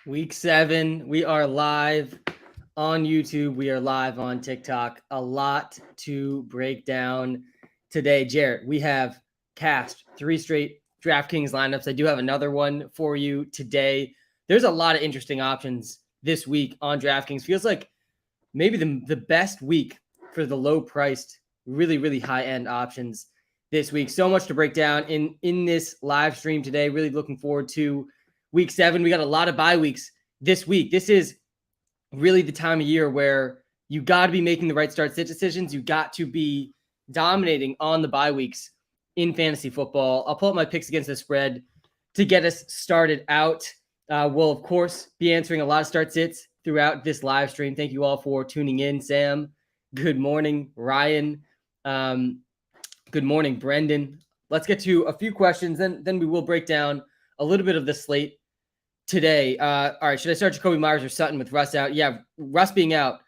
Week 7, we are live on YouTube. We are live on TikTok. A lot to break down today. Jarrett, we have cast 3 straight DraftKings lineups. I do have another one for you today. There's a lot of interesting options this week on DraftKings. Feels like maybe the best week for the low-priced, really high-end options this week. So much to break down in this live stream today. Really looking forward to Week 7. We got a lot of bye weeks this week. This is really the time of year where you got to be making the right start sit decisions. You got to be dominating on the bye weeks in fantasy football. I'll pull up my picks against the spread to get us started out. We'll, of course, be answering a lot of start sits throughout this live stream. Thank you all for tuning in. Sam, good morning. Ryan, good morning. Brendan. Let's get to a few questions. Then we will break down a little bit of the slate today. All right, should I start Jacoby Myers or Sutton with Russ out? Yeah, Russ being out.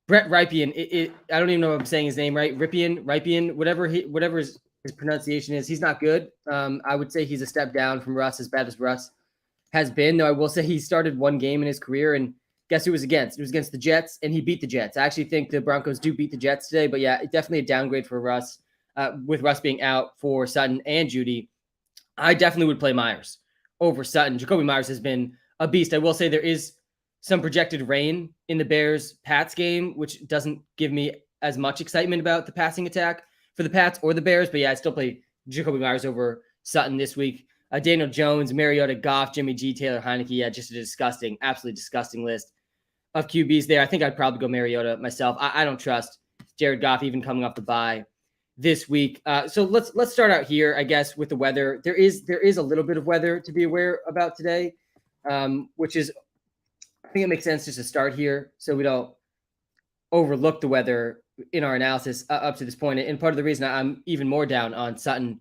Brett Rypien, I don't even know if I'm saying his name right. Rypien, whatever his pronunciation is, he's not good. I would say he's a step down from Russ, as bad as Russ has been. Though I will say he started one game in his career, and guess who it was against? It was against the Jets, and he beat the Jets. I actually think the Broncos do beat the Jets today, but yeah, definitely a downgrade for Russ, with Russ being out for Sutton and Judy. I definitely would play Myers over Sutton. Jacoby Myers has been a beast. I will say there is some projected rain in the Bears-Pats game, which doesn't give me as much excitement about the passing attack for the Pats or the Bears. But yeah, I still play Jacoby Myers over Sutton this week. Daniel Jones, Mariota, Goff, Jimmy G, Taylor Heineke. Yeah, just a disgusting, absolutely disgusting list of QBs there. I think I'd probably go Mariota myself. I don't trust Jared Goff even coming off the bye this week. So let's start out here, I guess, with the weather. There is a little bit of weather to be aware about today, which is, I think it makes sense just to start here so we don't overlook the weather in our analysis up to this point. And part of the reason I'm even more down on Sutton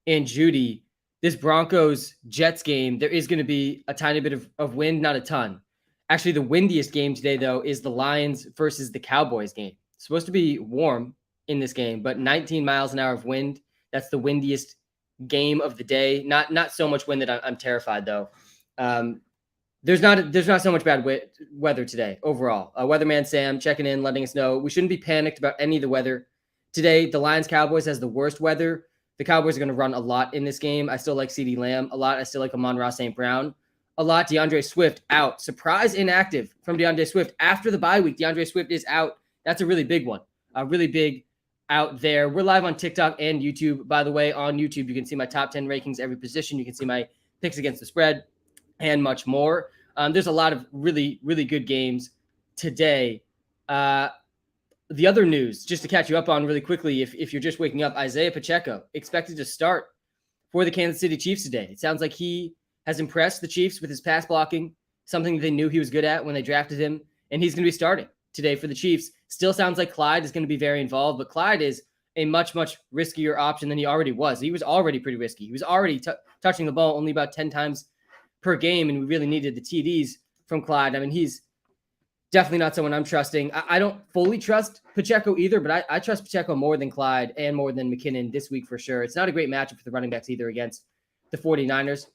and Judy, this Broncos-Jets game, there is going to be a tiny bit of wind, not a ton. Actually, the windiest game today, though, is the Lions versus the Cowboys game. It's supposed to be warm in this game, but 19 miles an hour of wind. That's the windiest game of the day. Not so much wind that I'm terrified, though. There's not so much bad weather today overall. Weatherman Sam checking in, letting us know we shouldn't be panicked about any of the weather today. The Lions-Cowboys has the worst weather. The Cowboys are going to run a lot in this game. I still like CeeDee Lamb a lot. I still like Amon-Ra St. Brown a lot. DeAndre Swift out. Surprise inactive from DeAndre Swift. After the bye week, DeAndre Swift is out. That's a really big one. Really big out there. We're live on TikTok and YouTube. By the way, on YouTube, you can see my top 10 rankings, every position. You can see my picks against the spread and much more. There's a lot of really good games today. The other news, just to catch you up on really quickly, if you're just waking up, Isaiah Pacheco expected to start for the Kansas City Chiefs today. It sounds like he has impressed the Chiefs with his pass blocking, something they knew he was good at when they drafted him, and he's going to be starting today for the Chiefs. Still sounds like Clyde is going to be very involved, but Clyde is a much riskier option than he already was. He was already pretty risky. He was already touching the ball only about 10 times per game, and we really needed the TDs from Clyde. I mean, he's definitely not someone I'm trusting. I don't fully trust Pacheco either, but I trust Pacheco more than Clyde and more than McKinnon this week for sure. It's not a great matchup for the running backs either against the 49ers.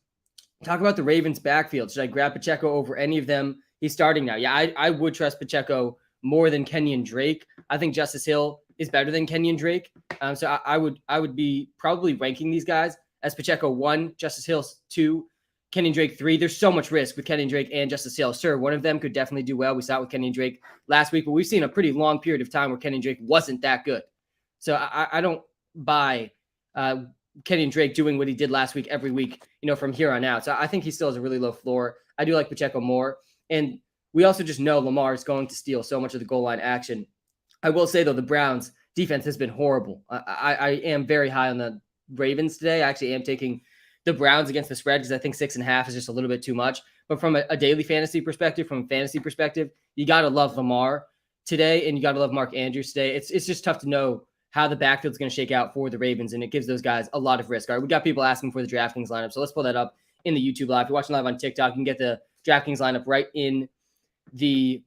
Talk about the Ravens backfield. Should I grab Pacheco over any of them? He's starting now. Yeah, I would trust Pacheco more than Kenyon Drake. I think Justice Hill is better than Kenyon Drake. So I would be probably ranking these guys as Pacheco 1, Justice Hill 2, Kenyon Drake 3. There's so much risk with Kenyon Drake and Justice Hill. Sure, one of them could definitely do well. We saw it with Kenyon Drake last week, but we've seen a pretty long period of time where Kenyon Drake wasn't that good. So I don't buy Kenyon Drake doing what he did last week every week, from here on out. So I think he still has a really low floor. I do like Pacheco more. And we also just know Lamar is going to steal so much of the goal line action. I will say, though, the Browns defense has been horrible. I am very high on the Ravens today. I actually am taking the Browns against the spread because I think 6.5 is just a little bit too much. But from a daily fantasy perspective, you got to love Lamar today, and you got to love Mark Andrews today. It's just tough to know how the backfield's going to shake out for the Ravens, and it gives those guys a lot of risk. All right, we got people asking for the DraftKings lineup, so let's pull that up in the YouTube live. If you're watching live on TikTok, you can get the DraftKings lineup right in the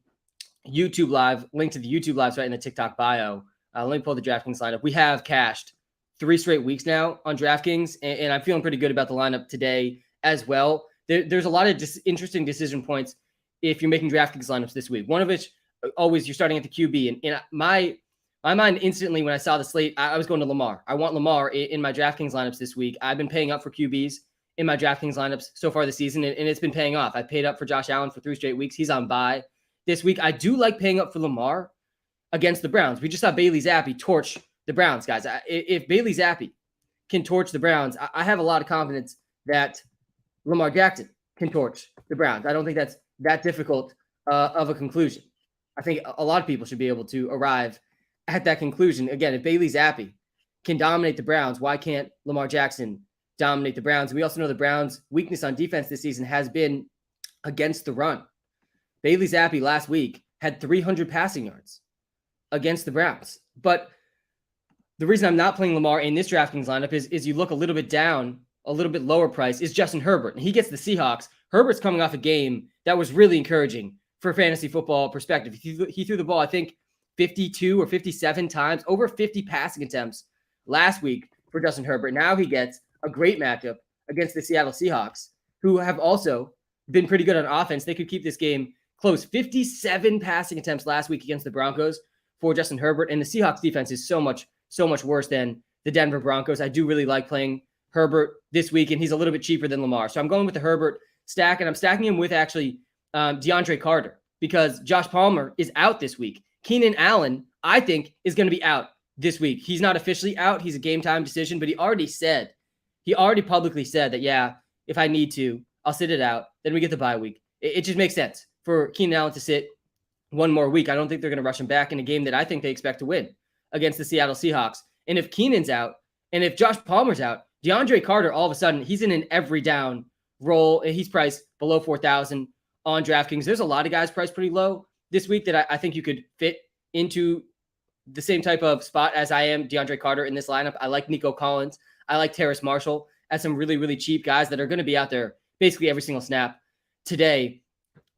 YouTube live. Link to the YouTube live right in the TikTok bio. Let me pull the DraftKings lineup. We have cashed 3 straight weeks now on DraftKings, and I'm feeling pretty good about the lineup today as well. there's a lot of interesting decision points if you're making DraftKings lineups this week. One of which, always, you're starting at the QB. And in my mind, instantly, when I saw the slate, I was going to Lamar. I want Lamar in my DraftKings lineups this week. I've been paying up for QBs in my DraftKings lineups so far this season, and it's been paying off. I paid up for Josh Allen for 3 straight weeks. He's on bye this week. I do like paying up for Lamar against the Browns. We just saw Bailey Zappi torch the Browns, guys. If Bailey Zappi can torch the Browns, I have a lot of confidence that Lamar Jackson can torch the Browns. I don't think that's that difficult of a conclusion. I think a lot of people should be able to arrive at that conclusion. Again, if Bailey Zappi can dominate the Browns, why can't Lamar Jackson dominate the Browns? We also know the Browns' weakness on defense this season has been against the run. Bailey Zappi last week had 300 passing yards against the Browns. But the reason I'm not playing Lamar in this DraftKings lineup is you look a little bit down, a little bit lower price, is Justin Herbert. And he gets the Seahawks. Herbert's coming off a game that was really encouraging for fantasy football perspective. He threw the ball, I think, 52 or 57 times, over 50 passing attempts last week for Justin Herbert. Now he gets a great matchup against the Seattle Seahawks, who have also been pretty good on offense. They could keep this game close. 57 passing attempts last week against the Broncos for Justin Herbert, and the Seahawks defense is so much worse than the Denver Broncos. I do really like playing Herbert this week, and he's a little bit cheaper than Lamar. So I'm going with the Herbert stack, and I'm stacking him with actually DeAndre Carter, because Josh Palmer is out this week. Keenan Allen, I think, is going to be out this week. He's not officially out. He's a game time decision, but he already publicly said that, yeah, if I need to, I'll sit it out. Then we get the bye week. It just makes sense for Keenan Allen to sit one more week. I don't think they're going to rush him back in a game that I think they expect to win against the Seattle Seahawks. And if Keenan's out, and if Josh Palmer's out, DeAndre Carter, all of a sudden, he's in an every down role, and he's priced below 4,000 on DraftKings. There's a lot of guys priced pretty low this week that I think you could fit into the same type of spot as I am DeAndre Carter in this lineup. I like Nico Collins. I like Terrace Marshall as some really, really cheap guys that are going to be out there basically every single snap today.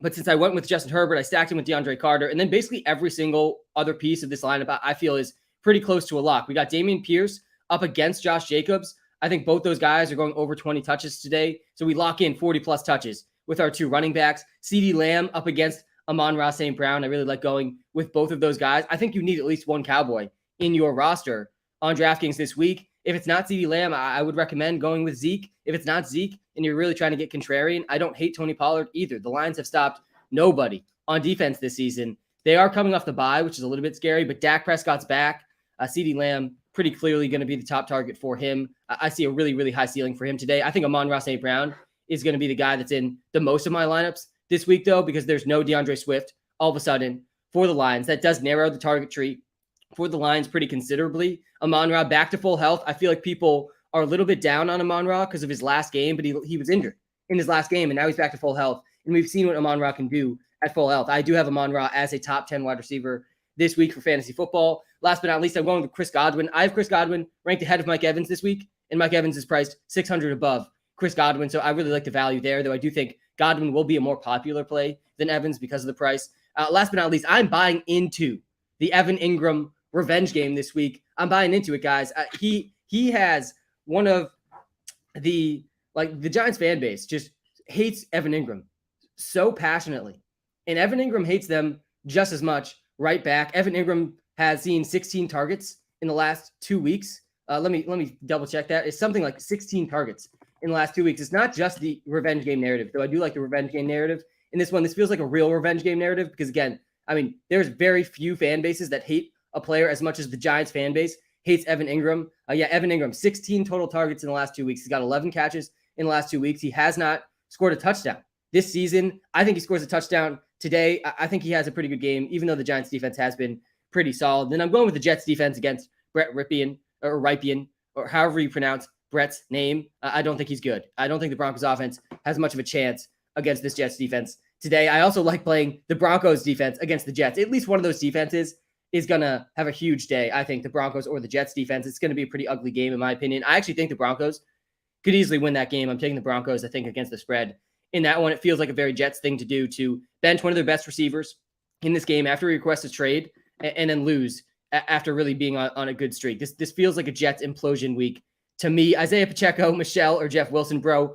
But since I went with Justin Herbert, I stacked him with DeAndre Carter, and then basically every single other piece of this lineup I feel is pretty close to a lock. We got Dameon Pierce up against Josh Jacobs. I think both those guys are going over 20 touches today. So we lock in 40 plus touches with our 2 running backs. CeeDee Lamb up against Amon-Ra St. Brown. I really like going with both of those guys. I think you need at least one Cowboy in your roster on DraftKings this week. If it's not CeeDee Lamb, I would recommend going with Zeke. If it's not Zeke and you're really trying to get contrarian, I don't hate Tony Pollard either. The Lions have stopped nobody on defense this season. They are coming off the bye, which is a little bit scary, but Dak Prescott's back. CeeDee Lamb pretty clearly going to be the top target for him. I see a really, really high ceiling for him today. I think Amon-Ra St. Brown is going to be the guy that's in the most of my lineups this week, though, because there's no DeAndre Swift all of a sudden for the Lions. That does narrow the target tree for the Lions pretty considerably. Amon-Ra back to full health. I feel like people are a little bit down on Amon-Ra because of his last game, but he was injured in his last game, and now he's back to full health. And we've seen what Amon-Ra can do at full health. I do have Amon-Ra as a top 10 wide receiver this week for fantasy football. Last but not least, I'm going with Chris Godwin. I have Chris Godwin ranked ahead of Mike Evans this week, and Mike Evans is priced 600 above Chris Godwin. So I really like the value there, though I do think Godwin will be a more popular play than Evans because of the price. Last but not least, I'm buying into the Evan Ingram revenge game this week. I'm buying into it, guys. He has one of the Giants fan base just hates Evan Ingram so passionately, and Evan Ingram hates them just as much right back. Evan Ingram has seen 16 targets in the last 2 weeks. Let me double check that. It's something like 16 targets in the last 2 weeks. It's not just the revenge game narrative, though I do like the revenge game narrative. In this one, this feels like a real revenge game narrative because, again, I mean, there's very few fan bases that hate a player as much as the Giants fan base hates Evan Ingram. Evan Ingram, 16 total targets in the last 2 weeks. He's got 11 catches in the last 2 weeks. He has not scored a touchdown this season. I think he scores a touchdown today. I think he has a pretty good game, even though the Giants defense has been pretty solid. Then I'm going with the Jets defense against Brett Rypien, or however you pronounce Brett's name. I don't think he's good. I don't think the Broncos offense has much of a chance against this Jets defense today. I also like playing the Broncos defense against the Jets. At least one of those defenses is going to have a huge day. I think the Broncos or the Jets defense. It's going to be a pretty ugly game, in my opinion. I actually think the Broncos could easily win that game. I'm taking the Broncos, I think, against the spread. In that one, it feels like a very Jets thing to do, to bench one of their best receivers in this game after he requests a trade and then lose after really being on a good streak. This feels like a Jets implosion week to me. Isaiah Pacheco, Michelle, or Jeff Wilson, bro,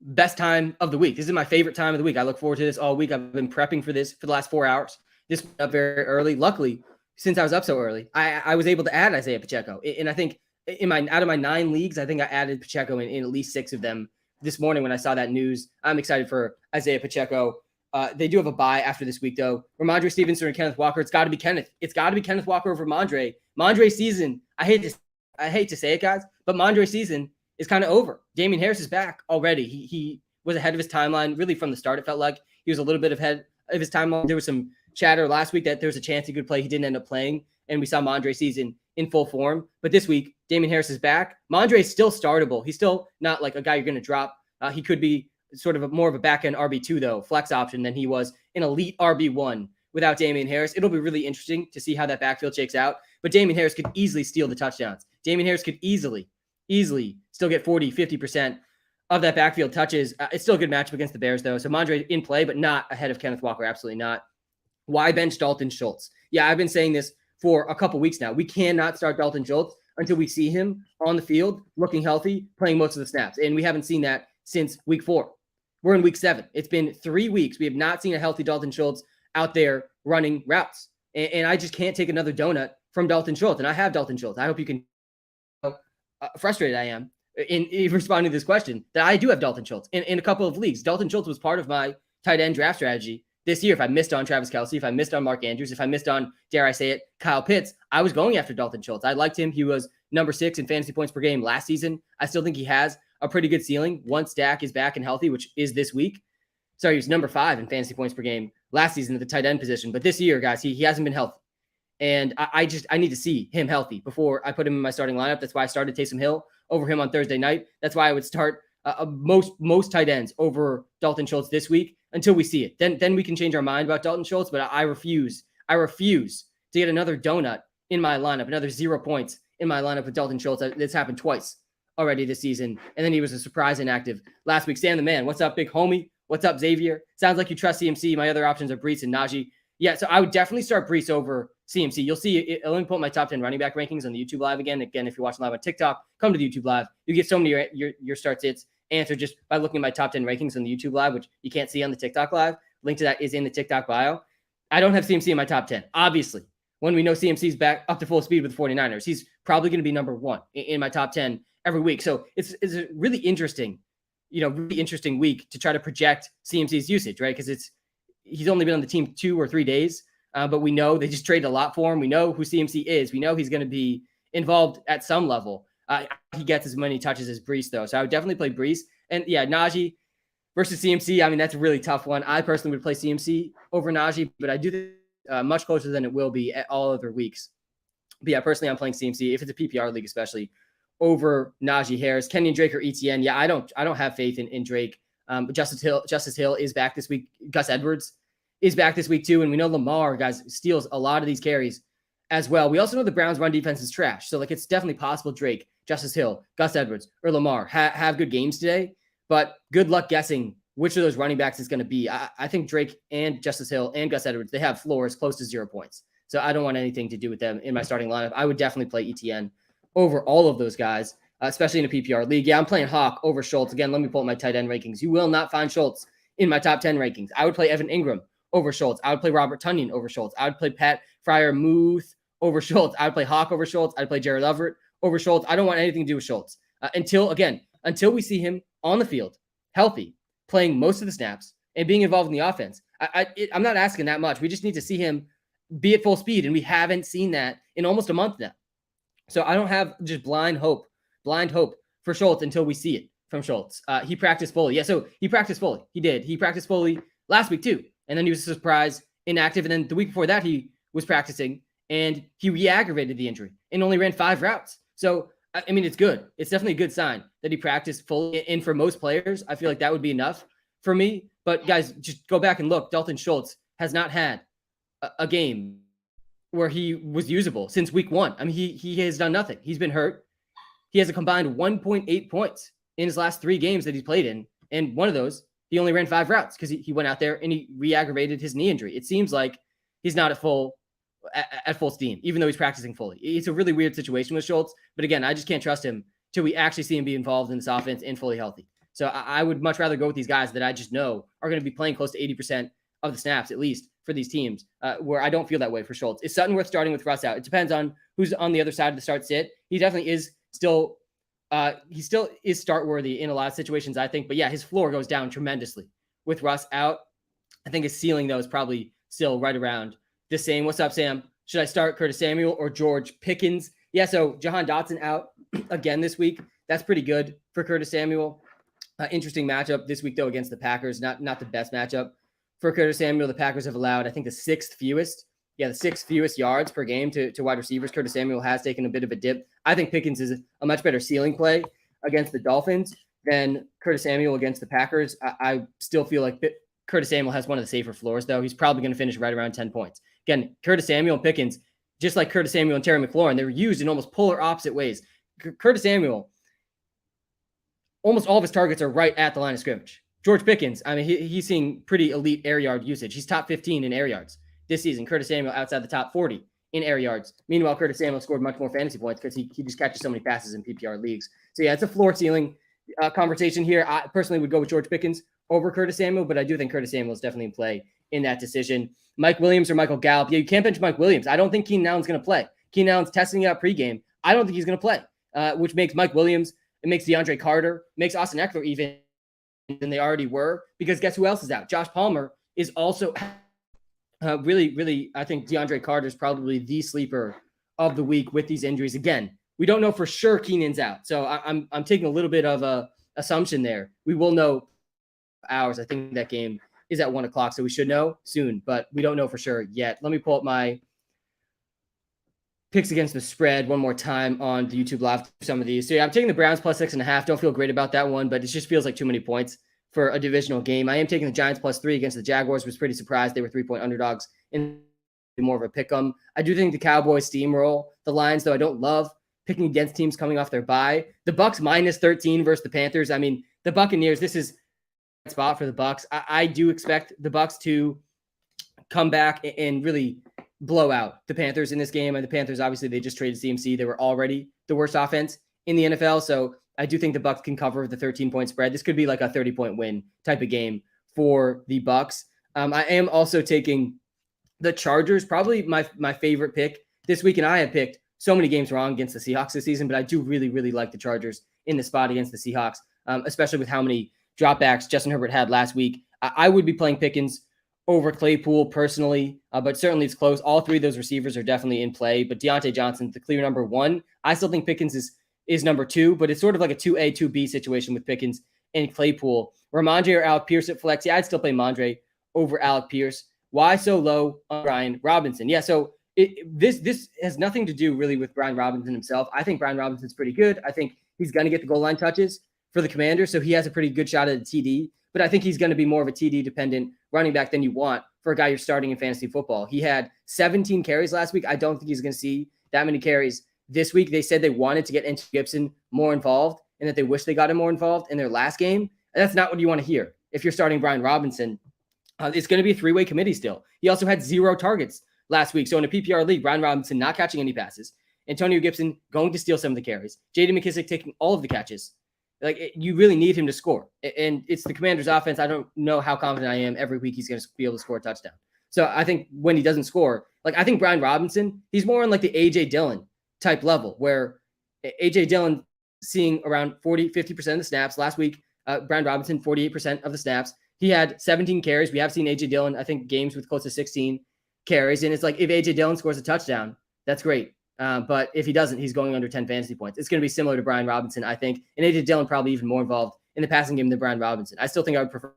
best time of the week. This is my favorite time of the week. I look forward to this all week. I've been prepping for this for the last 4 hours. This went up very early. Luckily, since I was up so early, I was able to add Isaiah Pacheco. And I think out of my 9 leagues, I think I added Pacheco in at least 6 of them this morning when I saw that news. I'm excited for Isaiah Pacheco. They do have a bye after this week, though. Ramondre Stevenson and Kenneth Walker. It's got to be Kenneth. It's got to be Kenneth Walker over Ramondre. Mondre's season, I hate to say it, guys, but Mondre's season is kind of over. Damian Harris is back already. He was ahead of his timeline, really from the start. It felt like he was a little bit ahead of his timeline. There was some chatter last week that there was a chance he could play. He didn't end up playing, and we saw Mondre's season in full form. But this week, Damian Harris is back. Mondre is still startable. He's still not like a guy you're going to drop. He could be sort of more of a back-end RB2, though, flex option than he was an elite RB1 without Damian Harris. It'll be really interesting to see how that backfield shakes out. But Damian Harris could easily steal the touchdowns. Damian Harris could easily still get 40, 50% of that backfield touches. It's still a good matchup against the Bears, though. So Mondre in play, but not ahead of Kenneth Walker. Absolutely not. Why bench Dalton Schultz? Yeah, I've been saying this for a couple weeks now. We cannot start Dalton Schultz until we see him on the field, looking healthy, playing most of the snaps. And we haven't seen that since week 4. We're in week 7. It's been 3 weeks. We have not seen a healthy Dalton Schultz out there running routes. And I just can't take another donut from Dalton Schultz. And I have Dalton Schultz. I hope you can frustrated I am in responding to this question that I do have Dalton Schultz in a couple of leagues. Dalton Schultz was part of my tight end draft strategy this year. If I missed on Travis Kelce, if I missed on Mark Andrews, if I missed on, dare I say it, Kyle Pitts, I was going after Dalton Schultz. I liked him. He was number 6 in fantasy points per game last season. I still think he has a pretty good ceiling once Dak is back and healthy, which is this week. Sorry, he was number 5 in fantasy points per game last season at the tight end position. But this year, guys, he hasn't been healthy. And I need to see him healthy before I put him in my starting lineup. That's why I started Taysom Hill over him on Thursday night. That's why I would start most tight ends over Dalton Schultz this week until we see it. Then we can change our mind about Dalton Schultz, but I refuse to get another donut in my lineup, another 0 points in my lineup with Dalton Schultz. It's happened twice already this season. And then he was a surprise inactive last week. Sam the man, what's up, big homie? What's up, Xavier? Sounds like you trust CMC. My other options are Brees and Najee. Yeah, so I would definitely start Brees over CMC. You'll see it. Let me put my top 10 running back rankings on the YouTube Live again. Again, if you're watching live on TikTok, come to the YouTube Live. You get so many your start sits answered just by looking at my top 10 rankings on the YouTube Live, which you can't see on the TikTok Live. Link to that is in the TikTok bio. I don't have CMC in my top 10. Obviously, when we know CMC's back up to full speed with the 49ers, he's probably going to be number 1 in my top 10 every week. So it's a really interesting week to try to project CMC's usage, right? Because he's only been on the team 2 or 3 days. But we know they just traded a lot for him. We know who CMC is. We know he's going to be involved at some level. He gets as many touches as Brees, though. So I would definitely play Brees. And yeah, Najee versus CMC, I mean, that's a really tough one. I personally would play CMC over Najee, but I do think much closer than it will be at all other weeks. But yeah, personally, I'm playing CMC, if it's a PPR league especially, over Najee Harris. Kenyon Drake or ETN. Yeah, I don't have faith in Drake. But Justice Hill is back this week. Gus Edwards is back this week too. And we know Lamar, guys, steals a lot of these carries as well. We also know the Browns run defense is trash. So it's definitely possible Drake, Justice Hill, Gus Edwards, or Lamar have good games today, but good luck guessing which of those running backs is going to be. I think Drake and Justice Hill and Gus Edwards, they have floors close to 0 points. So I don't want anything to do with them in my starting lineup. I would definitely play ETN over all of those guys, especially in a PPR league. Yeah, I'm playing Hawk over Schultz. Again, let me pull up my tight end rankings. You will not find Schultz in my top 10 rankings. I would play Evan Ingram over Schultz. I would play Robert Tonyan over Schultz. I would play Pat Freiermuth over Schultz. I would play Hawk over Schultz. I'd play Jared Everett over Schultz. I don't want anything to do with Schultz until we see him on the field, healthy, playing most of the snaps, and being involved in the offense. I'm not asking that much. We just need to see him be at full speed, and we haven't seen that in almost a month now. So I don't have just blind hope for Schultz until we see it from Schultz. He practiced fully. Yeah, so he practiced fully. He did. He practiced fully last week too. And then he was a surprise inactive. And then the week before that, he was practicing and he re-aggravated the injury and only ran 5 routes. So, I mean, it's good. It's definitely a good sign that he practiced fully. And for most players, I feel like that would be enough for me. But guys, just go back and look. Dalton Schultz has not had a game where he was usable since week 1. I mean, he has done nothing. He's been hurt. He has a combined 1.8 points in his last 3 games that he's played in. And one of those, he only ran 5 routes because he went out there and he re-aggravated his knee injury. It seems like he's not at full steam, even though he's practicing fully. It's a really weird situation with Schultz. But again, I just can't trust him till we actually see him be involved in this offense and fully healthy. So I would much rather go with these guys that I just know are going to be playing close to 80% of the snaps, at least for these teams, where I don't feel that way for Schultz. Is Sutton worth starting with Russ out? It depends on who's on the other side of the start sit. He definitely is still start worthy in a lot of situations, I think. But yeah, his floor goes down tremendously with Russ out. I think his ceiling, though, is probably still right around the same. What's up, Sam? Should I start Curtis Samuel or George Pickens? Yeah, so Jahan Dotson out again this week. That's pretty good for Curtis Samuel. Interesting matchup this week, though, against the Packers. Not the best matchup for Curtis Samuel. The Packers have allowed, I think, the sixth fewest yards per game to wide receivers. Curtis Samuel has taken a bit of a dip. I think Pickens is a much better ceiling play against the Dolphins than Curtis Samuel against the Packers. I still feel like Curtis Samuel has one of the safer floors, though. He's probably going to finish right around 10 points. Again, Curtis Samuel and Pickens, just like Curtis Samuel and Terry McLaurin, they were used in almost polar opposite ways. Curtis Samuel, almost all of his targets are right at the line of scrimmage. George Pickens, I mean, he's seeing pretty elite air yard usage. He's top 15 in air yards this season. Curtis Samuel outside the top 40 in air yards. Meanwhile, Curtis Samuel scored much more fantasy points because he just catches so many passes in PPR leagues. So yeah, it's a floor ceiling conversation here. I personally would go with George Pickens over Curtis Samuel, but I do think Curtis Samuel is definitely in play in that decision. Mike Williams or Michael Gallup? Yeah, you can't bench Mike Williams. I don't think Keenan Allen's going to play. Keenan Allen's testing out pregame. I don't think he's going to play, which makes Mike Williams, it makes DeAndre Carter, makes Austin Eckler even than they already were, because guess who else is out? Josh Palmer is also really, I think DeAndre Carter is probably the sleeper of the week with these injuries. Again, we don't know for sure Keenan's out. So I'm taking a little bit of a assumption there. We will know hours. I think that game is at 1:00, so we should know soon, but we don't know for sure yet. Let me pull up my picks against the spread one more time on the YouTube live, some of these. So yeah, I'm taking the Browns plus 6.5. Don't feel great about that one, but it just feels like too many points for a divisional game. I am taking the Giants plus 3 against the Jaguars. Was pretty surprised they were 3-point underdogs in more of a pick 'em. I do think the Cowboys steamroll the Lions, though I don't love picking against teams coming off their bye. The Bucks minus 13 versus the Panthers. I mean, the Buccaneers, this is a spot for the Bucks. I do expect the Bucks to come back and really blow out the Panthers in this game. And the Panthers, obviously, they just traded CMC. They were already the worst offense in the NFL. So I do think the Bucks can cover the 13-point spread. This could be like a 30-point win type of game for the Bucks. I am also taking the Chargers, probably my favorite pick this week. And I have picked so many games wrong against the Seahawks this season, but I do really, really like the Chargers in the spot against the Seahawks, especially with how many dropbacks Justin Herbert had last week. I would be playing Pickens over Claypool personally, but certainly it's close. All three of those receivers are definitely in play, but Deontay Johnson, the clear number 1. I still think Pickens is number 2, but it's sort of like a 2A, 2B situation with Pickens and Claypool. Ramondre or Alec Pierce at flex? Yeah, I'd still play Mondre over Alec Pierce. Why so low on Brian Robinson? Yeah, so this has nothing to do really with Brian Robinson himself. I think Brian Robinson's pretty good. I think he's going to get the goal line touches for the Commanders, so he has a pretty good shot at a TD, but I think he's going to be more of a TD-dependent running back than you want for a guy you're starting in fantasy football. He had 17 carries last week. I don't think he's going to see that many carries this week. They said they wanted to get Antonio Gibson more involved and that they wish they got him more involved in their last game. And that's not what you want to hear if you're starting Brian Robinson. It's going to be a 3-way committee still. He also had 0 targets last week. So in a PPR league, Brian Robinson not catching any passes. Antonio Gibson going to steal some of the carries. J.D. McKissic taking all of the catches. You really need him to score. And it's the Commanders' offense. I don't know how confident I am every week he's going to be able to score a touchdown. So I think when he doesn't score, I think Brian Robinson, he's more on the A.J. Dillon type level, where A.J. Dillon seeing around 50% of the snaps. Last week, Brian Robinson, 48% of the snaps. He had 17 carries. We have seen A.J. Dillon, I think, games with close to 16 carries. And it's like, if A.J. Dillon scores a touchdown, that's great. But if he doesn't, he's going under 10 fantasy points. It's going to be similar to Brian Robinson, I think. And A.J. Dillon probably even more involved in the passing game than Brian Robinson. I still think I would prefer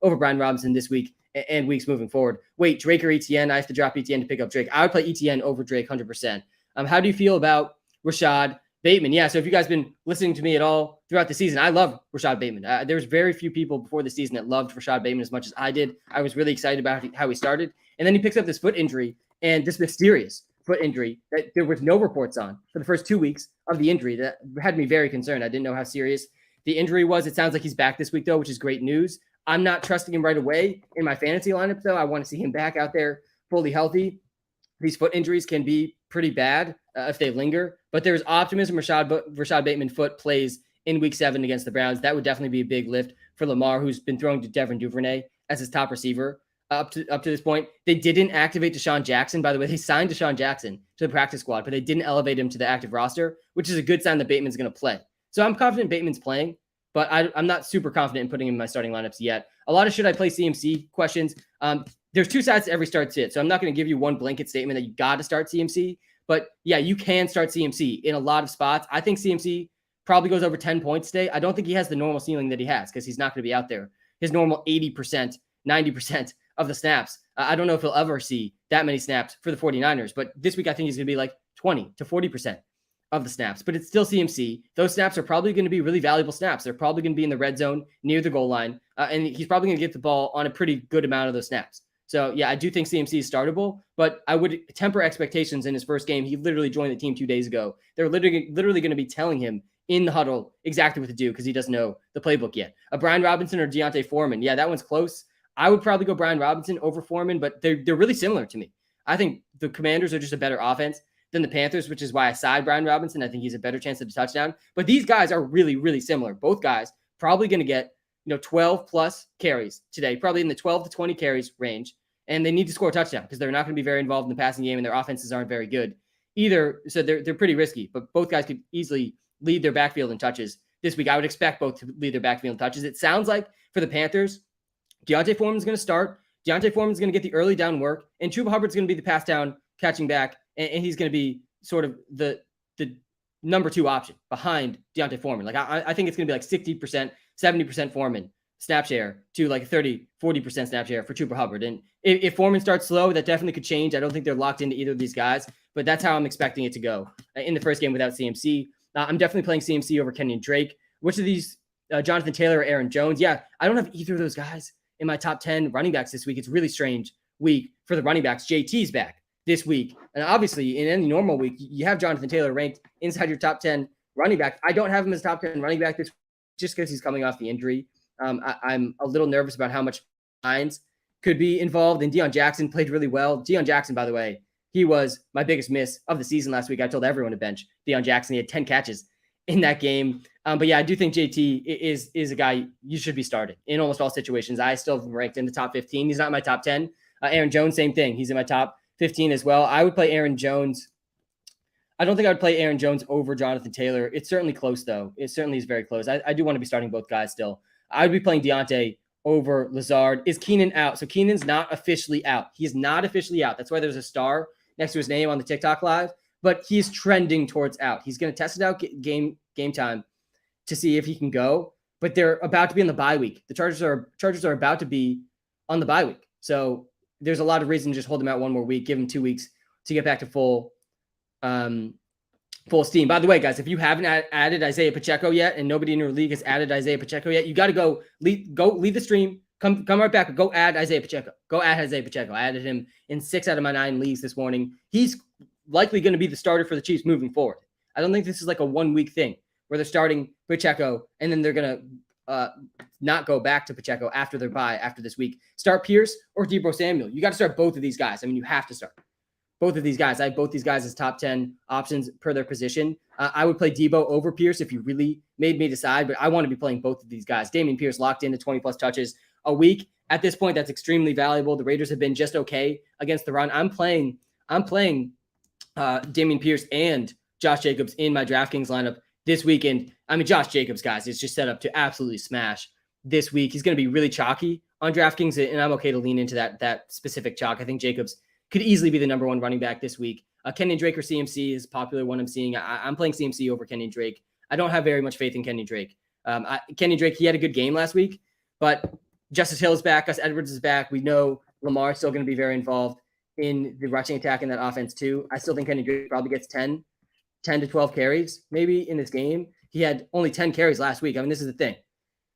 over Brian Robinson this week and weeks moving forward. Wait, Drake or ETN? I have to drop ETN to pick up Drake. I would play ETN over Drake 100%. How do you feel about Rashad Bateman? Yeah, so if you guys been listening to me at all throughout the season, I love Rashad Bateman. There's very few people before the season that loved Rashad Bateman as much as I did. I was really excited about how he started. And then he picks up this foot injury, and this mysterious foot injury that there was no reports on for the first 2 weeks of the injury. That had me very concerned. I didn't know how serious the injury was. It sounds like he's back this week, though, which is great news. I'm not trusting him right away in my fantasy lineup, though. I want to see him back out there fully healthy. These foot injuries can be pretty bad if they linger, but there's optimism. Rashad Bateman foot plays in week 7 against the Browns. That would definitely be a big lift for Lamar, who's been throwing to Devin Duvernay as his top receiver up to this point. They didn't activate Deshaun Jackson. By the way, they signed Deshaun Jackson to the practice squad, but they didn't elevate him to the active roster, which is a good sign that Bateman's going to play. So I'm confident Bateman's playing, but I'm not super confident in putting him in my starting lineups yet. A lot of should I play CMC questions. There's two sides to every start sit. So I'm not going to give you one blanket statement that you got to start CMC. But yeah, you can start CMC in a lot of spots. I think CMC probably goes over 10 points today. I don't think he has the normal ceiling that he has because he's not going to be out there. His normal 80%, 90% of the snaps. I don't know if he'll ever see that many snaps for the 49ers. But this week, I think he's going to be like 20 to 40% of the snaps. But it's still CMC. Those snaps are probably going to be really valuable snaps. They're probably going to be in the red zone near the goal line. And he's probably going to get the ball on a pretty good amount of those snaps. So, yeah, I do think CMC is startable, but I would temper expectations in his first game. He literally joined the team 2 days ago. They're literally going to be telling him in the huddle exactly what to do because he doesn't know the playbook yet. Brian Robinson or Deontay Foreman. Yeah, that one's close. I would probably go Brian Robinson over Foreman, but they're really similar to me. I think the Commanders are just a better offense than the Panthers, which is why I side Brian Robinson. I think he's a better chance at a touchdown. But these guys are really, really similar. Both guys probably going to get 12 plus carries today, probably in the 12 to 20 carries range. And they need to score a touchdown because they're not going to be very involved in the passing game and their offenses aren't very good either. So they're pretty risky, but both guys could easily lead their backfield in touches this week. I would expect both to lead their backfield in touches. It sounds like for the Panthers, Deontay Foreman's going to start. Deontay Foreman's going to get the early down work, and Chuba Hubbard's going to be the pass down catching back, and he's going to be sort of the number 2 option behind Deontay Foreman. Like I think it's going to be like 60%, 70% Foreman snap share to like 30, 40% snap share for Chuba Hubbard. And if Foreman starts slow, that definitely could change. I don't think they're locked into either of these guys, but that's how I'm expecting it to go in the first game without CMC. I'm definitely playing CMC over Kenyon Drake. Which of these, Jonathan Taylor or Aaron Jones? Yeah, I don't have either of those guys in my top 10 running backs this week. It's a really strange week for the running backs. JT's back this week. And obviously, in any normal week, you have Jonathan Taylor ranked inside your top 10 running back. I don't have him as top 10 running back this week just because he's coming off the injury. I'm a little nervous about how much lines could be involved. And Deion Jackson played really well. Deion Jackson, by the way, he was my biggest miss of the season last week. I told everyone to bench Deion Jackson. He had 10 catches in that game. But yeah, I do think JT is a guy you should be starting in almost all situations. I still have him ranked in the top 15. He's not in my top 10. Aaron Jones, same thing. He's in my top 15 as well. I would play Aaron Jones. I don't think I would play Aaron Jones over Jonathan Taylor. It's certainly close, though. It certainly is very close. I do want to be starting both guys still. I would be playing Deontay over Lazard. Is Keenan out? So Keenan's not officially out. He's not officially out. That's why there's a star next to his name on the TikTok live. But he's trending towards out. He's going to test it out game time to see if he can go. But they're about to be on the bye week. The Chargers are about to be on the bye week. So there's a lot of reason to just hold him out one more week, give him 2 weeks to get back to full steam. By the way, guys, if you haven't added Isaiah Pacheco yet, and nobody in your league has added Isaiah Pacheco yet, you got to go leave the stream. Come right back. Go add Isaiah Pacheco. Go add Isaiah Pacheco. I added him in 6 out of my 9 leagues this morning. He's likely going to be the starter for the Chiefs moving forward. I don't think this is like a 1 week thing where they're starting Pacheco and then they're going to not go back to Pacheco after their bye after this week. Start Pierce or Deebo Samuel. You got to start both of these guys. I mean, you have to start both of these guys. I have both these guys as top 10 options per their position. I would play Deebo over Pierce if you really made me decide, but I want to be playing both of these guys. Dameon Pierce locked into 20 plus touches a week. At this point, that's extremely valuable. The Raiders have been just okay against the run. I'm playing Dameon Pierce and Josh Jacobs in my DraftKings lineup this weekend. I mean, Josh Jacobs, guys, is just set up to absolutely smash this week. He's going to be really chalky on DraftKings, and I'm okay to lean into that specific chalk. I think Jacobs could easily be the number 1 running back this week. Kenyon Drake or CMC is a popular one I'm seeing. I'm playing CMC over Kenyon Drake. I don't have very much faith in Kenyon Drake. Kenyon Drake, he had a good game last week, but Justice Hill is back. Gus Edwards is back. We know Lamar's still going to be very involved in the rushing attack in that offense too. I still think Kenyon Drake probably gets 10 to 12 carries maybe in this game. He had only 10 carries last week. I mean, this is the thing.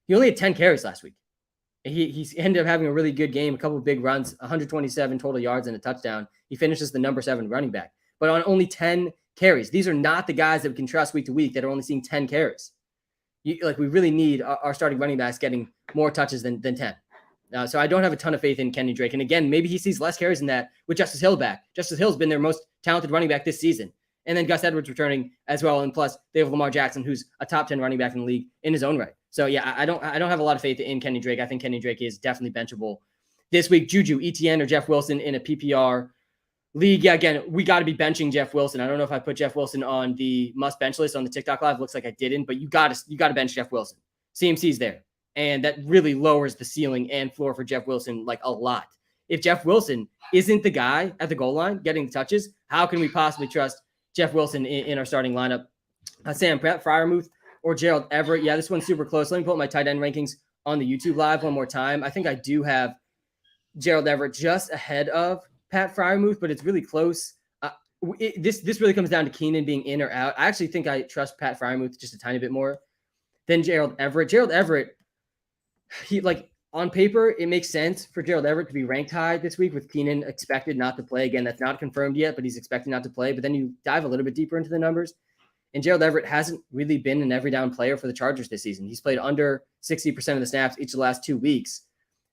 He only had 10 carries last week. He ended up having a really good game, a couple of big runs, 127 total yards and a touchdown. He finishes the number 7 running back, but on only 10 carries. These are not the guys that we can trust week to week that are only seeing 10 carries. We really need our starting running backs getting more touches than 10. So I don't have a ton of faith in Kenyon Drake. And again, maybe he sees less carries than that with Justice Hill back. Justice Hill's been their most talented running back this season. And then Gus Edwards returning as well. And plus, they have Lamar Jackson, who's a top 10 running back in the league in his own right. So yeah, I don't have a lot of faith in Kenny Drake. I think Kenny Drake is definitely benchable this week. Juju, ETN, or Jeff Wilson in a PPR league. Yeah, again, we got to be benching Jeff Wilson. I don't know if I put Jeff Wilson on the must bench list on the TikTok live. Looks like I didn't, but you got to bench Jeff Wilson. CMC's there, and that really lowers the ceiling and floor for Jeff Wilson like a lot. If Jeff Wilson isn't the guy at the goal line getting the touches, how can we possibly trust Jeff Wilson in our starting lineup? Sam Pratt, Freiermuth, or Gerald Everett. Yeah, this one's super close. Let me pull up my tight end rankings on the YouTube live one more time. I think I do have Gerald Everett just ahead of Pat Freiermuth, but it's really close. This really comes down to Keenan being in or out. I actually think I trust Pat Freiermuth just a tiny bit more than Gerald Everett. Gerald Everett, he on paper, it makes sense for Gerald Everett to be ranked high this week with Keenan expected not to play. Again, that's not confirmed yet, but he's expected not to play. But then you dive a little bit deeper into the numbers, and Gerald Everett hasn't really been an every down player for the Chargers this season. He's played under 60% of the snaps each of the last 2 weeks,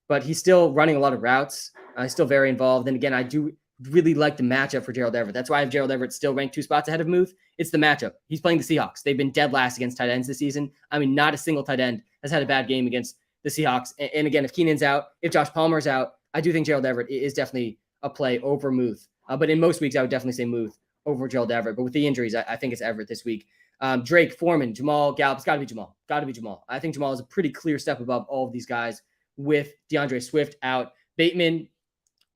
but he's still running a lot of routes. He's still very involved. And again, I do really like the matchup for Gerald Everett. That's why I have Gerald Everett still ranked 2 spots ahead of Muth. It's the matchup. He's playing the Seahawks. They've been dead last against tight ends this season. I mean, not a single tight end has had a bad game against the Seahawks. And again, if Keenan's out, if Josh Palmer's out, I do think Gerald Everett is definitely a play over Muth. But in most weeks, I would definitely say Muth over Gerald Everett. But with the injuries, I think it's Everett this week. Drake, Foreman, Jamal, Gallup. It's got to be Jamal. Got to be Jamal. I think Jamal is a pretty clear step above all of these guys with DeAndre Swift out. Bateman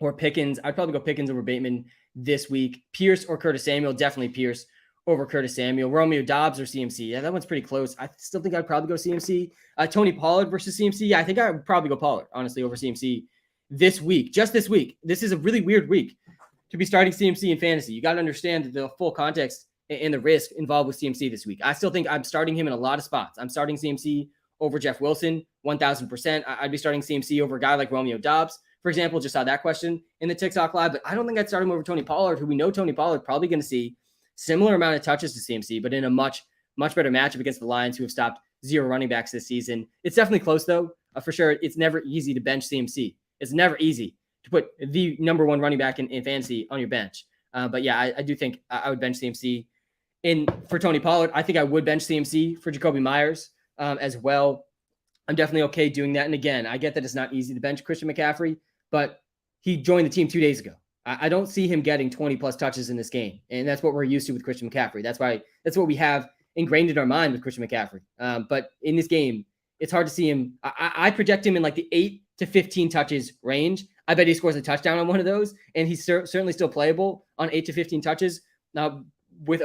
or Pickens. I'd probably go Pickens over Bateman this week. Pierce or Curtis Samuel. Definitely Pierce over Curtis Samuel. Romeo Dobbs or CMC. Yeah, that one's pretty close. I still think I'd probably go CMC. Tony Pollard versus CMC. Yeah, I think I would probably go Pollard, honestly, over CMC this week. Just this week. This is a really weird week to be starting CMC in fantasy. You got to understand the full context and the risk involved with CMC this week. I still think I'm starting him in a lot of spots. I'm starting CMC over Jeff Wilson, 1,000%. I'd be starting CMC over a guy like Romeo Dobbs, for example. Just saw that question in the TikTok live, but I don't think I'd start him over Tony Pollard, who we know Tony Pollard probably going to see similar amount of touches to CMC, but in a much better matchup against the Lions, who have stopped 0 running backs this season. It's definitely close, though. For sure, it's never easy to bench CMC. It's never easy to put the number 1 running back in fantasy on your bench. But yeah, I do think I would bench CMC. And for Tony Pollard, I think I would bench CMC for Jacoby Myers as well. I'm definitely okay doing that. And again, I get that it's not easy to bench Christian McCaffrey, but he joined the team 2 days ago. I don't see him getting 20 plus touches in this game. And that's what we're used to with Christian McCaffrey. That's what we have ingrained in our mind with Christian McCaffrey. But in this game, it's hard to see him. I project him in like the 8 to 15 touches range. I bet he scores a touchdown on one of those, and he's certainly still playable on 8 to 15 touches. Now, with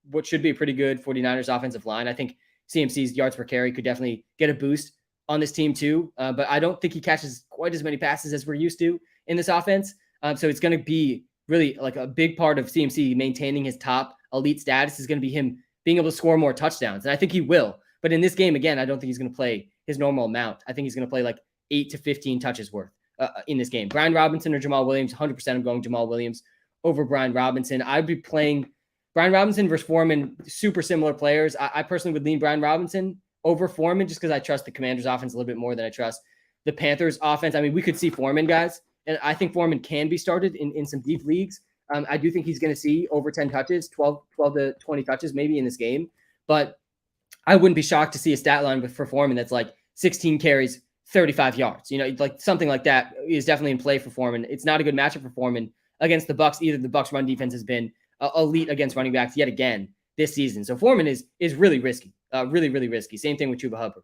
what should be a pretty good 49ers offensive line, I think CMC's yards per carry could definitely get a boost on this team too. But I don't think he catches quite as many passes as we're used to in this offense. So it's going to be really like a big part of CMC maintaining his top elite status is going to be him being able to score more touchdowns. And I think he will. But in this game, again, I don't think he's going to play his normal amount. I think he's going to play like 8 to 15 touches worth in this game. Brian Robinson or Jamal Williams, 100% I'm going Jamal Williams over Brian Robinson. I'd be playing Brian Robinson versus Foreman, super similar players. I personally would lean Brian Robinson over Foreman just because I trust the Commanders offense a little bit more than I trust the Panthers offense. I mean, we could see Foreman, guys, and I think Foreman can be started in some deep leagues. I do think he's going to see over 10 touches, 12 to 20 touches maybe in this game. But I wouldn't be shocked to see a stat line for Foreman that's like 16 carries, 35 yards. Like something like that is definitely in play for Foreman. It's not a good matchup for Foreman against the Bucs either. The Bucs run defense has been elite against running backs yet again this season. So Foreman is really risky, really risky. Same thing with Chuba Hubbard.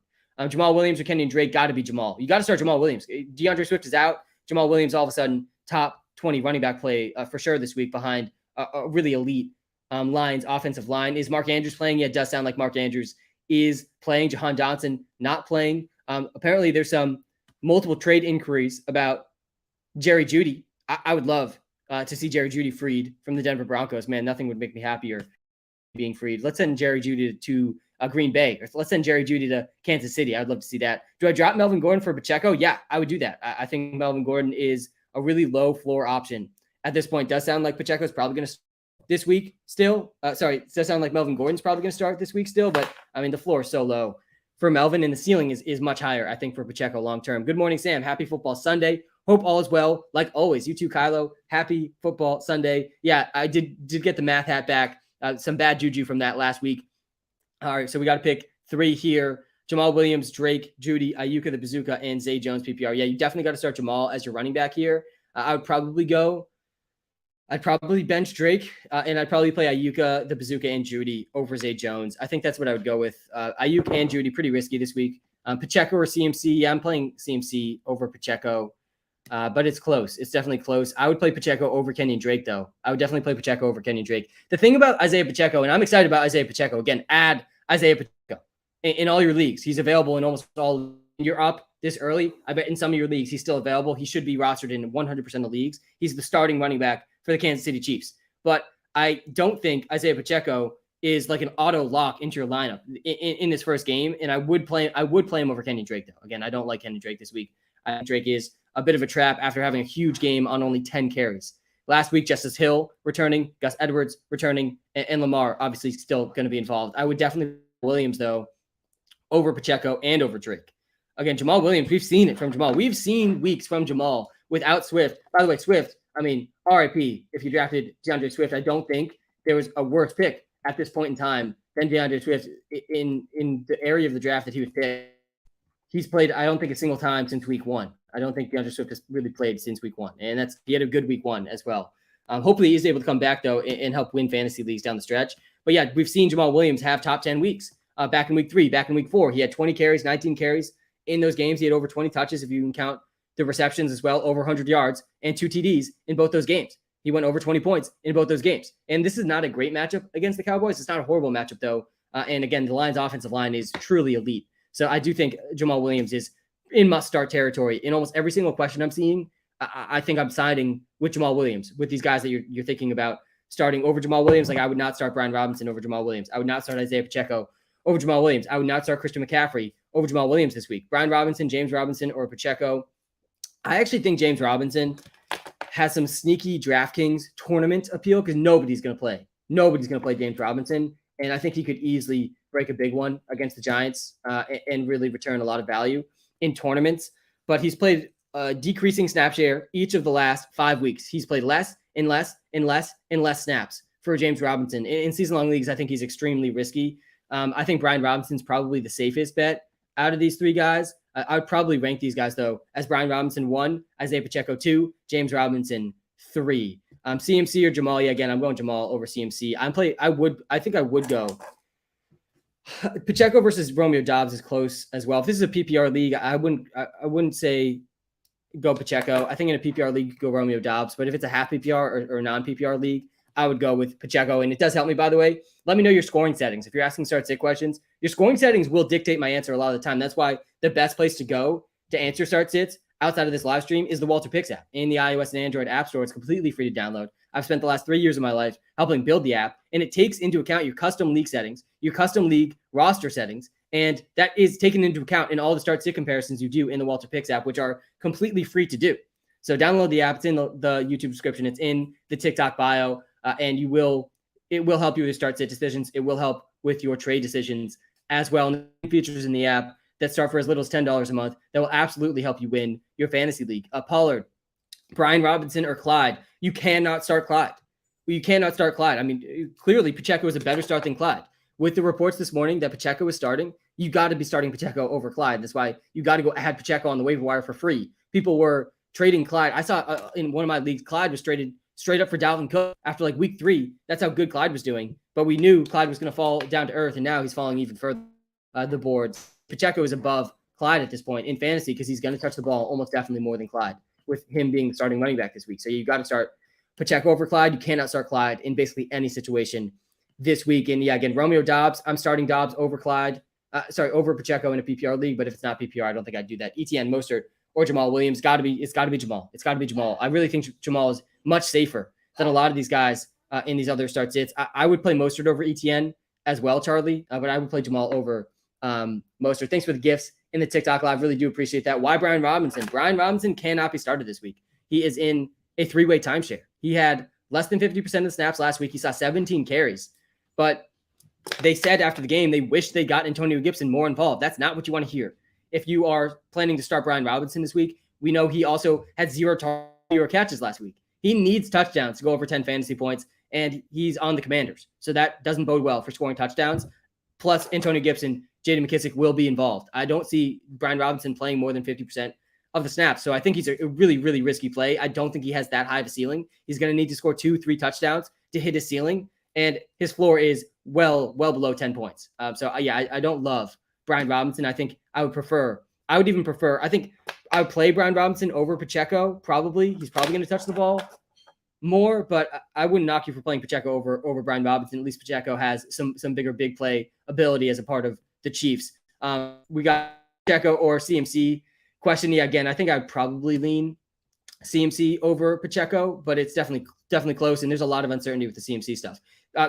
Jamal Williams or Kenyon Drake, got to be Jamal. You got to start Jamal Williams. DeAndre Swift is out. Jamal Williams all of a sudden top 20 running back play for sure this week behind a really elite Lions offensive line. Is Mark Andrews playing? Yeah, it does sound like Mark Andrews is playing. Jahan Dotson not playing. Apparently there's some multiple trade inquiries about Jerry Jeudy. I would love to see Jerry Jeudy freed from the Denver Broncos. Man, nothing would make me happier being freed. Let's send Jerry Jeudy to Green Bay, or let's send Jerry Jeudy to Kansas City. I'd love to see that. Do I drop Melvin Gordon for Pacheco? Yeah, I would do that. I think Melvin Gordon is a really low floor option at this point. Does sound like Pacheco is probably going to start this week still. It does sound like Melvin Gordon's probably going to start this week still, but I mean, the floor is so low for Melvin and the ceiling is much higher, I think, for Pacheco long-term. Good morning, Sam. Happy football Sunday. Hope all is well. Like always, you too, Kylo. Happy football Sunday. Yeah, I did get the math hat back Some bad juju from that last week. All right, so we got to pick 3 here. Jamal Williams, Drake, Judy, Ayuka the Bazooka, and Zay Jones PPR. Yeah, you definitely got to start Jamal as your running back here. I'd probably bench Drake, and I'd probably play Ayuka the Bazooka and Judy over Zay Jones. I think that's what I would go with. Ayuka and Judy, pretty risky this week. Pacheco or CMC. Yeah, I'm playing CMC over Pacheco, but it's close. It's definitely close. I would play Pacheco over Kenyon Drake, though. I would definitely play Pacheco over Kenyon Drake. The thing about Isaiah Pacheco, and I'm excited about Isaiah Pacheco, again, add Isaiah Pacheco in all your leagues. He's available in almost all. You're up this early. I bet in some of your leagues he's still available. He should be rostered in 100% of leagues. He's the starting running back for the Kansas City Chiefs. But I don't think Isaiah Pacheco is like an auto lock into your lineup in this first game. And I would play him over Kenyon Drake, though. Again, I don't like Kenyon Drake this week. Drake is a bit of a trap after having a huge game on only 10 carries. Last week, Justice Hill returning, Gus Edwards returning, and Lamar obviously still going to be involved. I would definitely Williams, though, over Pacheco and over Drake. Again, Jamal Williams, we've seen it from Jamal. We've seen weeks from Jamal without Swift. By the way, Swift, I mean, RIP, if you drafted DeAndre Swift, I don't think there was a worse pick at this point in time than DeAndre Swift in the area of the draft that he was picked. He's played, I don't think, a single time since week 1. I don't think DeAndre Swift has really played since week 1. And he had a good week 1 as well. Hopefully he's able to come back, though, and help win fantasy leagues down the stretch. But yeah, we've seen Jamal Williams have top 10 weeks. Back in week 3, back in week 4, he had 20 carries, 19 carries. In those games, he had over 20 touches, if you can count the receptions as well, over 100 yards, and 2 TDs in both those games. He went over 20 points in both those games. And this is not a great matchup against the Cowboys. It's not a horrible matchup, though. And again, the Lions' offensive line is truly elite. So I do think Jamal Williams is in must-start territory. In almost every single question I'm seeing, I think I'm siding with Jamal Williams, with these guys that you're thinking about starting over Jamal Williams. Like, I would not start Brian Robinson over Jamal Williams. I would not start Isaiah Pacheco over Jamal Williams. I would not start Christian McCaffrey over Jamal Williams this week. Brian Robinson, James Robinson, or Pacheco. I actually think James Robinson has some sneaky DraftKings tournament appeal because nobody's going to play. Nobody's going to play James Robinson. And I think he could easily break a big one against the Giants and really return a lot of value in tournaments. But he's played decreasing snap share each of the last 5 weeks. He's played less and less and less and less snaps for James Robinson. In season-long leagues, I think he's extremely risky. I think Brian Robinson's probably the safest bet out of these 3 guys. I would probably rank these guys, though, as Brian Robinson 1, Isaiah Pacheco 2, James Robinson 3. CMC or Jamal? Yeah, again, I'm going Jamal over CMC. I think I would go. Pacheco versus Romeo Doubs is close as well. If this is a PPR league, I wouldn't say go Pacheco. I think in a PPR league, go Romeo Doubs. But if it's a half PPR or non-PPR league, I would go with Pacheco. And it does help me, by the way. Let me know your scoring settings. If you're asking start-sit questions, your scoring settings will dictate my answer a lot of the time. That's why the best place to go to answer start-sits outside of this live stream is the WalterPicks app in the iOS and Android app store. It's completely free to download. I've spent the last 3 years of my life helping build the app, and it takes into account your custom league settings, your custom league roster settings, and that is taken into account in all the start-sit comparisons you do in the WalterPicks app, which are completely free to do. So download the app. It's in the YouTube description. It's in the TikTok bio, and it will help you with your start-sit decisions. It will help with your trade decisions as well. And the features in the app that start for as little as $10 a month that will absolutely help you win your fantasy league. Pollard, Brian Robinson, or Clyde. You cannot start Clyde. You cannot start Clyde. I mean, clearly Pacheco is a better start than Clyde. With the reports this morning that Pacheco is starting, you got to be starting Pacheco over Clyde. That's why you got to go add Pacheco on the waiver wire for free. People were trading Clyde. I saw in one of my leagues, Clyde was traded straight up for Dalvin Cook after like week 3. That's how good Clyde was doing. But we knew Clyde was going to fall down to earth, and now he's falling even further the boards. Pacheco is above Clyde at this point in fantasy because he's going to touch the ball almost definitely more than Clyde, with him being the starting running back this week. So you got to start Pacheco over Clyde. You cannot start Clyde in basically any situation this week. And yeah, again, Romeo Doubs, I'm starting Doubs over Clyde. Over Pacheco in a PPR league. But if it's not PPR, I don't think I'd do that. ETN, Mostert, or Jamal Williams. It's got to be Jamal. It's got to be Jamal. I really think Jamal is much safer than a lot of these guys in these other start-sits. I would play Mostert over ETN as well, Charlie. But I would play Jamal over Mostert. Thanks for the gifts in the TikTok live. Really do appreciate that. Why Brian Robinson? Brian Robinson cannot be started this week. He is in a 3-way timeshare. He had less than 50% of the snaps last week. He saw 17 carries. But they said after the game they wish they got Antonio Gibson more involved. That's not what you want to hear. If you are planning to start Brian Robinson this week, we know he also had 0 catches last week. He needs touchdowns to go over 10 fantasy points. and he's on the Commanders. So that doesn't bode well for scoring touchdowns. Plus, Antonio Gibson, J.D. McKissic will be involved. I don't see Brian Robinson playing more than 50% of the snaps. So I think he's a really, really risky play. I don't think he has that high of a ceiling. He's going to need to score 2-3 touchdowns to hit his ceiling. And his floor is well below 10 points. I don't love Brian Robinson. I think I would play Brian Robinson over Pacheco. Probably. He's probably going to touch the ball more, but I wouldn't knock you for playing Pacheco over Brian Robinson. At least Pacheco has some big play ability as a part of the Chiefs. We got Pacheco or CMC question. Yeah, again, I think I'd probably lean CMC over Pacheco, but it's definitely close, and there's a lot of uncertainty with the CMC stuff.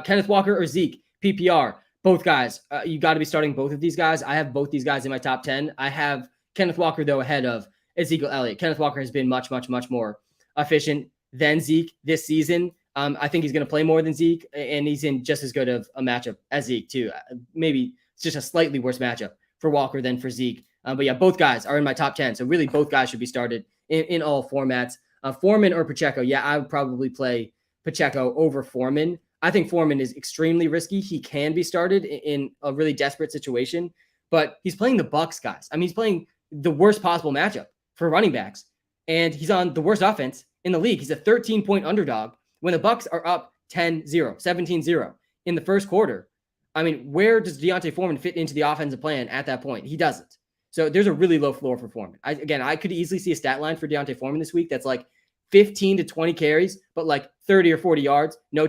Kenneth Walker or Zeke, PPR, both guys. You got to be starting both of these guys. I have both these guys in my top 10. I have Kenneth Walker, though, ahead of Ezekiel Elliott. Kenneth Walker has been much more efficient than Zeke this season. I think he's going to play more than Zeke, and he's in just as good of a matchup as Zeke, too. Maybe it's just a slightly worse matchup for Walker than for Zeke. But yeah, both guys are in my top 10. So really both guys should be started in all formats. Foreman or Pacheco. Yeah, I would probably play Pacheco over Foreman. I think Foreman is extremely risky. He can be started in a really desperate situation, but he's playing the Bucs, guys. I mean, he's playing the worst possible matchup for running backs, and he's on the worst offense in the league. He's a 13-point underdog when the Bucs are up 10-0, 17-0 in the first quarter. I mean, where does Deontay Foreman fit into the offensive plan at that point? He doesn't. So there's a really low floor for Foreman. I could easily see a stat line for Deontay Foreman this week that's like 15 to 20 carries, but like 30 or 40 yards, no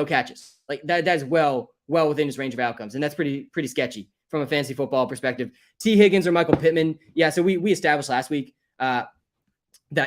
catches. Like that is well within his range of outcomes. And that's pretty sketchy from a fantasy football perspective. T. Higgins or Michael Pittman. Yeah, so we established last week that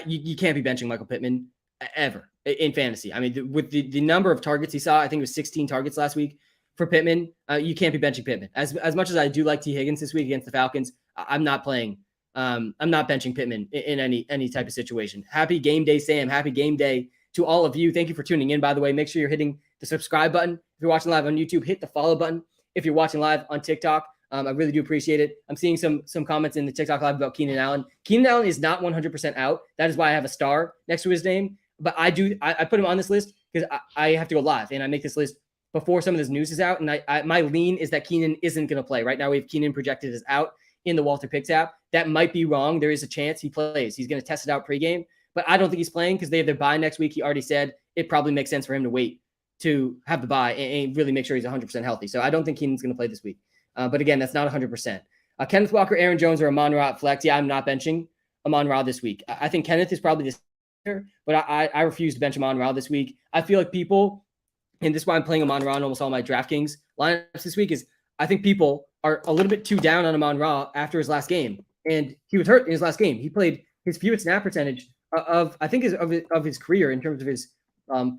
you can't be benching Michael Pittman ever in fantasy. I mean, with the number of targets he saw, I think it was 16 targets last week for Pittman. You can't be benching Pittman. As much as I do like T. Higgins this week against the Falcons, I'm not playing. I'm not benching Pittman in any type of situation. Happy game day, Sam. Happy game day to all of you. Thank you for tuning in, by the way. Make sure you're hitting the subscribe button. If you're watching live on YouTube, hit the follow button. If you're watching live on TikTok, I really do appreciate it. I'm seeing some comments in the TikTok live about Keenan Allen. Keenan Allen is not 100% out. That is why I have a star next to his name. But I put him on this list because I have to go live, and I make this list before some of this news is out. And my lean is that Keenan isn't going to play. Right now we have Keenan projected as out in the WalterPicks app. That might be wrong. There is a chance he plays. He's going to test it out pregame, but I don't think he's playing because they have their bye next week. He already said it probably makes sense for him to wait to have the bye and really make sure he's 100% healthy. So I don't think Keenan's going to play this week. But again, that's not 100%. Kenneth Walker, Aaron Jones, or Amon-Ra at flex. Yeah, I'm not benching Amon-Ra this week. I think Kenneth is probably the but I refuse to bench Amon-Ra this week. I feel like people, and this is why I'm playing Amon-Ra in almost all my DraftKings lineups this week, is I think people are a little bit too down on Amon-Ra after his last game. And he was hurt in his last game. He played his fewest snap percentage of his career in terms of his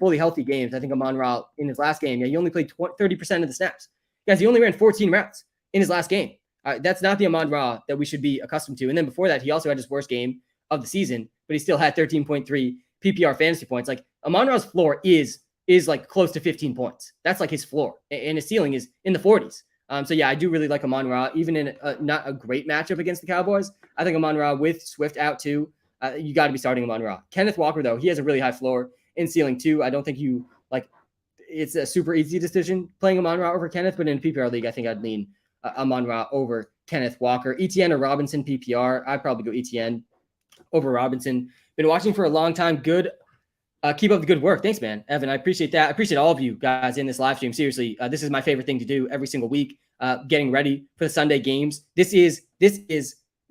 fully healthy games. I think Amon-Ra in his last game, he only played 30% of the snaps. Guys, he only ran 14 routes in his last game. That's not the Amon-Ra that we should be accustomed to. And then before that, he also had his worst game of the season, but he still had 13.3 PPR fantasy points. Like Amon-Ra's floor is like close to 15 points. That's like his floor, and his ceiling is in the 40s. So yeah, I do really like Amon-Ra, even in not a great matchup against the Cowboys. I think Amon-Ra with Swift out too, you got to be starting Amon-Ra. Kenneth Walker, though, he has a really high floor in ceiling too. I don't think it's a super easy decision playing Amon-Ra over Kenneth, but in a PPR league, I think I'd lean Amon-Ra over Kenneth Walker. ETN or Robinson PPR, I'd probably go ETN over Robinson. Been watching for a long time. Good. Keep up the good work. Thanks, man. Evan, I appreciate that. I appreciate all of you guys in this live stream. Seriously, this is my favorite thing to do every single week, getting ready for the Sunday games.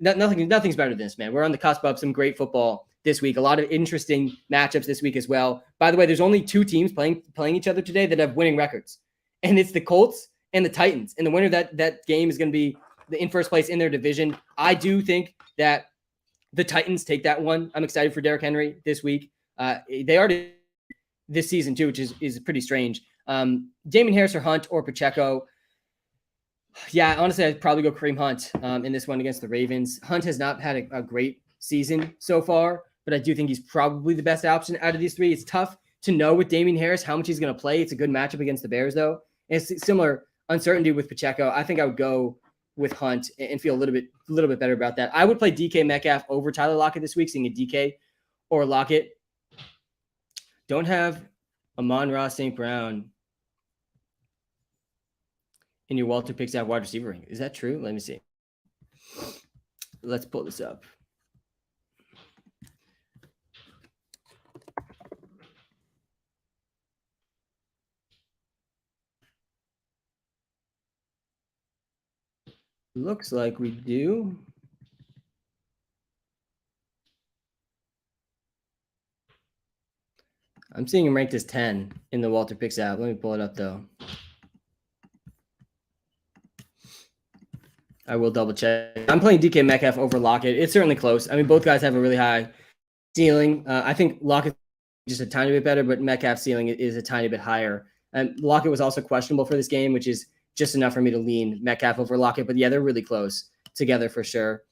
Nothing's better than this, man. We're on the cusp of some great football this week. A lot of interesting matchups this week as well. By the way, there's only two teams playing each other today that have winning records, and it's the Colts and the Titans. And the winner that game is going to be in first place in their division. I do think that the Titans take that one. I'm excited for Derrick Henry this week. They already this season too, which is pretty strange. Damien Harris or Hunt or Pacheco. Yeah, honestly, I'd probably go Kareem Hunt in this one against the Ravens. Hunt has not had a great season so far, but I do think he's probably the best option out of these three. It's tough to know with Damien Harris how much he's going to play. It's a good matchup against the Bears, though. And it's similar uncertainty with Pacheco. I think I would go with Hunt and feel a little bit better about that. I would play DK Metcalf over Tyler Lockett this week, seeing a DK or Lockett. Don't have Amon-Ra St. Brown in your WalterPicks app wide receiver ring. Is that true? Let me see. Let's pull this up. Looks like we do. I'm seeing him ranked as 10 in the WalterPicks app. Let me pull it up, though. I will double check. I'm playing DK Metcalf over Lockett. It's certainly close. I mean, both guys have a really high ceiling. I think Lockett just a tiny bit better, but Metcalf's ceiling is a tiny bit higher. And Lockett was also questionable for this game, which is just enough for me to lean Metcalf over Lockett. But yeah, they're really close together for sure.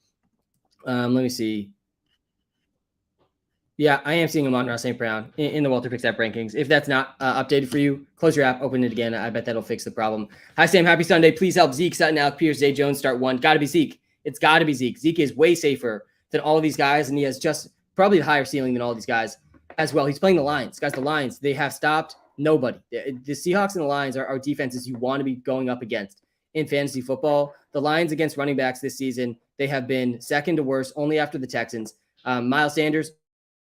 Let me see. Yeah, I am seeing Amon-Ra St. Brown in the WalterPicks app rankings. If that's not updated for you, close your app, open it again. I bet that'll fix the problem. Hi, Sam. Happy Sunday. Please help Zeke, Sutton, Alec Pierce, Zay Jones start one. Got to be Zeke. It's got to be Zeke. Zeke is way safer than all of these guys, and he has just probably a higher ceiling than all these guys as well. He's playing the Lions. Guys, the Lions, they have stopped nobody. The Seahawks and the Lions are defenses you want to be going up against in fantasy football. The Lions against running backs this season, they have been second to worst, only after the Texans. Miles Sanders,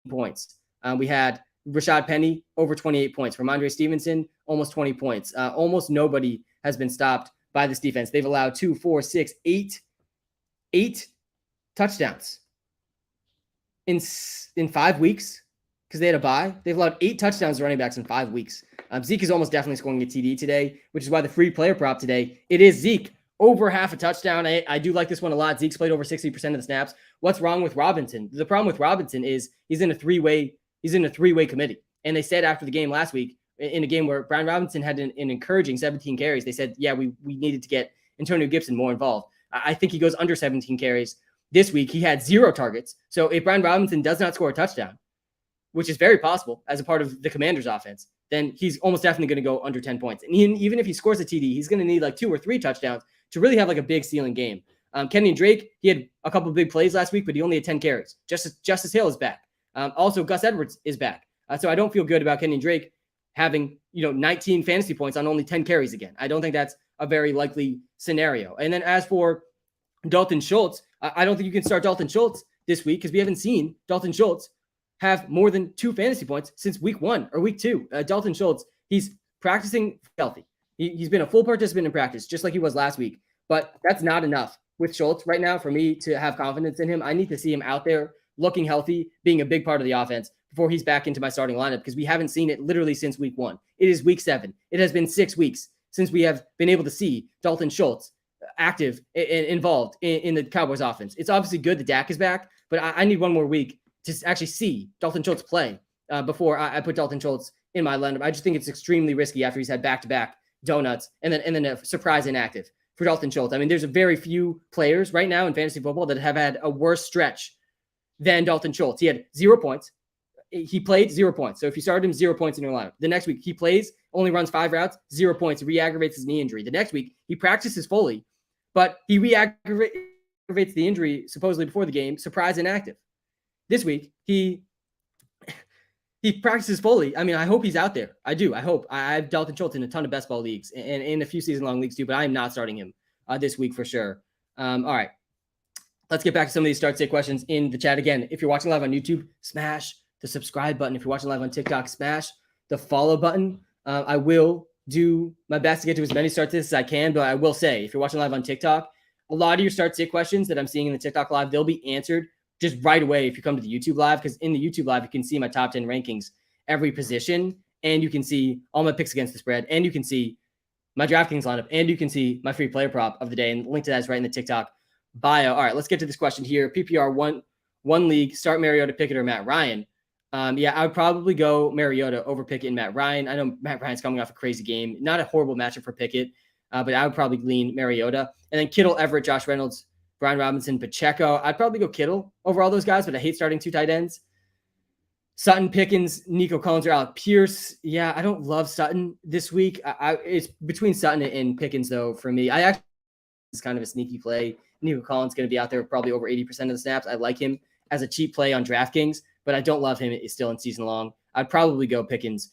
points. We had Rashad Penny over 28 points. Ramondre Stevenson, almost 20 points. Almost nobody has been stopped by this defense. They've allowed 2, 4, 6, 8 touchdowns in 5 weeks because they had a bye. They've allowed 8 touchdowns to running backs in 5 weeks. Zeke is almost definitely scoring a TD today, which is why the free player prop today, it is Zeke over half a touchdown. I do like this one a lot. Zeke's played over 60% of the snaps. What's wrong with Robinson? The problem with Robinson is he's in a three-way committee. And they said after the game last week, in a game where Brian Robinson had an encouraging 17 carries, they said, yeah, we needed to get Antonio Gibson more involved. I think he goes under 17 carries. This week, he had 0 targets. So if Brian Robinson does not score a touchdown, which is very possible as a part of the Commanders offense, then he's almost definitely going to go under 10 points. And even if he scores a TD, he's going to need like 2 or 3 touchdowns to really have like a big ceiling game. Kenyon Drake, he had a couple of big plays last week, but he only had 10 carries. Justice Hill is back. Also, Gus Edwards is back. So I don't feel good about Kenyon Drake having 19 fantasy points on only 10 carries again. I don't think that's a very likely scenario. And then as for Dalton Schultz, I don't think you can start Dalton Schultz this week because we haven't seen Dalton Schultz have more than 2 fantasy points since week 1 or week 2. Dalton Schultz, he's practicing healthy. He's been a full participant in practice, just like he was last week. But that's not enough with Schultz right now for me to have confidence in him. I need to see him out there looking healthy, being a big part of the offense before he's back into my starting lineup because we haven't seen it literally since week 1. It is week 7. It has been 6 weeks since we have been able to see Dalton Schultz active and involved in the Cowboys offense. It's obviously good that Dak is back, but I need one more week to actually see Dalton Schultz play before I put Dalton Schultz in my lineup. I just think it's extremely risky after he's had back-to-back donuts and then a surprise inactive for Dalton Schultz. I mean, there's a very few players right now in fantasy football that have had a worse stretch than Dalton Schultz. He had 0 points. He played 0 points. So if you started him, 0 points in your lineup. The next week, he plays, only runs 5 routes, 0 points, re-aggravates his knee injury. The next week, he practices fully, but he re-aggravates the injury supposedly before the game, surprise inactive. This week, he practices fully. I mean, I hope he's out there. I do. I hope. I have Dalton Schultz in a ton of best ball leagues and in a few season-long leagues too, but I am not starting him this week for sure. All right. Let's get back to some of these start-sit questions in the chat. Again, if you're watching live on YouTube, smash the subscribe button. If you're watching live on TikTok, smash the follow button. I will do my best to get to as many start-sits as I can, but I will say, if you're watching live on TikTok, a lot of your start-sit questions that I'm seeing in the TikTok live, they'll be answered just right away if you come to the YouTube live, because in the YouTube live, you can see my top 10 rankings, every position, and you can see all my picks against the spread, and you can see my DraftKings lineup, and you can see my free player prop of the day, and the link to that is right in the TikTok bio. All right, let's get to this question here. PPR one league, start Mariota, Pickett, or Matt Ryan. Yeah, I would probably go Mariota over Pickett and Matt Ryan. I know Matt Ryan's coming off a crazy game. Not a horrible matchup for Pickett, but I would probably lean Mariota. And then Kittle, Everett, Josh Reynolds, Brian Robinson, Pacheco. I'd probably go Kittle over all those guys, but I hate starting 2 tight ends. Sutton, Pickens, Nico Collins, or Alec Pierce. Yeah, I don't love Sutton this week. It's between Sutton and Pickens, though, for me. I actually it's kind of a sneaky play. Nico Collins going to be out there probably over 80% of the snaps. I like him as a cheap play on DraftKings, but I don't love him still in season long. I'd probably go Pickens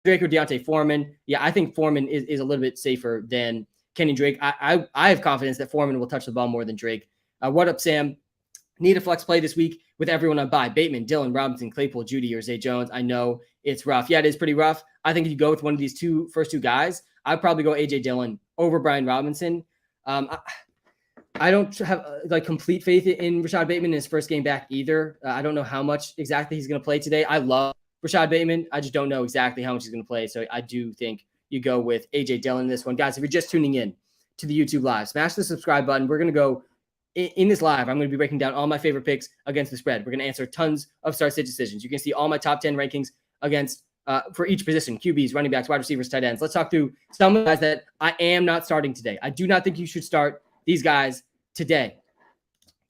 Drake or Deontay Foreman. Yeah, I think Foreman is a little bit safer than Kenny Drake. I have confidence that Foreman will touch the ball more than Drake. What up, Sam? Need a flex play this week with everyone on bye. Bateman, Dillon, Robinson, Claypool, Judy, or Zay Jones. I know it's rough. Yeah, it is pretty rough. I think if you go with one of these first two guys, I'd probably go AJ Dillon over Brian Robinson. I don't have complete faith in Rashad Bateman in his first game back either. I don't know how much exactly he's going to play today. I love Rashad Bateman. I just don't know exactly how much he's going to play. So I do think you go with AJ Dillon in this one. Guys, if you're just tuning in to the YouTube live, smash the subscribe button. We're going to go in this live. I'm going to be breaking down all my favorite picks against the spread. We're going to answer tons of start-sit decisions. You can see all my top 10 rankings against for each position: QBs, running backs, wide receivers, tight ends. Let's talk through some of the guys that I am not starting today. I do not think you should start these guys today.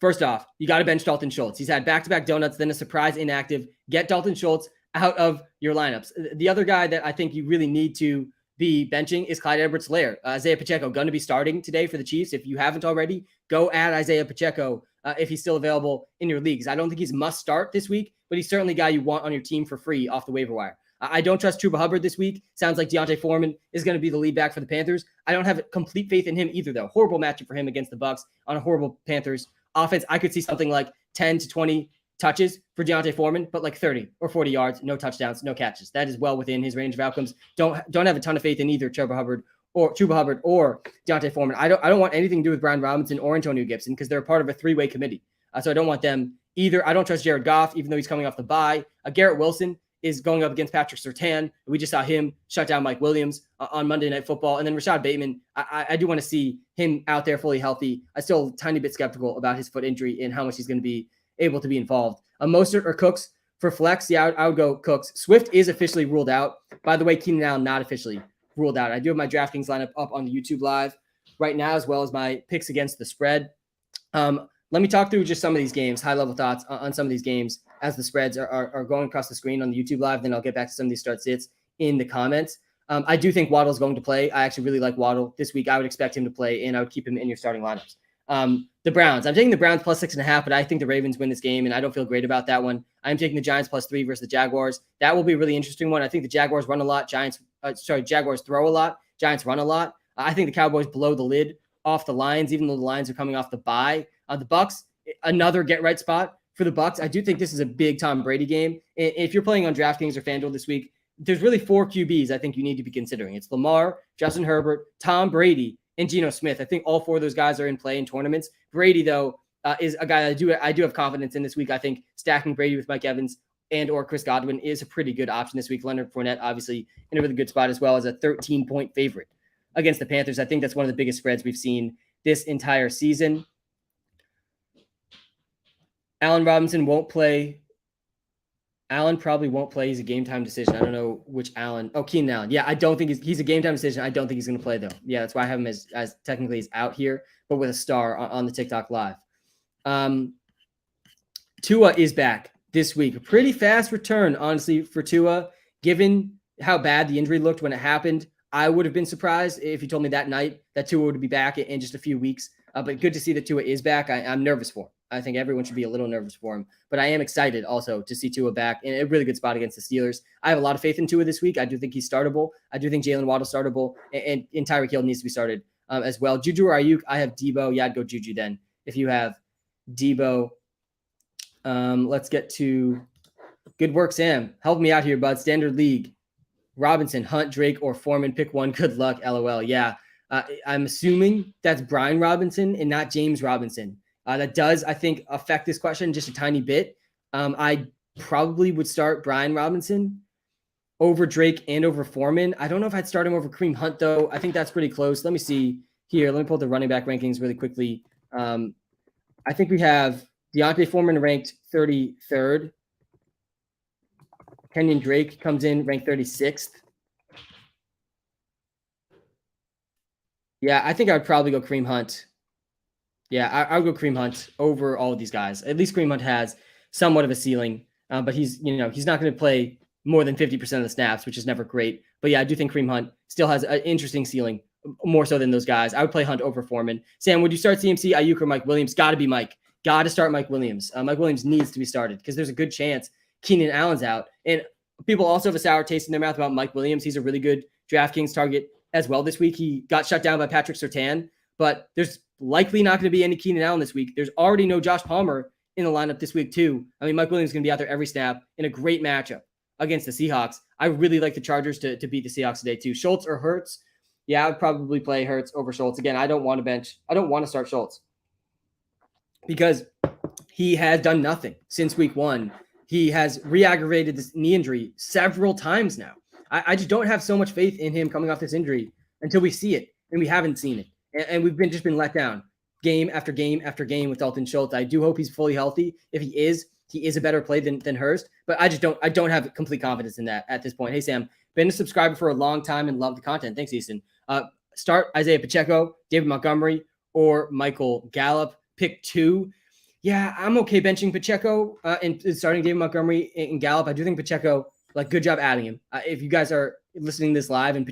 First off, you got to bench Dalton Schultz. He's had back-to-back donuts, then a surprise inactive. Get Dalton Schultz out of your lineups. The other guy that I think you really need to be benching is Clyde Edwards-Helaire. Isaiah Pacheco going to be starting today for the Chiefs. If you haven't already, go add Isaiah Pacheco if he's still available in your leagues. I don't think he's must start this week, but he's certainly a guy you want on your team for free off the waiver wire. I don't trust Chuba Hubbard this week. Sounds like Deontay Foreman is going to be the lead back for the Panthers. I don't have complete faith in him either, though. Horrible matchup for him against the Bucs on a horrible Panthers offense. I could see something like 10 to 20 touches for Deontay Foreman, but like 30 or 40 yards, no touchdowns, no catches. That is well within his range of outcomes. Don't have a ton of faith in either Chuba Hubbard or Deontay Foreman. I don't want anything to do with Brian Robinson or Antonio Gibson because they're part of a three-way committee. So I don't want them either. I don't trust Jared Goff, even though he's coming off the bye. Garrett Wilson is going up against Patrick Surtain. We just saw him shut down Mike Williams on Monday Night Football. And then Rashad Bateman, I do want to see him out there fully healthy. I'm still a tiny bit skeptical about his foot injury and how much he's going to be able to be involved. Mostert or Cooks for flex? Yeah, I would go Cooks. Swift is officially ruled out. By the way, Keenan Allen not officially ruled out. I do have my DraftKings lineup up on the YouTube live right now, as well as my picks against the spread. Let me talk through just some of these games, high-level thoughts on some of these games as the spreads are going across the screen on the YouTube live. Then I'll get back to some of these start-sits in the comments. I do think Waddle's going to play. I actually really like Waddle this week. I would expect him to play, and I would keep him in your starting lineups. The Browns. I'm taking the Browns plus 6.5, but I think the Ravens win this game, and I don't feel great about that one. I'm taking the Giants plus 3 versus the Jaguars. That will be a really interesting one. I think the Jaguars run a lot. Jaguars throw a lot. Giants run a lot. I think the Cowboys blow the lid off the Lions, even though the Lions are coming off the bye. The Bucs, another get-right spot for the Bucs. I do think this is a big Tom Brady game. If you're playing on DraftKings or FanDuel this week, there's really 4 QBs I think you need to be considering. It's Lamar, Justin Herbert, Tom Brady, and Geno Smith. I think all 4 of those guys are in play in tournaments. Brady, though, is a guy that I do have confidence in this week. I think stacking Brady with Mike Evans and or Chris Godwin is a pretty good option this week. Leonard Fournette, obviously, in a really good spot as well as a 13-point favorite against the Panthers. I think that's one of the biggest spreads we've seen this entire season. Allen Robinson won't play. Allen probably won't play. He's a game-time decision. I don't know which Allen. Oh, Keenan Allen. Yeah, I don't think he's a game-time decision. I don't think he's going to play, though. Yeah, that's why I have him as technically he's out here, but with a star on the TikTok live. Tua is back this week. A pretty fast return, honestly, for Tua. Given how bad the injury looked when it happened, I would have been surprised if you told me that night that Tua would be back in just a few weeks. But good to see that Tua is back. I'm nervous for him. I think everyone should be a little nervous for him. But I am excited also to see Tua back in a really good spot against the Steelers. I have a lot of faith in Tua this week. I do think he's startable. I do think Jalen Waddle's startable. And Tyreek Hill needs to be started as well. Juju or Ayuk, I have Debo. Yeah, I'd go Juju then. If you have Debo. Let's get to good work, Sam. Help me out here, bud. Standard League. Robinson, Hunt, Drake, or Foreman. Pick one. Good luck, LOL. Yeah, I'm assuming that's Brian Robinson and not James Robinson. That does, I think, affect this question just a tiny bit. I probably would start Brian Robinson over Drake and over Foreman. I don't know if I'd start him over Kareem Hunt, though. I think that's pretty close. Let me see here. Let me pull the running back rankings really quickly. I think we have Deontay Foreman ranked 33rd. Kenyon Drake comes in ranked 36th. Yeah, I think I would probably go Kareem Hunt. Yeah, I would go Kareem Hunt over all of these guys. At least Kareem Hunt has somewhat of a ceiling, but he's not going to play more than 50% of the snaps, which is never great. But yeah, I do think Kareem Hunt still has an interesting ceiling, more so than those guys. I would play Hunt over Foreman. Sam, would you start CMC, Ayuk, or Mike Williams? Got to be Mike. Got to start Mike Williams. Mike Williams needs to be started because there's a good chance Keenan Allen's out. And People also have a sour taste in their mouth about Mike Williams. He's a really good DraftKings target as well this week. He got shut down by Patrick Surtain, but there's likely not going to be any Keenan Allen this week. There's already no Josh Palmer in the lineup this week too. I mean, Mike Williams is going to be out there every snap in a great matchup against the Seahawks. I really like the Chargers to beat the Seahawks today too. Schultz or Hurts? Yeah, I would probably play Hurts over Schultz. Again, I don't want to start Schultz because he has done nothing since week 1. He has re-aggravated this knee injury several times now. I just don't have so much faith in him coming off this injury until we see it, and we haven't seen it. And we've just been let down game after game after game with Dalton Schultz. I do hope he's fully healthy. If he is a better play than Hurst, but I don't have complete confidence in that at this point. Hey, Sam, been a subscriber for a long time and love the content. Thanks, Easton. Start Isaiah Pacheco, David Montgomery, or Michael Gallup. Pick 2. Yeah, I'm okay benching Pacheco and starting David Montgomery and Gallup. I do think Pacheco, good job adding him. If you guys are listening to this live and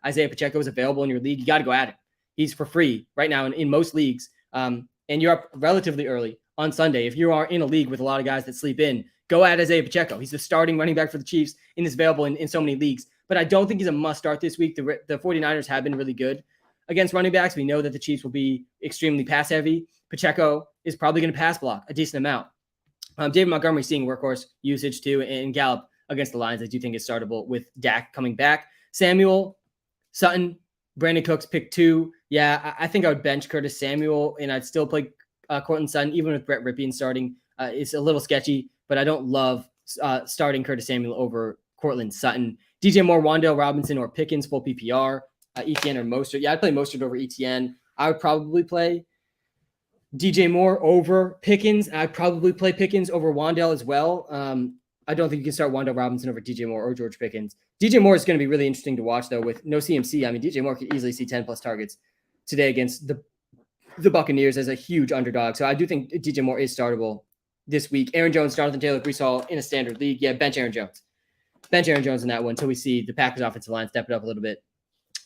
Isaiah Pacheco is available in your league, you got to go at him. He's for free right now in most leagues. And you're up relatively early on Sunday. If you are in a league with a lot of guys that sleep in, go at Isaiah Pacheco. He's the starting running back for the Chiefs and is available in so many leagues. But I don't think he's a must start this week. The 49ers have been really good against running backs. We know that the Chiefs will be extremely pass heavy. Pacheco is probably going to pass block a decent amount. David Montgomery seeing workhorse usage too, and Gallup against the Lions, I do think is startable with Dak coming back. Samuel, Sutton, Brandon Cooks, pick 2. Yeah, I think I would bench Curtis Samuel, and I'd still play Courtland Sutton, even with Brett Ripien starting. It's a little sketchy, but I don't love starting Curtis Samuel over Courtland Sutton. DJ Moore, Wan'Dale Robinson, or Pickens, full PPR. Etienne or Mostert. Yeah, I'd play Mostert over Etienne. I would probably play DJ Moore over Pickens. I'd probably play Pickens over Wan'Dale as well. I don't think you can start Wan'Dale Robinson over DJ Moore or George Pickens. DJ Moore is going to be really interesting to watch, though, with no CMC. I mean, DJ Moore could easily see 10-plus targets today against the Buccaneers as a huge underdog. So I do think DJ Moore is startable this week. Aaron Jones, Jonathan Taylor, Breece Hall in a standard league. Yeah, bench Aaron Jones. Bench Aaron Jones in that one until we see the Packers offensive line step it up a little bit.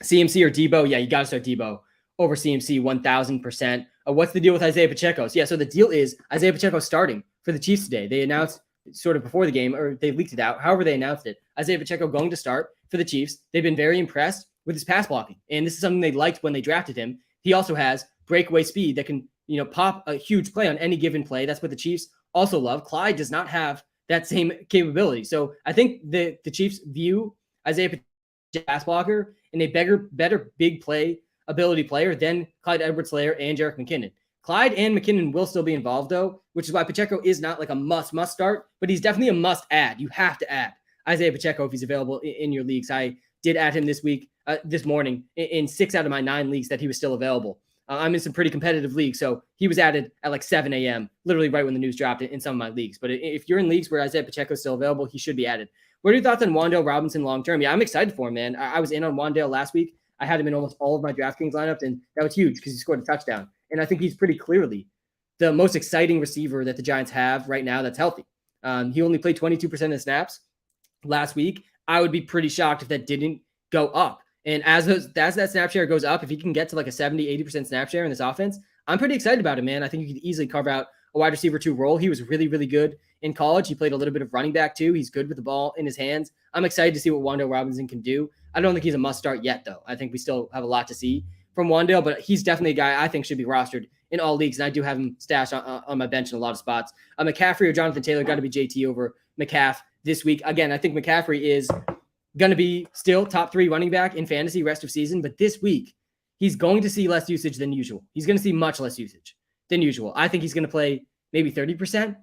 CMC or Debo? Yeah, you got to start Debo over CMC 1,000%. What's the deal with Isaiah Pacheco? So the deal is Isaiah Pacheco starting for the Chiefs today. They announced sort of before the game, or they leaked it out. However they announced it. Isaiah Pacheco going to start for the Chiefs. They've been very impressed with his pass blocking, and this is something they liked when they drafted him. He also has breakaway speed that can, pop a huge play on any given play. That's what the Chiefs also love. Clyde does not have that same capability. So I think the Chiefs view Isaiah Pacheco pass blocker and a better big play ability player than Clyde Edwards-Helaire and Jerick McKinnon. Clyde and McKinnon will still be involved, though, which is why Pacheco is not like a must start, but he's definitely a must add. You have to add Isaiah Pacheco if he's available in your leagues. I did add him this morning in 6 out of my 9 leagues that he was still available. I'm in some pretty competitive leagues, so he was added at 7 a.m., literally right when the news dropped in some of my leagues. But if you're in leagues where Isaiah Pacheco is still available, he should be added. What are your thoughts on Wan'Dale Robinson long-term? Yeah, I'm excited for him, man. I was in on Wan'Dale last week. I had him in almost all of my DraftKings lineups, and that was huge because he scored a touchdown. And I think he's pretty clearly the most exciting receiver that the Giants have right now that's healthy. He only played 22% of the snaps last week. I would be pretty shocked if that didn't go up. And as that snap share goes up, if he can get to a 70-80% snap share in this offense, I'm pretty excited about him, man. I think he could easily carve out a wide receiver 2 role. He was really, really good in college. He played a little bit of running back too. He's good with the ball in his hands. I'm excited to see what Wan'Dale Robinson can do. I don't think he's a must start yet, though. I think we still have a lot to see from Wan'Dale, but he's definitely a guy I think should be rostered in all leagues, and I do have him stashed on my bench in a lot of spots. McCaffrey or Jonathan Taylor, got to be JT over McCaff this week. Again, I think McCaffrey is going to be still top 3 running back in fantasy rest of season, but this week he's going to see less usage than usual. He's going to see much less usage than usual. I think he's going to play maybe 30%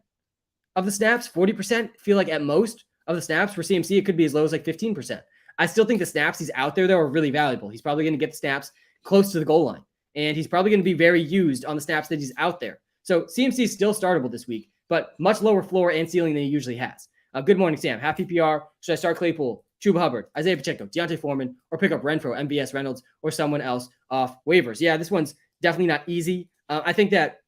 of the snaps, 40%. Feel like at most of the snaps for CMC, it could be as low as 15%. I still think the snaps he's out there, though, are really valuable. He's probably going to get the snaps close to the goal line, and he's probably going to be very used on the snaps that he's out there. So CMC is still startable this week, but much lower floor and ceiling than he usually has. Good morning, Sam. Half PPR. Should I start Claypool, Chuba Hubbard, Isaiah Pacheco, Deontay Foreman, or pick up Renfro, MVS Reynolds, or someone else off waivers? Yeah, this one's definitely not easy. I think that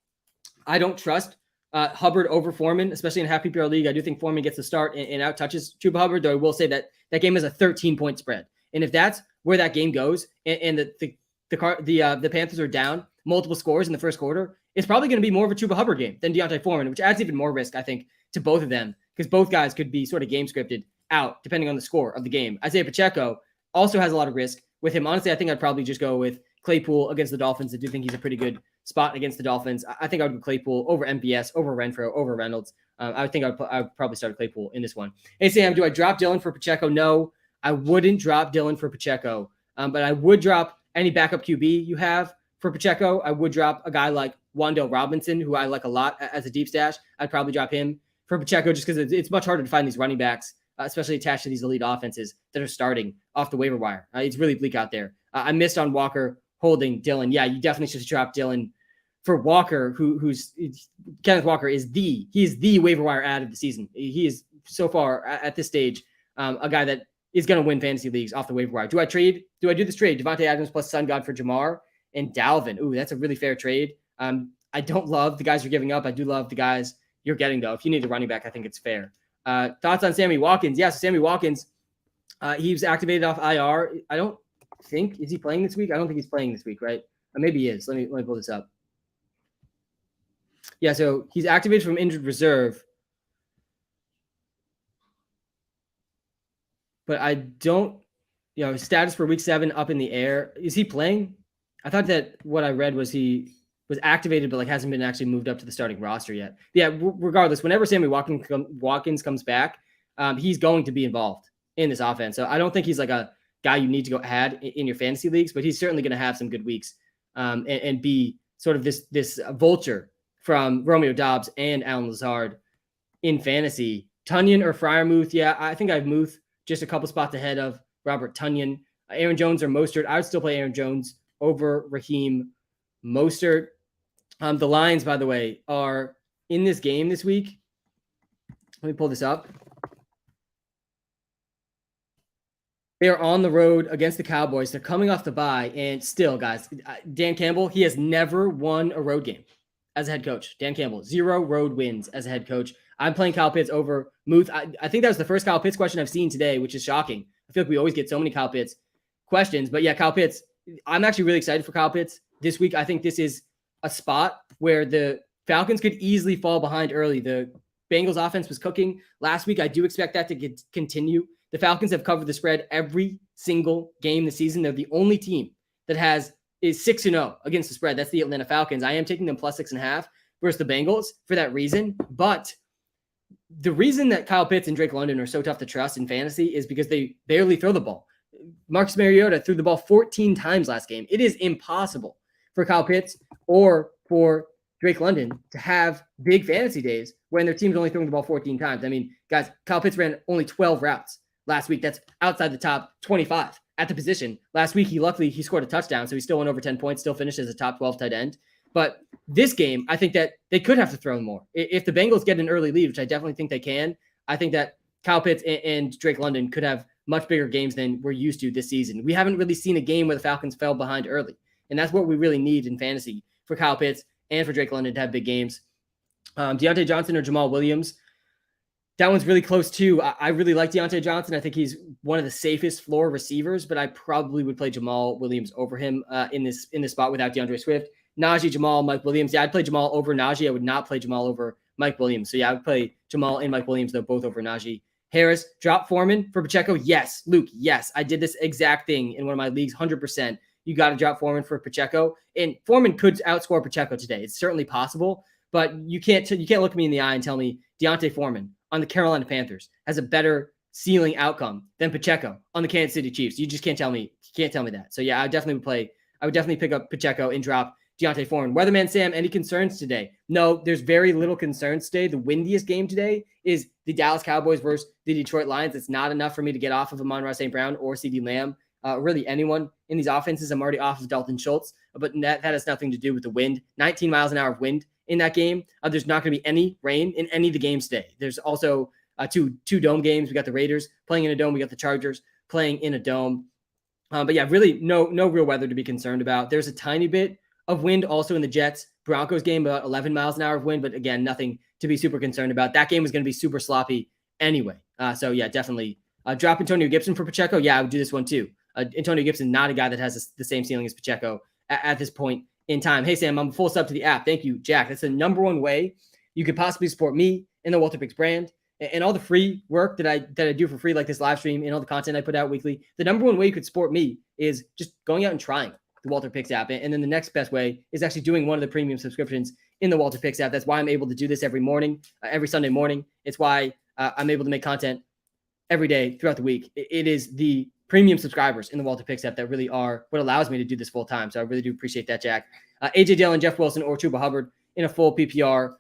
I don't trust Hubbard over Foreman, especially in a half PPR league. I do think Foreman gets the start and out touches Chuba Hubbard, though I will say that game is a 13-point spread. And if that's where that game goes and the Panthers are down multiple scores in the first quarter, it's probably going to be more of a Chuba Hubbard game than Deontay Foreman, which adds even more risk, I think, to both of them, because both guys could be sort of game scripted out, depending on the score of the game. Isaiah Pacheco also has a lot of risk with him. Honestly, I think I'd probably just go with Claypool against the Dolphins. I do think he's a pretty good spot against the Dolphins. I think I would go Claypool over MVS, over Renfro, over Reynolds. I think I would probably start Claypool in this one. Hey, Sam, do I drop Dylan for Pacheco? No, I wouldn't drop Dylan for Pacheco, but I would drop any backup QB you have for Pacheco. I would drop a guy like Wan'Dale Robinson, who I like a lot as a deep stash. I'd probably drop him for Pacheco just because it's much harder to find these running backs, especially attached to these elite offenses that are starting off the waiver wire. It's really bleak out there. I missed on Walker holding Dylan. Yeah, you definitely should drop Dylan for Walker, who's Kenneth Walker is the waiver wire ad of the season. He is so far at this stage a guy that is going to win fantasy leagues off the waiver wire. Do I do this trade? Devontae Adams plus Sun God for Jamar and Dalvin. Ooh, that's a really fair trade. I don't love the guys you're giving up. I do love the guys you're getting, though. If you need a running back, I think it's fair. Thoughts on Sammy Watkins? Yeah, so Sammy Watkins, he was activated off IR. I don't think, is he playing this week? I don't think he's playing this week, right? Maybe he is. Let me pull this up. Yeah, so he's activated from injured reserve. But I don't, his status for week 7 up in the air. Is he playing? I thought that what I read was he was activated, but hasn't been actually moved up to the starting roster yet. Yeah, regardless, whenever Sammy Watkins comes back, he's going to be involved in this offense. So I don't think he's like a guy you need to go add in your fantasy leagues, but he's certainly going to have some good weeks and be sort of this vulture from Romeo Doubs and Alan Lazard in fantasy. Tunyon or Freiermuth? Yeah, I think I have Muth just a couple spots ahead of Robert Tunyon. Aaron Jones or Mostert? I would still play Aaron Jones over Raheem Mostert. The Lions, by the way, are in this game this week. Let me pull this up. They are on the road against the Cowboys. They're coming off the bye, and still, guys, Dan Campbell, he has never won a road game as a head coach. Dan Campbell, 0 road wins as a head coach. I'm playing Kyle Pitts over Muth. I think that was the first Kyle Pitts question I've seen today, which is shocking. I feel like we always get so many Kyle Pitts questions. But yeah, Kyle Pitts, I'm actually really excited for Kyle Pitts this week. I think this is a spot where the Falcons could easily fall behind early. The Bengals offense was cooking last week. I do expect that to continue. The Falcons have covered the spread every single game this season. They're the only team that is 6-0 against the spread. That's the Atlanta Falcons. I am taking them plus 6.5 versus the Bengals for that reason. But the reason that Kyle Pitts and Drake London are so tough to trust in fantasy is because they barely throw the ball. Marcus Mariota threw the ball 14 times last game. It is impossible for Kyle Pitts or for Drake London to have big fantasy days when their team's only throwing the ball 14 times. I mean, guys, Kyle Pitts ran only 12 routes last week. That's outside the top 25 at the position. Last week, he scored a touchdown, so he still went over 10 points, still finished as a top 12 tight end. But this game, I think that they could have to throw more. If the Bengals get an early lead, which I definitely think they can, I think that Kyle Pitts and Drake London could have much bigger games than we're used to this season. We haven't really seen a game where the Falcons fell behind early. And that's what we really need in fantasy for Kyle Pitts and for Drake London to have big games. Deontay Johnson or Jamal Williams. That one's really close too. I really like Deontay Johnson. I think he's one of the safest floor receivers, but I probably would play Jamal Williams over him in this spot without DeAndre Swift. Najee, Jamal, Mike Williams. Yeah, I'd play Jamal over Najee. I would not play Jamal over Mike Williams. So yeah, I would play Jamal and Mike Williams, though, both over Najee Harris. Drop Foreman for Pacheco. Yes. Luke, yes. I did this exact thing in one of my leagues, 100%. You got to drop Foreman for Pacheco. And Foreman could outscore Pacheco today. It's certainly possible, but you can't look me in the eye and tell me Deontay Foreman on the Carolina Panthers has a better ceiling outcome than Pacheco on the Kansas City Chiefs. You just can't tell me that. So yeah, I would definitely pick up Pacheco and drop Deontay Foreman. Weatherman Sam, any concerns today? No, there's very little concerns today. The windiest game today is the Dallas Cowboys versus the Detroit Lions. It's not enough for me to get off of Amon-Ra St. Brown or CeeDee Lamb. Really anyone in these offenses. I'm already off of Dalton Schultz, but that has nothing to do with the wind. 19 miles an hour of wind in that game. There's not going to be any rain in any of the games today. There's also two dome games. We got the Raiders playing in a dome. We got the Chargers playing in a dome. But yeah, really no real weather to be concerned about. There's a tiny bit of wind also in the Jets Broncos game, about 11 miles an hour of wind, but again, nothing to be super concerned about. That game was going to be super sloppy anyway. So yeah, definitely drop Antonio Gibson for Pacheco. Yeah, I would do this one too. Antonio Gibson, not a guy that has the same ceiling as Pacheco at this point in time. Hey, Sam, I'm full sub to the app. Thank you, Jack. That's the number one way you could possibly support me and the WalterPicks brand and all the free work that I do for free, like this live stream and all the content I put out weekly, the number one way you could support me is just going out and trying the WalterPicks app. And then the next best way is actually doing one of the premium subscriptions in the WalterPicks app. That's why I'm able to do this every morning, every Sunday morning. It's why I'm able to make content every day throughout the week. It is the premium subscribers in the WalterPicks app that really are what allows me to do this full time. So I really do appreciate that, Jack. AJ Dillon, Jeff Wilson, or Chuba Hubbard in a full PPR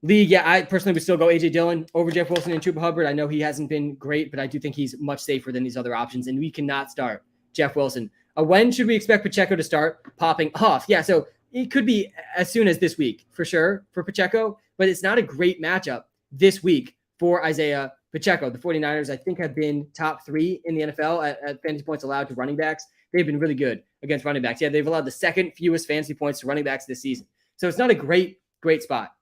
league. Yeah, I personally would still go AJ Dillon over Jeff Wilson and Chuba Hubbard. I know he hasn't been great, but I do think he's much safer than these other options, and we cannot start Jeff Wilson. When should we expect Pacheco to start popping off? Yeah, so it could be as soon as this week for sure for Pacheco, but it's not a great matchup this week for Isaiah Pacheco. The 49ers, I think, have been top 3 in the NFL at fantasy points allowed to running backs. They've been really good against running backs. Yeah, they've allowed the second fewest fantasy points to running backs this season. So it's not a great spot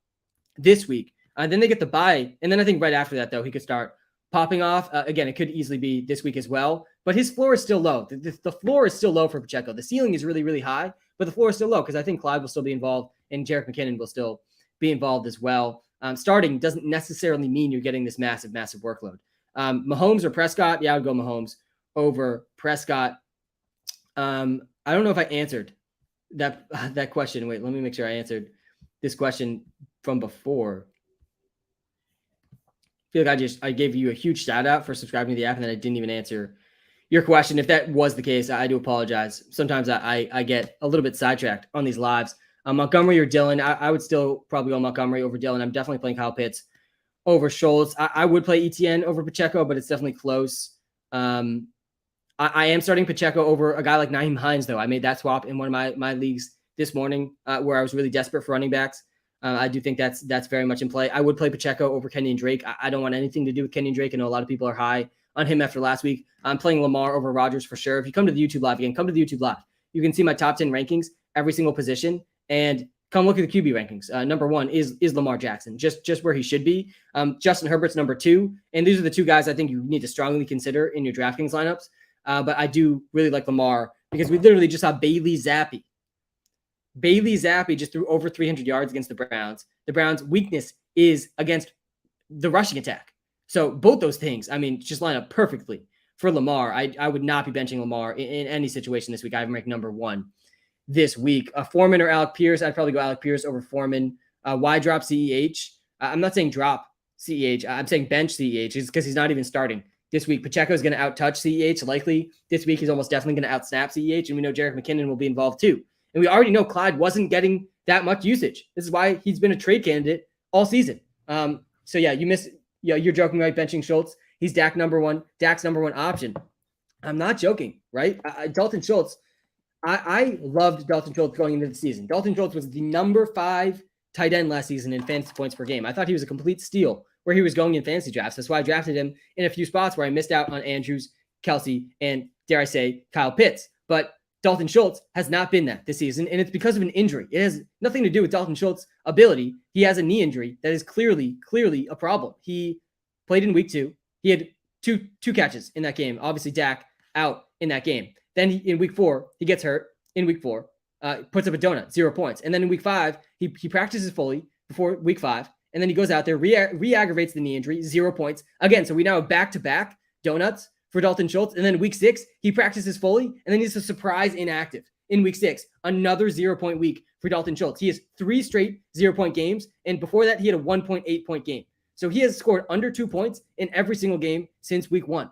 this week. Then they get the bye. And then I think right after that, though, he could start popping off. Again, it could easily be this week as well. But his floor is still low. The floor is still low for Pacheco. The ceiling is really, really high, but the floor is still low because I think Clyde will still be involved and Jerick McKinnon will still be involved as well. Starting doesn't necessarily mean you're getting this massive workload. Mahomes or Prescott? Yeah, I would go Mahomes over Prescott. I don't know if I answered that question. Wait, let me make sure I answered this question from before. I feel like I gave you a huge shout out for subscribing to the app and then I didn't even answer your question. If that was the case, I do apologize. Sometimes I get a little bit sidetracked on these lives. Montgomery or Dillon, I would still probably go Montgomery over Dillon. I'm definitely playing Kyle Pitts over Schultz. I would play ETN over Pacheco, but it's definitely close. I am starting Pacheco over a guy like Nyheim Hines, though. I made that swap in one of my leagues this morning where I was really desperate for running backs. I do think that's very much in play. I would play Pacheco over Kenyon Drake. I don't want anything to do with Kenyon Drake. I know a lot of people are high on him after last week. I'm playing Lamar over Rodgers for sure. If you come to the YouTube live again, come to the YouTube live. You can see my top 10 rankings, every single position, and come look at the QB rankings. Number 1 is Lamar Jackson, just where he should be. Justin Herbert's number 2, and these are the 2 guys I think you need to strongly consider in your DraftKings lineups. But I do really like Lamar because we literally just saw Bailey Zappi. Bailey Zappi just threw over 300 yards against the Browns. The Browns' weakness is against the rushing attack. So both those things, I mean, just line up perfectly for Lamar. I would not be benching Lamar in any situation this week. I have him ranked number 1 this week. Foreman or Alec Pierce? I'd probably go Alec Pierce over Foreman. Why drop CEH? I'm not saying drop CEH. I'm saying bench CEH because he's not even starting this week. Pacheco is going to out-touch CEH likely. This week he's almost definitely going to out-snap CEH, and we know Jerick McKinnon will be involved too. And we already know Clyde wasn't getting that much usage. This is why he's been a trade candidate all season. So yeah, you're joking, right? Benching Schultz. He's Dak's number one option. I'm not joking, right? Dalton Schultz. I loved Dalton Schultz going into the season. Dalton Schultz was the number 5 tight end last season in fantasy points per game. I thought he was a complete steal where he was going in fantasy drafts. That's why I drafted him in a few spots where I missed out on Andrews, Kelsey, and dare I say, Kyle Pitts. But Dalton Schultz has not been that this season, and it's because of an injury. It has nothing to do with Dalton Schultz's ability. He has a knee injury that is clearly a problem. He played in week 2. He had two catches in that game. Obviously, Dak out in that game. Then in week 4, he gets hurt in week 4, puts up a donut, 0 points. And then in week 5, he practices fully before week 5, and then he goes out there, re-aggravates the knee injury, 0 points. Again, so we now have back-to-back donuts for Dalton Schultz. And then week 6, he practices fully, and then he's a surprise inactive in week 6. Another 0-point week for Dalton Schultz. He has 3 straight 0-point games, and before that, he had a 1.8-point game. So he has scored under 2 points in every single game since week 1.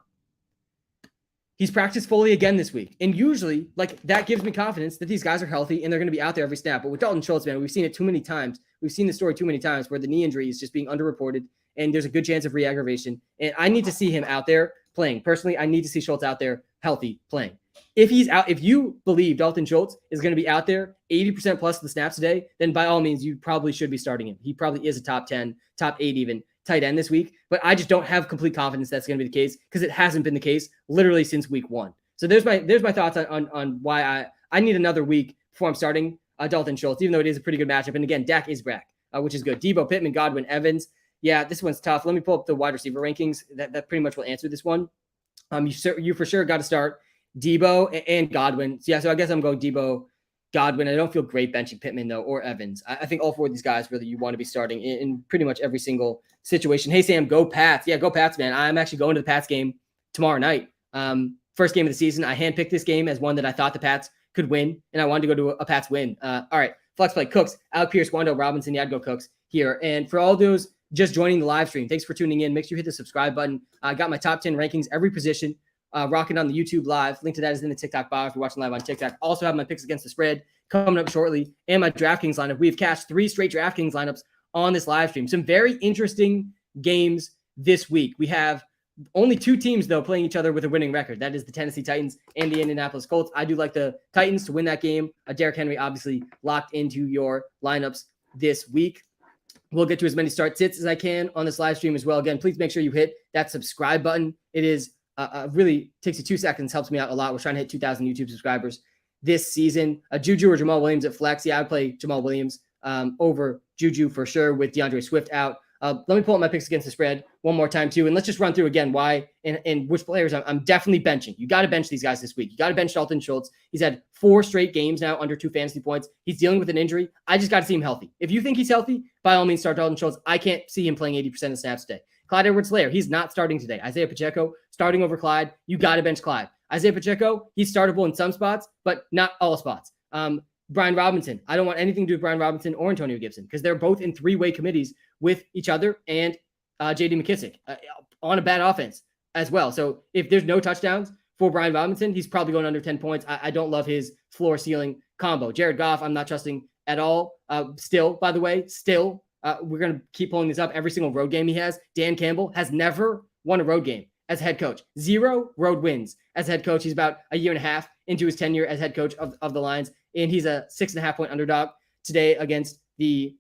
He's practiced fully again this week. And usually, that gives me confidence that these guys are healthy and they're going to be out there every snap. But with Dalton Schultz, man, we've seen it too many times. We've seen the story too many times where the knee injury is just being underreported and there's a good chance of re-aggravation. And I need to see him out there playing. Personally, I need to see Schultz out there healthy playing. If he's out, if you believe Dalton Schultz is going to be out there 80% plus of the snaps today, then by all means, you probably should be starting him. He probably is a top 10, top 8 even tight end this week, but I just don't have complete confidence that's going to be the case because it hasn't been the case literally since week 1. So there's my thoughts on why I need another week before I'm starting Dalton Schultz, even though it is a pretty good matchup. And again, Dak is back, which is good. Debo, Pittman, Godwin, Evans. Yeah, this one's tough. Let me pull up the wide receiver rankings. That pretty much will answer this one. You for sure got to start Debo and Godwin. So yeah, so I guess I'm going Debo, Godwin. I don't feel great benching Pittman, though, or Evans. I think all four of these guys really you want to be starting in pretty much every single situation. Hey, Sam, go Pats. Yeah, go Pats, man. I'm actually going to the Pats game tomorrow night. First game of the season. I handpicked this game as one that I thought the Pats could win, and I wanted to go to a Pats win. All right, flex play, Cooks, Alec Pierce, Wando Robinson. Yeah, I'd go Cooks here. And for all those just joining the live stream, thanks for tuning in. Make sure you hit the subscribe button. I got my top 10 rankings, every position. Rocking on the YouTube live. Link to that is in the TikTok bio if you're watching live on TikTok. Also have my picks against the spread coming up shortly and my DraftKings lineup. We've cashed 3 straight DraftKings lineups on this live stream. Some very interesting games this week. We have only 2 teams, though, playing each other with a winning record. That is the Tennessee Titans and the Indianapolis Colts. I do like the Titans to win that game. Derrick Henry obviously locked into your lineups this week. We'll get to as many start sits as I can on this live stream as well. Again, please make sure you hit that subscribe button. It is really takes you 2 seconds, helps me out a lot. We're trying to hit 2,000 YouTube subscribers this season. Juju or Jamal Williams at flex. Yeah, I would play Jamal Williams over Juju for sure with DeAndre Swift out. Let me pull up my picks against the spread one more time too. And let's just run through again why and which players I'm definitely benching. You got to bench these guys this week. You got to bench Dalton Schultz. He's had 4 straight games now under 2 fantasy points. He's dealing with an injury. I just got to see him healthy. If you think he's healthy, by all means start Dalton Schultz. I can't see him playing 80% of snaps today. Clyde Edwards-Helaire, he's not starting today. Isaiah Pacheco starting over Clyde. You got to bench Clyde. Isaiah Pacheco, he's startable in some spots, but not all spots. Brian Robinson, I don't want anything to do with Brian Robinson or Antonio Gibson because they're both in 3-way committees with each other and J.D. McKissic on a bad offense as well. So if there's no touchdowns for Brian Robinson, he's probably going under 10 points. I don't love his floor ceiling combo. Jared Goff, I'm not trusting at all. Still, by the way, we're going to keep pulling this up. Every single road game he has. Dan Campbell has never won a road game as head coach. 0 road wins as head coach. He's about a year and a half into his tenure as head coach of the Lions. And he's a 6.5 point underdog today against the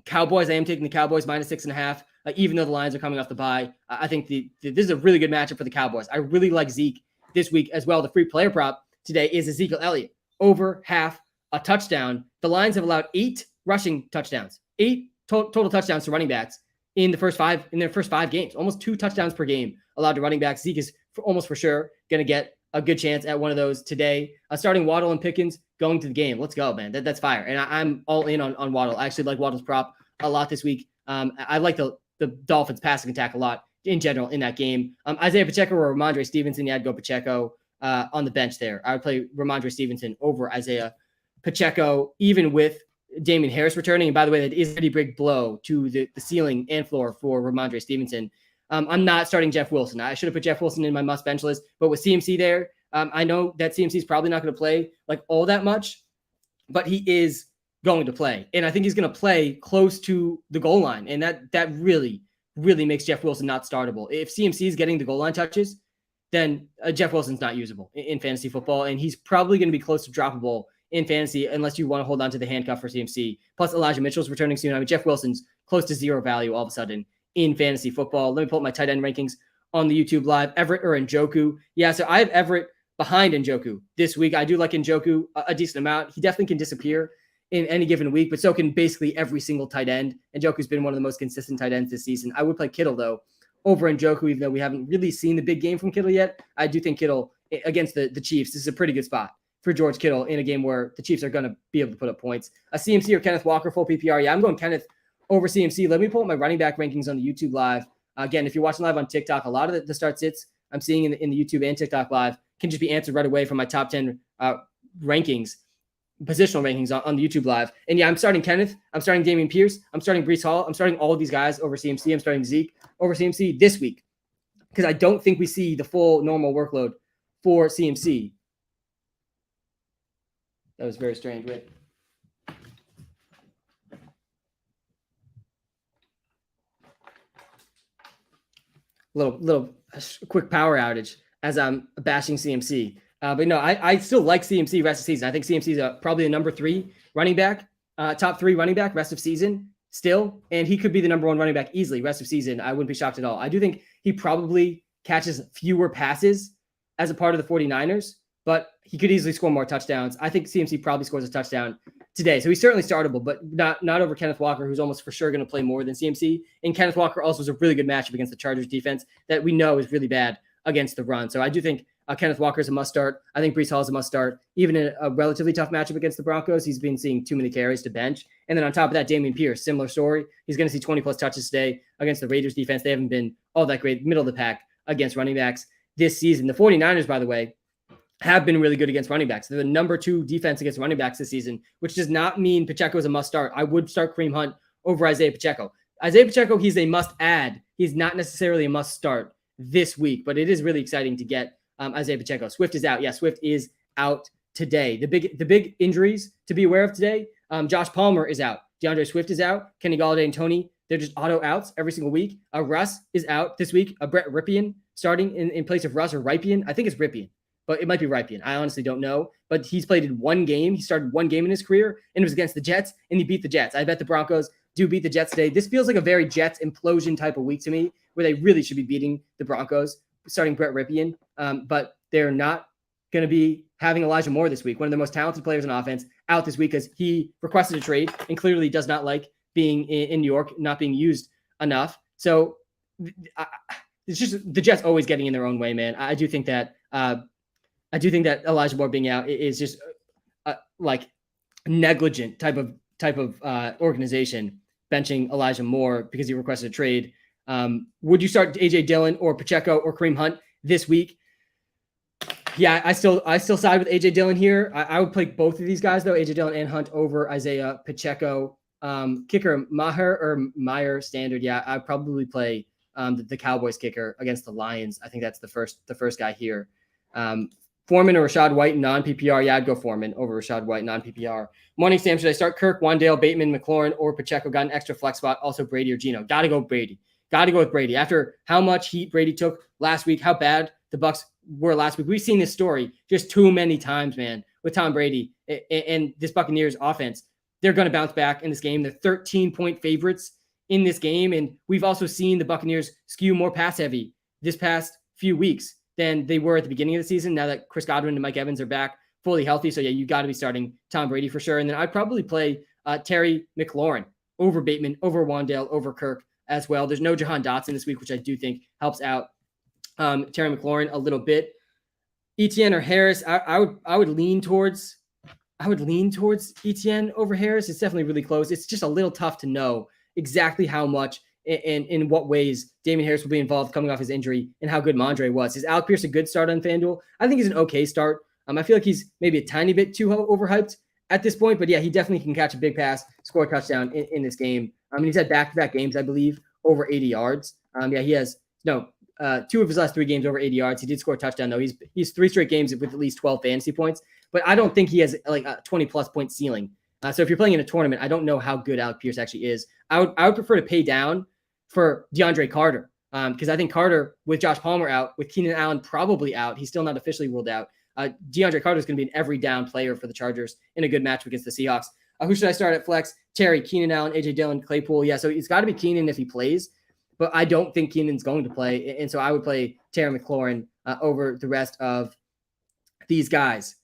Cowboys. I am taking the Cowboys minus 6.5, even though the Lions are coming off the bye. I think this is a really good matchup for the Cowboys. I really like Zeke this week as well. The free player prop today is Ezekiel Elliott over half a touchdown. The Lions have allowed 8 rushing touchdowns, 8 total touchdowns to running backs in their first 5 games, almost 2 touchdowns per game allowed to running backs. Zeke is almost for sure going to get a good chance at one of those today. Starting Waddle and Pickens going to the game. Let's go, man. That's fire. And I'm all in on Waddle. I actually like Waddle's prop a lot this week. I like the Dolphins passing attack a lot in general in that game. Isaiah Pacheco or Ramondre Stevenson. Yeah, I'd go Pacheco on the bench there. I would play Ramondre Stevenson over Isaiah Pacheco, even with Damian Harris returning. And by the way, that is a pretty big blow to the ceiling and floor for Ramondre Stevenson. I'm not starting Jeff Wilson. I should have put Jeff Wilson in my must bench list, but with CMC there, I know that CMC is probably not going to play like all that much, but he is going to play. And I think he's going to play close to the goal line. And that really, really makes Jeff Wilson not startable. If CMC is getting the goal line touches, then Jeff Wilson's not usable in fantasy football. And he's probably going to be close to droppable in fantasy unless you want to hold on to the handcuff for CMC. Plus Elijah Mitchell's returning soon. I mean, Jeff Wilson's close to 0 value all of a sudden in fantasy football. Let me pull up my tight end rankings on the YouTube live. Everett or Njoku. Yeah, so I have Everett behind Njoku this week. I do like Njoku a decent amount. He definitely can disappear in any given week, but so can basically every single tight end. Njoku's been one of the most consistent tight ends this season. I would play Kittle, though, over Njoku, even though we haven't really seen the big game from Kittle yet. I do think Kittle against the Chiefs, this is a pretty good spot for George Kittle in a game where the Chiefs are going to be able to put up points. A CMC or Kenneth Walker, full PPR. Yeah, I'm going Kenneth over CMC. Let me pull up my running back rankings on the YouTube live. Again, if you're watching live on TikTok, a lot of the start sits I'm seeing in the YouTube and TikTok live can just be answered right away from my top 10 rankings, positional rankings on the YouTube live. And yeah, I'm starting Kenneth. I'm starting Dameon Pierce. I'm starting Breece Hall. I'm starting all of these guys over CMC. I'm starting Zeke over CMC this week because I don't think we see the full normal workload for CMC. That was very strange. Wait. Little quick power outage as I'm bashing CMC. But no, I still like CMC rest of season. I think CMC is probably the number 3 running back, top 3 running back rest of season still. And he could be the number 1 running back easily rest of season. I wouldn't be shocked at all. I do think he probably catches fewer passes as a part of the 49ers, but he could easily score more touchdowns. I think CMC probably scores a touchdown today. So he's certainly startable, but not over Kenneth Walker, who's almost for sure going to play more than CMC. And Kenneth Walker also is a really good matchup against the Chargers defense that we know is really bad against the run. So I do think Kenneth Walker is a must start. I think Breece Hall is a must start. Even in a relatively tough matchup against the Broncos, he's been seeing too many carries to bench. And then on top of that, Dameon Pierce, similar story. He's going to see 20 plus touches today against the Raiders defense. They haven't been all that great, middle of the pack against running backs this season. The 49ers, by the way, have been really good against running backs. They're the number 2 defense against running backs this season, which does not mean Pacheco is a must start. I would start Kareem Hunt over Isaiah Pacheco. Isaiah Pacheco, he's a must add. He's not necessarily a must start this week, but it is really exciting to get Isaiah Pacheco. Swift is out. Yeah, Swift is out today. The big injuries to be aware of today, Josh Palmer is out. DeAndre Swift is out. Kenny Golladay and Tony, they're just auto outs every single week. Russ is out this week. Brett Ripien starting in place of Russ, or Ripien. I think it's Ripien, but it might be Ripien. I honestly don't know. But he's played in one game. He started one game in his career, and it was against the Jets, and he beat the Jets. I bet the Broncos do beat the Jets today. This feels like a very Jets implosion type of week to me, where they really should be beating the Broncos, starting Brett Ripien. But they're not going to be having Elijah Moore this week, one of the most talented players on offense, out this week because he requested a trade and clearly does not like being in New York, not being used enough. So it's just the Jets always getting in their own way, man. I do think that Elijah Moore being out is just like negligent type of organization benching Elijah Moore because he requested a trade. Would you start AJ Dillon or Pacheco or Kareem Hunt this week? Yeah, I still side with AJ Dillon here. I would play both of these guys though, AJ Dillon and Hunt over Isaiah Pacheco. Kicker Meyer standard. Yeah, I'd probably play the Cowboys kicker against the Lions. I think that's the first guy here. Foreman or Rachaad White non-PPR. Yeah, I'd go Foreman over Rachaad White non-PPR. Morning, Sam. Should I start Kirk, Wandale, Bateman, McLaurin, or Pacheco? Got an extra flex spot. Also Brady or Geno. Got to go Brady. Got to go with Brady. After how much heat Brady took last week, how bad the Bucs were last week. We've seen this story just too many times, man, with Tom Brady and this Buccaneers offense. They're going to bounce back in this game. They're 13-point favorites in this game. And we've also seen the Buccaneers skew more pass heavy this past few weeks than they were at the beginning of the season. Now that Chris Godwin and Mike Evans are back fully healthy. So yeah, you got to be starting Tom Brady for sure. And then I'd probably play Terry McLaurin over Bateman, over Wandale, over Kirk as well. There's no Jahan Dotson this week, which I do think helps out Terry McLaurin a little bit. Etienne or Harris, I would lean towards Etienne over Harris. It's definitely really close. It's just a little tough to know exactly how much and in what ways Damien Harris will be involved coming off his injury and how good Mondre was. Is Alec Pierce a good start on FanDuel? I think he's an okay start. I feel like he's maybe a tiny bit too overhyped at this point, but yeah, he definitely can catch a big pass, score a touchdown in this game. He's had back-to-back games, I believe, over 80 yards. He has 2 of his last 3 games over 80 yards. He did score a touchdown though. He's 3 straight games with at least 12 fantasy points, but I don't think he has like a 20 plus point ceiling. So if you're playing in a tournament, I don't know how good Alec Pierce actually is. I would prefer to pay down for DeAndre Carter because I think Carter, with Josh Palmer out, with Keenan Allen probably out, he's still not officially ruled out. DeAndre Carter is going to be an every down player for the Chargers in a good match against the Seahawks. Who should I start at flex? Terry, Keenan Allen, AJ Dillon, Claypool. Yeah, so it's got to be Keenan if he plays, but I don't think Keenan's going to play, and so I would play Terry McLaurin over the rest of these guys.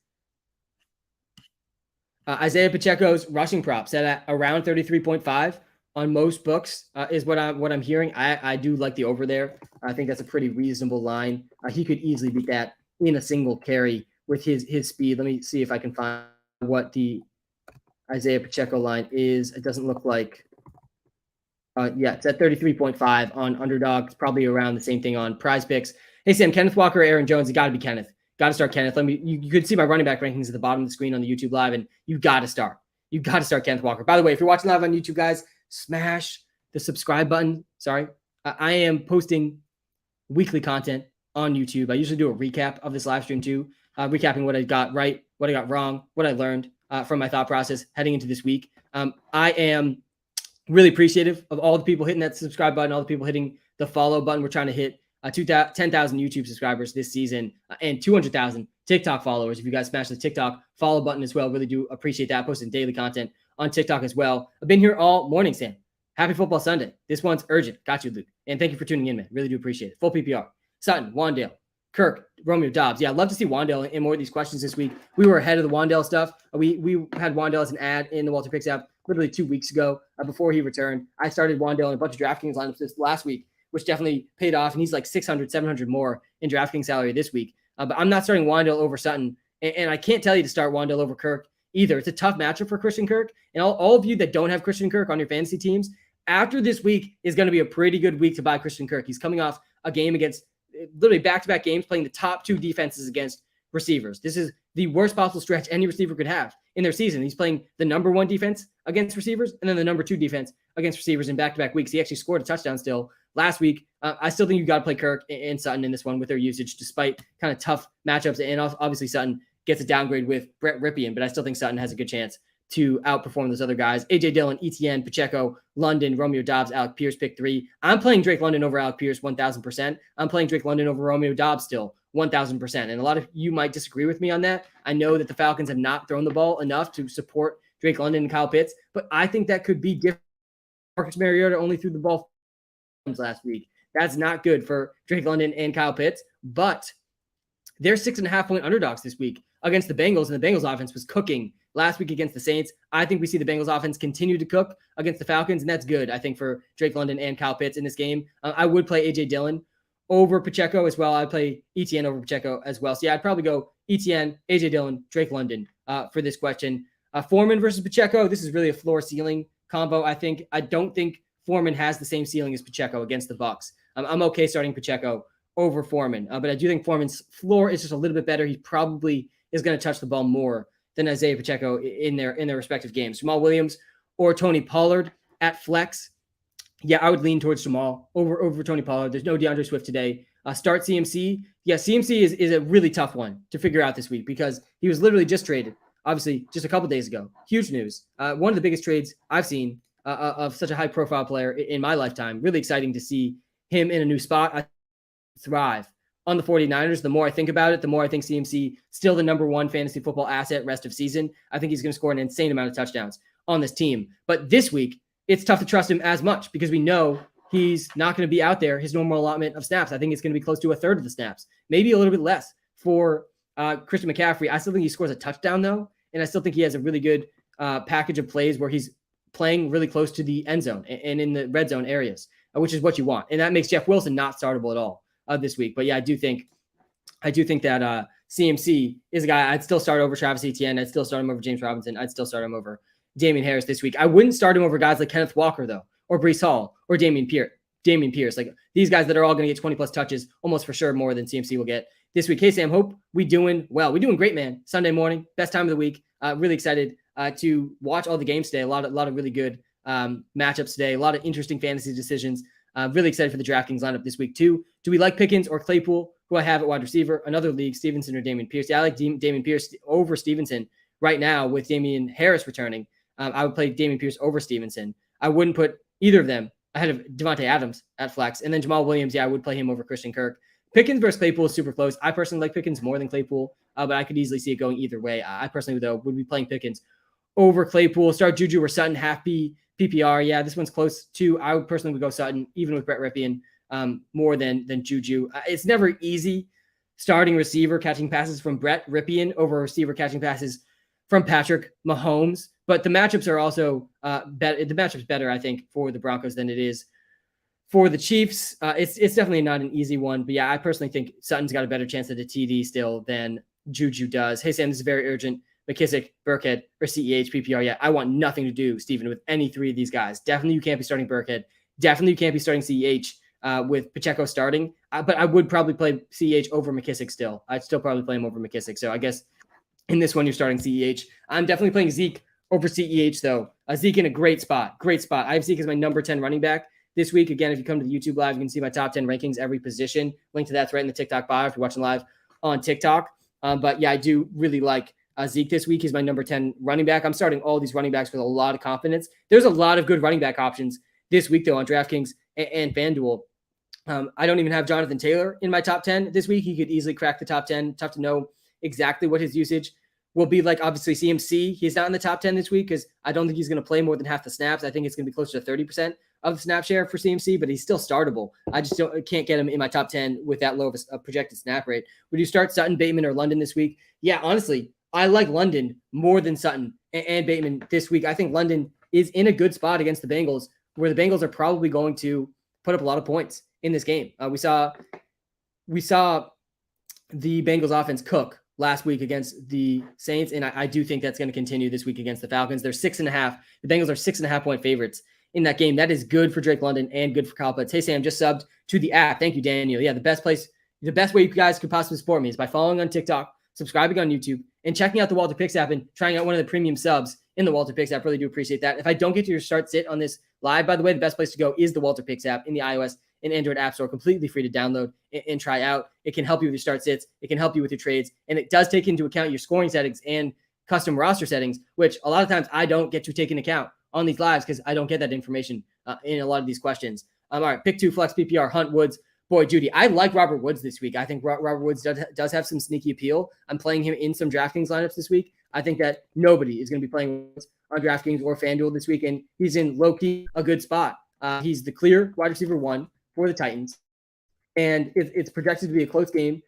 Isaiah Pacheco's rushing prop set at around 33.5 on most books is what I'm hearing. I do like the over there. I think that's a pretty reasonable line. He could easily beat that in a single carry with his speed. Let me see if I can find what the Isaiah Pacheco line is. It doesn't look like. It's at 33.5 on Underdog. It's probably around the same thing on Prize Picks. Hey Sam, Kenneth Walker or Aaron Jones? You got to be Kenneth. Got to start Kenneth. You could see my running back rankings at the bottom of the screen on the YouTube Live, and you got to start. You got to start Kenneth Walker. By the way, if you're watching live on YouTube, guys, smash the subscribe button. Sorry, I am posting weekly content on YouTube. I usually do a recap of this live stream too, recapping what I got right, what I got wrong, what I learned from my thought process heading into this week. I am really appreciative of all the people hitting that subscribe button, all the people hitting the follow button. We're trying to hit 10,000 YouTube subscribers this season and 200,000 TikTok followers. If you guys smash the TikTok follow button as well, really do appreciate that. Posting daily content on TikTok as well. I've been here all morning, Sam. Happy Football Sunday. This one's urgent. Got you, Luke. And thank you for tuning in, man. Really do appreciate it. Full PPR. Sutton, Wandale, Kirk, Romeo Dobbs. Yeah, I'd love to see Wandale in more of these questions this week. We were ahead of the Wandale stuff. We had Wandale as an ad in the WalterPicks app literally 2 weeks ago before he returned. I started Wandale in a bunch of DraftKings lineups this last week, which definitely paid off. And he's like 600, 700 more in DraftKings salary this week. but I'm not starting Wandale over Sutton. And I can't tell you to start Wandale over Kirk either. It's a tough matchup for Christian Kirk. And all of you that don't have Christian Kirk on your fantasy teams, after this week is going to be a pretty good week to buy Christian Kirk. He's coming off a game against literally back-to-back games playing the top 2 defenses against receivers. This is the worst possible stretch any receiver could have in their season. He's playing the number 1 defense against receivers and then the number 2 defense against receivers in back-to-back weeks. He actually scored a touchdown still last week. I still think you got to play Kirk and Sutton in this one with their usage, despite kind of tough matchups. And obviously Sutton gets a downgrade with Brett Ripien, but I still think Sutton has a good chance to outperform those other guys. AJ Dillon, Etienne, Pacheco, London, Romeo Dobbs, Alec Pierce, pick 3. I'm playing Drake London over Alec Pierce 1,000%. I'm playing Drake London over Romeo Dobbs still 1,000%. And a lot of you might disagree with me on that. I know that the Falcons have not thrown the ball enough to support Drake London and Kyle Pitts, but I think that could be different. Marcus Mariota only threw the ball last week. That's not good for Drake London and Kyle Pitts, but they're 6.5-point underdogs this week against the Bengals, and the Bengals offense was cooking last week against the Saints. I think we see the Bengals offense continue to cook against the Falcons, and that's good, I think, for Drake London and Kyle Pitts in this game. I would play AJ Dillon over Pacheco as well. I'd play Etienne over Pacheco as well. So yeah, I'd probably go Etienne, AJ Dillon, Drake London for this question. Foreman versus Pacheco, this is really a floor-ceiling combo. I don't think Foreman has the same ceiling as Pacheco against the Bucs. I'm okay starting Pacheco over Foreman, but I do think Foreman's floor is just a little bit better. He probably is going to touch the ball more than Isaiah Pacheco in their respective games. Jamal Williams or Tony Pollard at flex. Yeah, I would lean towards Jamal over Tony Pollard. There's no DeAndre Swift today. Start CMC. Yeah, CMC is a really tough one to figure out this week because he was literally just traded, obviously, just a couple days ago. Huge news. One of the biggest trades I've seen of such a high-profile player in my lifetime. Really exciting to see him in a new spot. I thrive on the 49ers. The more I think about it, the more I think CMC still the number 1 fantasy football asset rest of season. I think he's going to score an insane amount of touchdowns on this team. But this week, it's tough to trust him as much because we know he's not going to be out there his normal allotment of snaps. I think it's going to be close to a third of the snaps, maybe a little bit less for Christian McCaffrey. I still think he scores a touchdown, though, and I still think he has a really good package of plays where he's playing really close to the end zone and in the red zone areas, which is what you want. And that makes Jeff Wilson not startable at all this week. But yeah, I do think that CMC is a guy I'd still start over Travis Etienne. I'd still start him over James Robinson. I'd still start him over Damian Harris this week. I wouldn't start him over guys like Kenneth Walker, though, or Breece Hall, or Damian Pierce. Like these guys that are all going to get 20-plus touches, almost for sure more than CMC will get this week. Hey, Sam, hope we doing well. We doing great, man. Sunday morning, best time of the week. Really excited to watch all the games today. A lot of really good matchups today. A lot of interesting fantasy decisions. Really excited for the DraftKings lineup this week, too. Do we like Pickens or Claypool, who I have at wide receiver? Another league, Stevenson or Damian Pierce. Yeah, I like Damian Pierce over Stevenson right now with Damian Harris returning. I would play Damian Pierce over Stevenson. I wouldn't put either of them ahead of Devontae Adams at flex. And then Jamal Williams, yeah, I would play him over Christian Kirk. Pickens versus Claypool is super close. I personally like Pickens more than Claypool, but I could easily see it going either way. I personally, though, would be playing Pickens over Claypool. Start Juju or Sutton, half PPR. Yeah, this one's close too. I would personally go Sutton, even with Brett Ripien, more than Juju. It's never easy starting receiver catching passes from Brett Ripien over receiver catching passes from Patrick Mahomes. But the matchups are also better. The matchup's better, I think, for the Broncos than it is for the Chiefs. It's definitely not an easy one. But yeah, I personally think Sutton's got a better chance at a TD still than Juju does. Hey, Sam, this is very urgent. McKissick, Burkhead, or CEH, PPR. Yeah, I want nothing to do, Steven, with any 3 of these guys. Definitely you can't be starting Burkhead. Definitely you can't be starting CEH with Pacheco starting. But I would probably play CEH over McKissick still. I'd still probably play him over McKissick. So I guess in this one, you're starting CEH. I'm definitely playing Zeke over CEH, though. Zeke in a great spot. Great spot. I have Zeke as my number 10 running back this week. Again, if you come to the YouTube Live, you can see my top 10 rankings, every position. Link to that's right in the TikTok bio if you're watching live on TikTok. But yeah, I do really like Zeke this week. He's my number 10 running back. I'm starting all these running backs with a lot of confidence. There's a lot of good running back options this week, though, on DraftKings and FanDuel. I don't even have Jonathan Taylor in my top 10 this week. He could easily crack the top 10. Tough to know exactly what his usage will be like. Obviously, CMC, he's not in the top 10 this week because I don't think he's going to play more than half the snaps. I think it's going to be closer to 30% of the snap share for CMC, but he's still startable. I just can't get him in my top 10 with that low of a projected snap rate. Would you start Sutton, Bateman, or London this week? Yeah, honestly, I like London more than Sutton and Bateman this week. I think London is in a good spot against the Bengals, where the Bengals are probably going to put up a lot of points in this game. We saw the Bengals offense cook last week against the Saints, and I do think that's going to continue this week against the Falcons. They're 6.5. The Bengals are 6.5 point favorites in that game. That is good for Drake London and good for Kyle Pitts. Hey, Sam, just subbed to the app. Thank you, Daniel. Yeah, the best way you guys could possibly support me is by following on TikTok, subscribing on YouTube, and checking out the WalterPicks app and trying out one of the premium subs in the WalterPicks app. Really do appreciate that. If I don't get to your start sit on this live, by the way, the best place to go is the WalterPicks app in the iOS and Android app store, completely free to download and try out. It can help you with your start sits. It can help you with your trades. And it does take into account your scoring settings and custom roster settings, which a lot of times I don't get to take into account on these lives because I don't get that information in a lot of these questions. All right, pick 2, flex PPR, Hunt, Woods, Boyd, Judy. I like Robert Woods this week. I think Robert Woods does have some sneaky appeal. I'm playing him in some DraftKings lineups this week. I think that nobody is going to be playing on DraftKings or FanDuel this week, and he's in low-key a good spot. He's the clear wide receiver 1 for the Titans, and it's projected to be a close game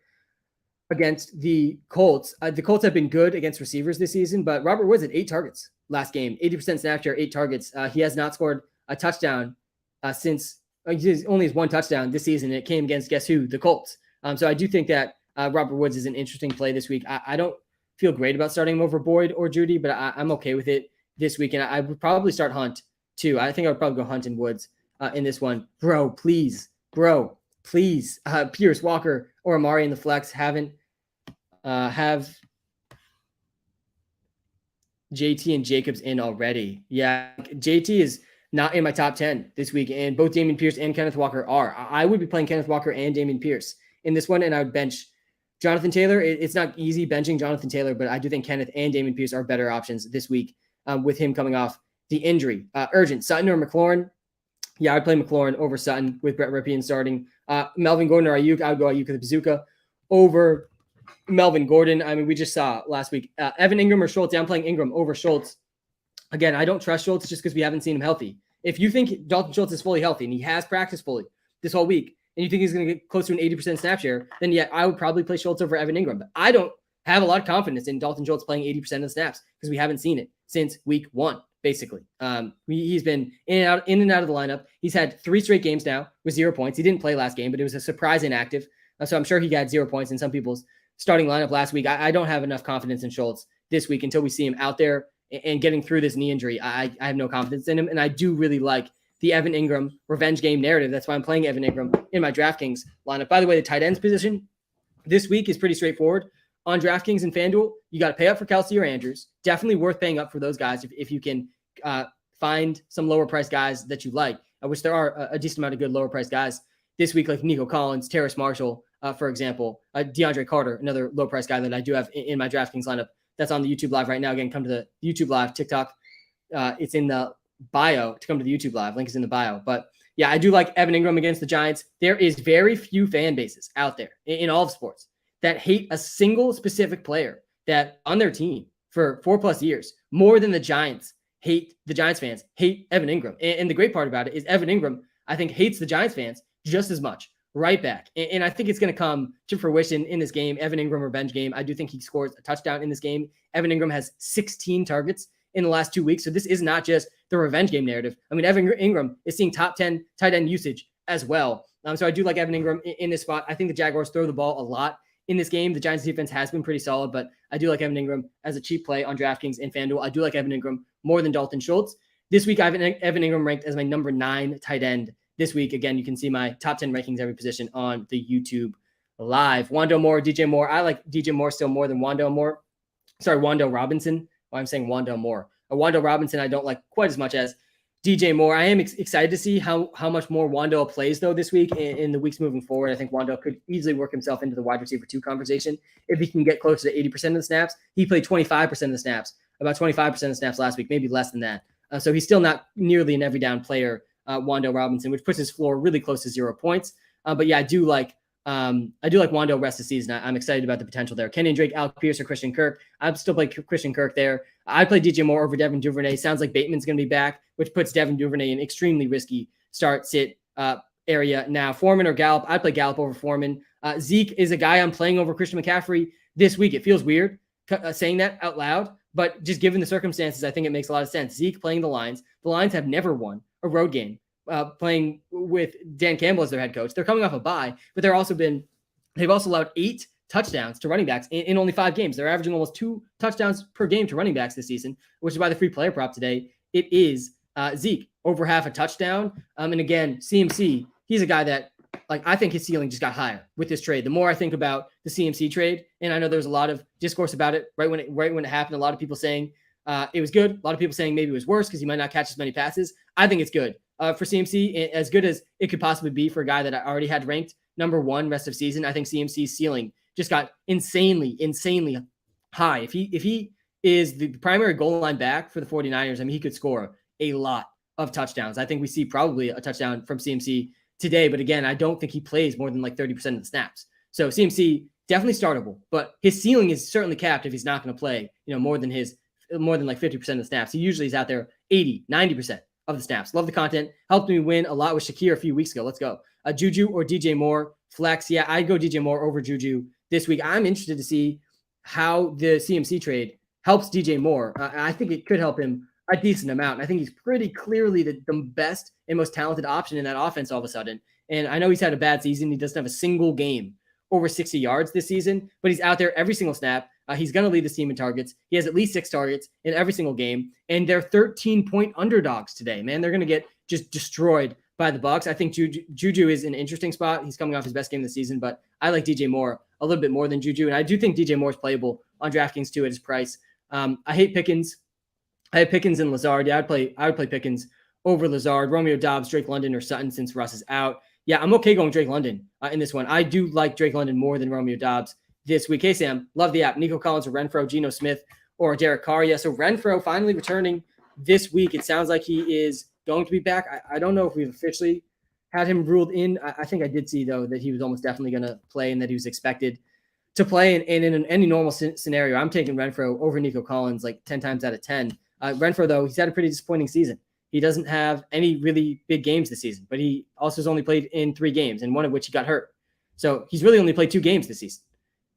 against the Colts. The Colts have been good against receivers this season, but Robert Woods had 8 targets last game, 80% snap share, 8 targets. He has not scored a touchdown since he only has 1 touchdown this season. It came against, guess who? The Colts. So I do think that Robert Woods is an interesting play this week. I don't feel great about starting him over Boyd or Judy, but I'm okay with it this week. And I would probably start Hunt too. I think I would probably go Hunt and Woods in this one. Bro, please. Pierce, Walker, or Amari in the flex have JT and Jacobs in already. Yeah, JT is not in my top 10 this week, and both Dameon Pierce and Kenneth Walker are. I would be playing Kenneth Walker and Dameon Pierce in this one, and I would bench Jonathan Taylor. It's not easy benching Jonathan Taylor, but I do think Kenneth and Dameon Pierce are better options this week with him coming off the injury. Urgent, Sutton or McLaurin? Yeah, I'd play McLaurin over Sutton with Brett Ripien starting. Melvin Gordon or Ayuk? I would go Ayuk with the bazooka over Melvin Gordon. I mean, we just saw last week. Evan Ingram or Schultz? Yeah, I'm playing Ingram over Schultz. Again, I don't trust Schultz just because we haven't seen him healthy. If you think Dalton Schultz is fully healthy and he has practiced fully this whole week, and you think he's going to get close to an 80% snap share, then yeah, I would probably play Schultz over Evan Ingram. But I don't have a lot of confidence in Dalton Schultz playing 80% of the snaps because we haven't seen it since week 1, basically. He's been in and out of the lineup. He's had 3 straight games now with 0 points. He didn't play last game, but it was a surprise inactive. So I'm sure he got 0 points in some people's starting lineup last week. I don't have enough confidence in Schultz this week until we see him out there and getting through this knee injury. I have no confidence in him, and I do really like the Evan Ingram revenge game narrative. That's why I'm playing Evan Ingram in my DraftKings lineup. By the way, the tight ends position this week is pretty straightforward. On DraftKings and FanDuel, you got to pay up for Kelsey or Andrews. Definitely worth paying up for those guys if you can find some lower price guys that you like, which there are a decent amount of good lower price guys this week, like Nico Collins, Terrace Marshall, for example, DeAndre Carter, another low price guy that I do have in my DraftKings lineup. That's on the YouTube Live right now. Again, come to the YouTube Live, TikTok. It's in the bio to come to the YouTube Live. Link is in the bio. But yeah, I do like Evan Ingram against the Giants. There is very few fan bases out there in all of sports that hate a single specific player that on their team for 4+ years, more than the Giants fans hate Evan Ingram. And the great part about it is Evan Ingram, I think, hates the Giants fans just as much right back. And I think it's going to come to fruition in this game. Evan Ingram revenge game. I do think he scores a touchdown in this game. Evan Ingram has 16 targets in the last 2 weeks. So this is not just the revenge game narrative. I mean, Evan Ingram is seeing top 10 tight end usage as well. So I do like Evan Ingram in this spot. I think the Jaguars throw the ball a lot in this game. The Giants defense has been pretty solid, but I do like Evan Ingram as a cheap play on DraftKings and FanDuel. I do like Evan Ingram more than Dalton Schultz. This week, I have Evan Ingram ranked as my number 9 tight end. This week, again, you can see my top 10 rankings every position on the YouTube Live. Wando Moore, DJ Moore. I like DJ Moore still more than Wando Moore. Sorry, Wando Robinson. I'm saying Wando Moore. Wando Robinson I don't like quite as much as DJ Moore. I am excited to see how much more Wando plays, though, this week in the weeks moving forward. I think Wando could easily work himself into the wide receiver 2 conversation if he can get closer to 80% of the snaps. He played 25% of the snaps, about 25% of the snaps last week, maybe less than that. So he's still not nearly an every down player, Wando Robinson, which puts his floor really close to 0 points. But yeah, I do like Wando rest of the season. I'm excited about the potential there. Kenyon Drake, Alec Pierce, or Christian Kirk. I'd still play Christian Kirk there. I play DJ Moore over Devin Duvernay. Sounds like Bateman's going to be back, which puts Devin Duvernay in extremely risky start-sit area now. Foreman or Gallup? I'd play Gallup over Foreman. Zeke is a guy I'm playing over Christian McCaffrey this week. It feels weird saying that out loud, but just given the circumstances, I think it makes a lot of sense. Zeke playing the Lions. The Lions have never won a road game playing with Dan Campbell as their head coach. They're coming off a bye, but they've also allowed 8 touchdowns to running backs in only 5 games. They're averaging almost 2 touchdowns per game to running backs this season, which is why the free player prop today, it is Zeke over half a touchdown. And again, CMC, he's a guy that, like, I think his ceiling just got higher with this trade. The more I think about the CMC trade, and I know there's a lot of discourse about it right when it happened. A lot of people saying it was good. A lot of people saying maybe it was worse because he might not catch as many passes. I think it's good for CMC, as good as it could possibly be for a guy that I already had ranked number 1 rest of season. I think CMC's ceiling just got insanely high. If he is the primary goal line back for the 49ers, I mean, he could score a lot of touchdowns. I think we see probably a touchdown from CMC today, but again, I don't think he plays more than like 30% of the snaps. So CMC definitely startable, but his ceiling is certainly capped if he's not going to play, more than like 50% of the snaps. He usually is out there 80, 90% of the snaps. Love the content. Helped me win a lot with Shakir a few weeks ago. Let's go. Juju or DJ Moore flex. Yeah, I'd go DJ Moore over Juju this week. I'm interested to see how the CMC trade helps DJ Moore. I think it could help him a decent amount. I think he's pretty clearly the best and most talented option in that offense all of a sudden. And I know he's had a bad season. He doesn't have a single game over 60 yards this season, but he's out there every single snap. He's going to lead the team in targets. He has at least 6 targets in every single game, and they're 13-point underdogs today, man. They're going to get just destroyed by the Bucs. I think Juju is an interesting spot. He's coming off his best game of the season, but I like DJ Moore a little bit more than Juju, and I do think DJ Moore is playable on DraftKings too at his price. I hate Pickens. I have Pickens and Lazard. Yeah, I would play Pickens over Lazard, Romeo Doubs, Drake London, or Sutton since Russ is out. Yeah, I'm okay going Drake London in this one. I do like Drake London more than Romeo Doubs this week. Hey, Sam, love the app. Nico Collins or Renfro, Geno Smith or Derek Carr. Yeah, so Renfro finally returning this week. It sounds like he is going to be back. I don't know if we've officially had him ruled in. I think I did see, though, that he was almost definitely going to play and that he was expected to play. And in any normal scenario, I'm taking Renfro over Nico Collins like 10 times out of 10. Renfro, though, he's had a pretty disappointing season. He doesn't have any really big games this season, but he also has only played in 3 games, and one of which he got hurt. So he's really only played 2 games this season.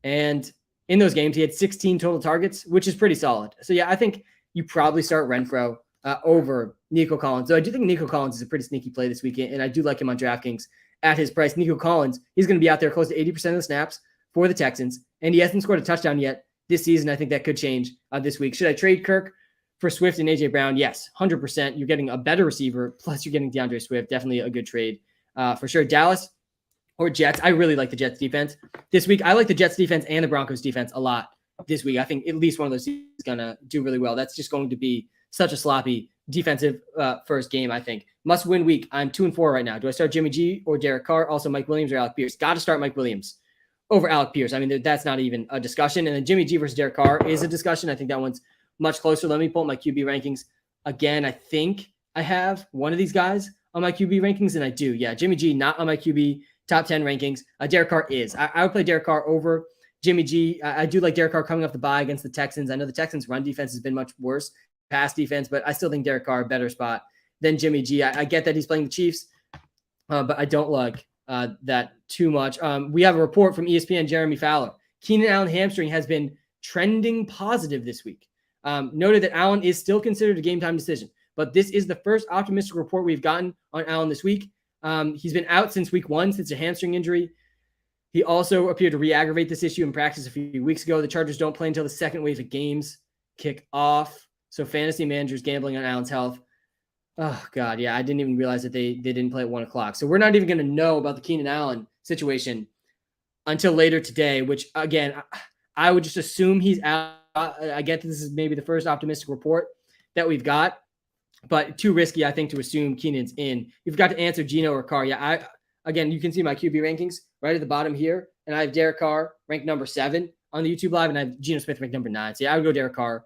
And in those games, he had 16 total targets, which is pretty solid. So, yeah, I think you probably start Renfro over Nico Collins. So I do think Nico Collins is a pretty sneaky play this weekend, and I do like him on DraftKings at his price. Nico Collins, he's going to be out there close to 80% of the snaps for the Texans, and he hasn't scored a touchdown yet this season. I think that could change this week. Should I trade Kirk for Swift and A.J. Brown? Yes, 100%. You're getting a better receiver, plus you're getting DeAndre Swift. Definitely a good trade for sure. Dallas or Jets? I really like the Jets defense this week. I like the Jets defense and the Broncos defense a lot this week. I think at least one of those teams is going to do really well. That's just going to be such a sloppy defensive first game, I think. Must-win week. I'm 2-4 right now. Do I start Jimmy G or Derek Carr? Also, Mike Williams or Alec Pierce? Got to start Mike Williams over Alec Pierce. I mean, that's not even a discussion. And then Jimmy G versus Derek Carr is a discussion. I think that one's much closer. Let me pull up my QB rankings again. I think I have one of these guys on my QB rankings, and I do. Yeah, Jimmy G not on my QB top 10 rankings. Derek Carr is. I would play Derek Carr over Jimmy G. I do like Derek Carr coming off the bye against the Texans. I know the Texans' run defense has been much worse, pass defense, but I still think Derek Carr a better spot than Jimmy G. I get that he's playing the Chiefs, but I don't like that too much. We have a report from ESPN, Jeremy Fowler. Keenan Allen hamstring has been trending positive this week. Noted that Allen is still considered a game-time decision, but this is the first optimistic report we've gotten on Allen this week. He's been out since week 1, since a hamstring injury. He also appeared to re-aggravate this issue in practice a few weeks ago. The Chargers don't play until the second wave of games kick off, so fantasy managers gambling on Allen's health. Oh, God, yeah, I didn't even realize that they didn't play at 1 o'clock. So we're not even going to know about the Keenan Allen situation until later today, which, again, I would just assume he's out. I get that this is maybe the first optimistic report that we've got, but too risky, I think, to assume Keenan's in. You've got to answer Geno or Carr. Yeah, again, you can see my QB rankings right at the bottom here, and I have Derek Carr ranked number 7 on the YouTube Live, and I have Geno Smith ranked number 9. So yeah, I would go Derek Carr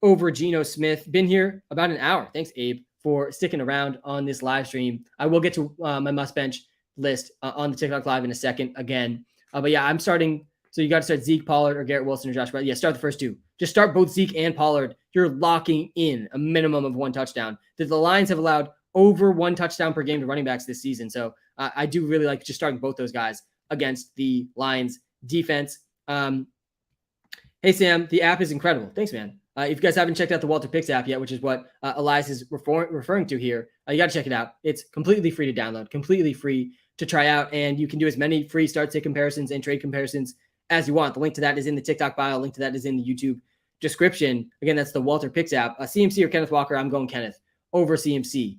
over Geno Smith. Been here about an hour. Thanks, Abe, for sticking around on this live stream. I will get to my must-bench list on the TikTok Live in a second again. But yeah, I'm starting. So you got to start Zeke, Pollard, or Garrett Wilson, or Josh Brown. Yeah, start the first 2. Just start both Zeke and Pollard. You're locking in a minimum of 1 touchdown. The Lions have allowed over 1 touchdown per game to running backs this season. So I do really like just starting both those guys against the Lions defense. Hey, Sam, the app is incredible. Thanks, man. If you guys haven't checked out the WalterPicks app yet, which is what Elias is referring to here, you got to check it out. It's completely free to download, completely free to try out, and you can do as many free start sit comparisons and trade comparisons as you want. The link to that is in the TikTok bio. Link to that is in the YouTube description. Again, that's the WalterPicks app. CMC or Kenneth Walker, I'm going Kenneth over CMC.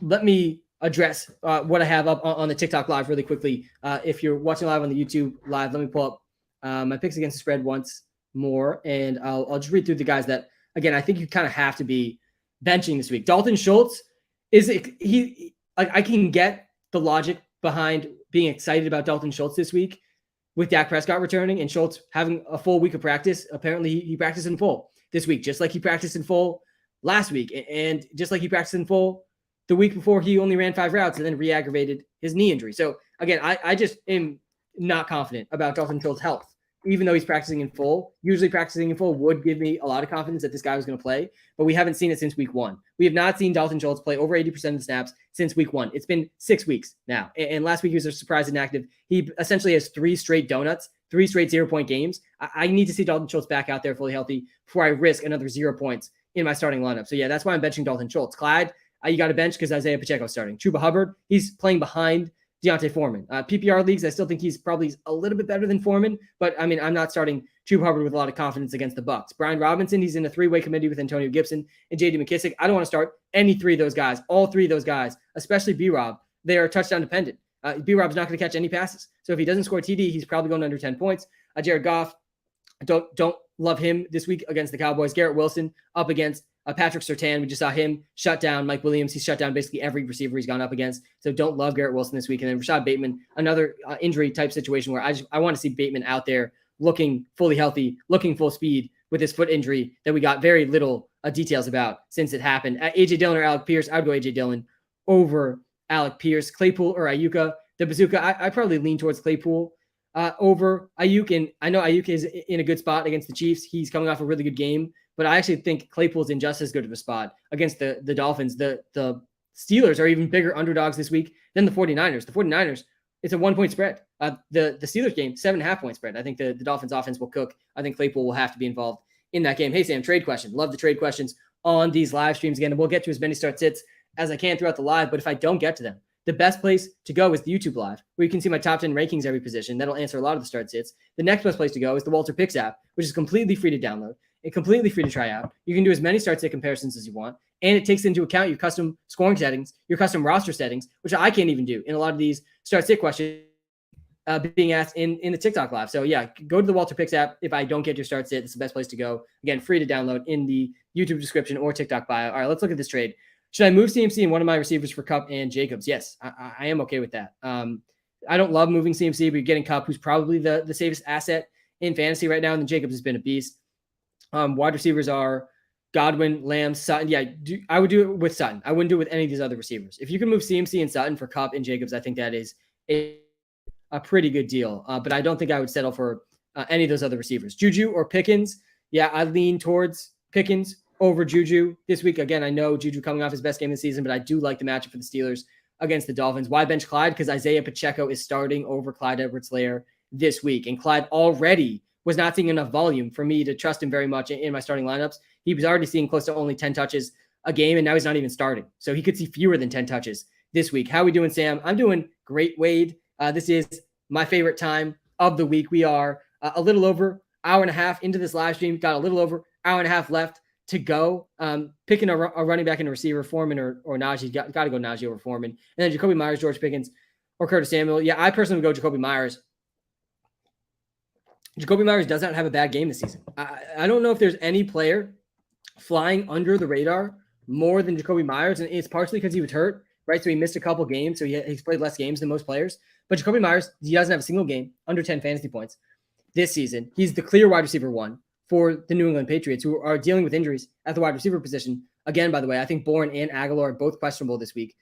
Let me address what I have up on the TikTok live really quickly. If you're watching live on the YouTube live, let me pull up my picks against the spread once more, and I'll just read through the guys that, again, I think you kind of have to be benching this week. Dalton Schultz I can get the logic behind being excited about Dalton Schultz this week with Dak Prescott returning and Schultz having a full week of practice. Apparently he practiced in full this week, just like he practiced in full last week, and just like he practiced in full the week before. He only ran 5 routes and then re-aggravated his knee injury. So again, I just am not confident about Dalton Schultz's health, even though he's practicing in full. Usually practicing in full would give me a lot of confidence that this guy was going to play, but we haven't seen it since week 1. We have not seen Dalton Schultz play over 80% of the snaps since week 1. It's been 6 weeks now. And last week he was a surprise inactive. He essentially has 3 straight donuts, 3 straight 0-point games. I need to see Dalton Schultz back out there fully healthy before I risk another 0 points in my starting lineup. So yeah, that's why I'm benching Dalton Schultz. Clyde, you got to bench because Isaiah Pacheco's starting. Chuba Hubbard, he's playing behind Deontay Foreman. PPR leagues, I still think he's probably a little bit better than Foreman, but I mean, I'm not starting Chuba Hubbard with a lot of confidence against the Bucs. Brian Robinson, he's in a 3-way committee with Antonio Gibson and J.D. McKissick. I don't want to start any 3 of those guys, all 3 of those guys, especially B-Rob. They are touchdown dependent. B-Rob's not going to catch any passes. So if he doesn't score TD, he's probably going under 10 points. Jared Goff, don't love him this week against the Cowboys. Garrett Wilson up against Patrick Surtain. We just saw him shut down Mike Williams. He's shut down basically every receiver he's gone up against. So don't love Garrett Wilson this week. And then Rashad Bateman, another injury type situation where I want to see Bateman out there looking fully healthy, looking full speed with his foot injury that we got very little details about since it happened. AJ Dillon or Alec Pierce, I would go AJ Dillon over Alec Pierce. Claypool or Ayuka. The bazooka, I probably lean towards Claypool over Ayuk. And I know Ayuk is in a good spot against the Chiefs. He's coming off a really good game. But I actually think Claypool's in just as good of a spot against the Dolphins. The Steelers are even bigger underdogs this week than the 49ers. The 49ers, it's a 1-point spread. The Steelers game, 7.5-point spread. I think the Dolphins offense will cook. I think Claypool will have to be involved in that game. Hey, Sam, trade question. Love the trade questions on these live streams. Again, we'll get to as many start sits as I can throughout the live. But if I don't get to them, the best place to go is the YouTube live, where you can see my top 10 rankings every position. That'll answer a lot of the start sits. The next best place to go is the WalterPicks app, which is completely free to download. It's completely free to try out. You can do as many start sit comparisons as you want, and it takes into account your custom scoring settings, your custom roster settings, which I can't even do in a lot of these start sit questions being asked in the TikTok live. So yeah, go to the WalterPicks app. If I don't get your start sit, it's the best place to go. Again, free to download in the YouTube description or TikTok bio. All right, let's look at this trade. Should I move CMC and one of my receivers for Kupp and Jacobs? Yes, I am okay with that. I don't love moving CMC, but you're getting Kupp, who's probably the safest asset in fantasy right now, and then Jacobs has been a beast. Wide receivers are Godwin, Lamb, Sutton. Yeah, I would do it with Sutton. I wouldn't do it with any of these other receivers. If you can move CMC and Sutton for Kupp and Jacobs, I think that is a pretty good deal. But I don't think I would settle for any of those other receivers. Juju or Pickens. Yeah, I lean towards Pickens over Juju this week. Again, I know Juju coming off his best game of the season, but I do like the matchup for the Steelers against the Dolphins. Why bench Clyde? Because Isaiah Pacheco is starting over Clyde Edwards-Helaire this week. And Clyde already was not seeing enough volume for me to trust him very much in my starting lineups. He was already seeing close to only 10 touches a game, and now he's not even starting. So he could see fewer than 10 touches this week. How are we doing, Sam? I'm doing great, Wade. This is my favorite time of the week. We are a little over hour and a half into this live stream. Got a little over hour and a half left to go. Picking a running back and a receiver, Foreman or Najee. Got to go Najee over Foreman. And then Jacoby Myers, George Pickens, or Curtis Samuel. Yeah, I personally would go Jacoby Myers. Jacoby Myers does not have a bad game this season. I don't know if there's any player flying under the radar more than Jacoby Myers, and it's partially because he was hurt, right? So he missed a couple games, so he's played less games than most players. But Jacoby Myers, he doesn't have a single game under 10 fantasy points this season. He's the clear wide receiver 1 for the New England Patriots, who are dealing with injuries at the wide receiver position. Again, by the way, I think Bourne and Aguilar are both questionable this week.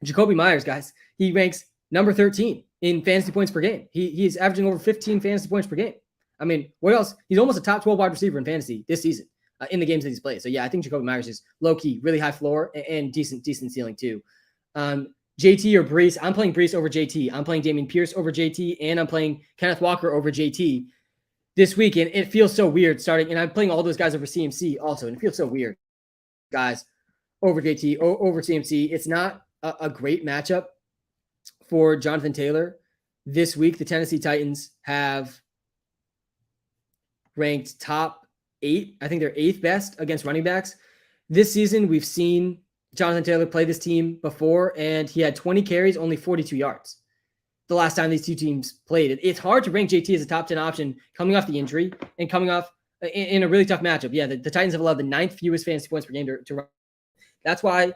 Jacoby Myers, guys, he ranks number 13 in fantasy points per game. He's averaging over 15 fantasy points per game. I mean, what else? He's almost a top 12 wide receiver in fantasy this season in the games that he's played. So yeah, I think Jacoby Myers is low key, really high floor and decent ceiling too. JT or Brees? I'm playing Brees over JT. I'm playing Dameon Pierce over JT, and I'm playing Kenneth Walker over JT this week. And it feels so weird starting, and I'm playing all those guys over CMC also, and it feels so weird, guys, over JT, over CMC. It's not a great matchup for Jonathan Taylor this week, the Tennessee Titans have ranked top 8. I think they're 8th best against running backs. This season, we've seen Jonathan Taylor play this team before, and he had 20 carries, only 42 yards. The last time these two teams played. It's hard to rank JT as a top 10 option coming off the injury and coming off in a really tough matchup. Yeah, the Titans have allowed the 9th fewest fantasy points per game to run. That's why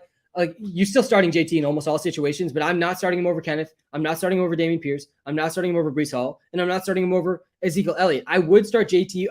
you're still starting JT in almost all situations, but I'm not starting him over Kenneth. I'm not starting him over Dameon Pierce. I'm not starting him over Breece Hall, and I'm not starting him over Ezekiel Elliott. I would start JT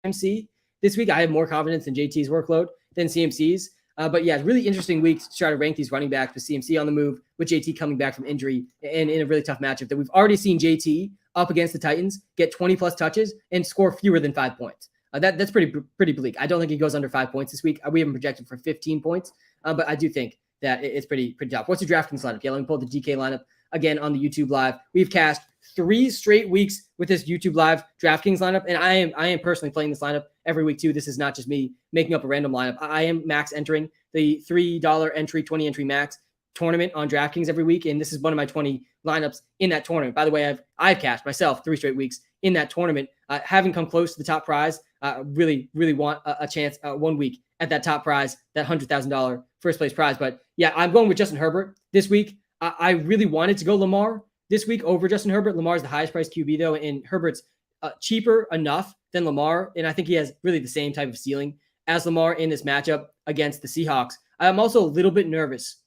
CMC this week. I have more confidence in JT's workload than CMC's. But yeah, really interesting week to try to rank these running backs with CMC on the move, with JT coming back from injury and in a really tough matchup that we've already seen JT up against the Titans get 20 plus touches and score fewer than 5 points. That's pretty bleak. I don't think he goes under 5 points this week. We haven't projected for 15 points, but I do think that it's pretty tough. What's your DraftKings lineup? Yeah, let me pull the DK lineup again on the YouTube Live. We've cast 3 straight weeks with this YouTube Live DraftKings lineup, and I am personally playing this lineup every week too. This is not just me making up a random lineup. I am max entering the $3 entry, 20 entry max tournament on DraftKings every week, and this is one of my 20 lineups in that tournament. By the way, I've cashed myself 3 straight weeks in that tournament. Haven't come close to the top prize. Really want a chance 1 week at that top prize, that $100,000 first place prize. But yeah, I'm going with Justin Herbert this week. I really wanted to go Lamar this week over Justin Herbert. Lamar's the highest priced QB though, and Herbert's cheaper enough than Lamar, and I think he has really the same type of ceiling as Lamar in this matchup against the Seahawks. I'm also a little bit nervous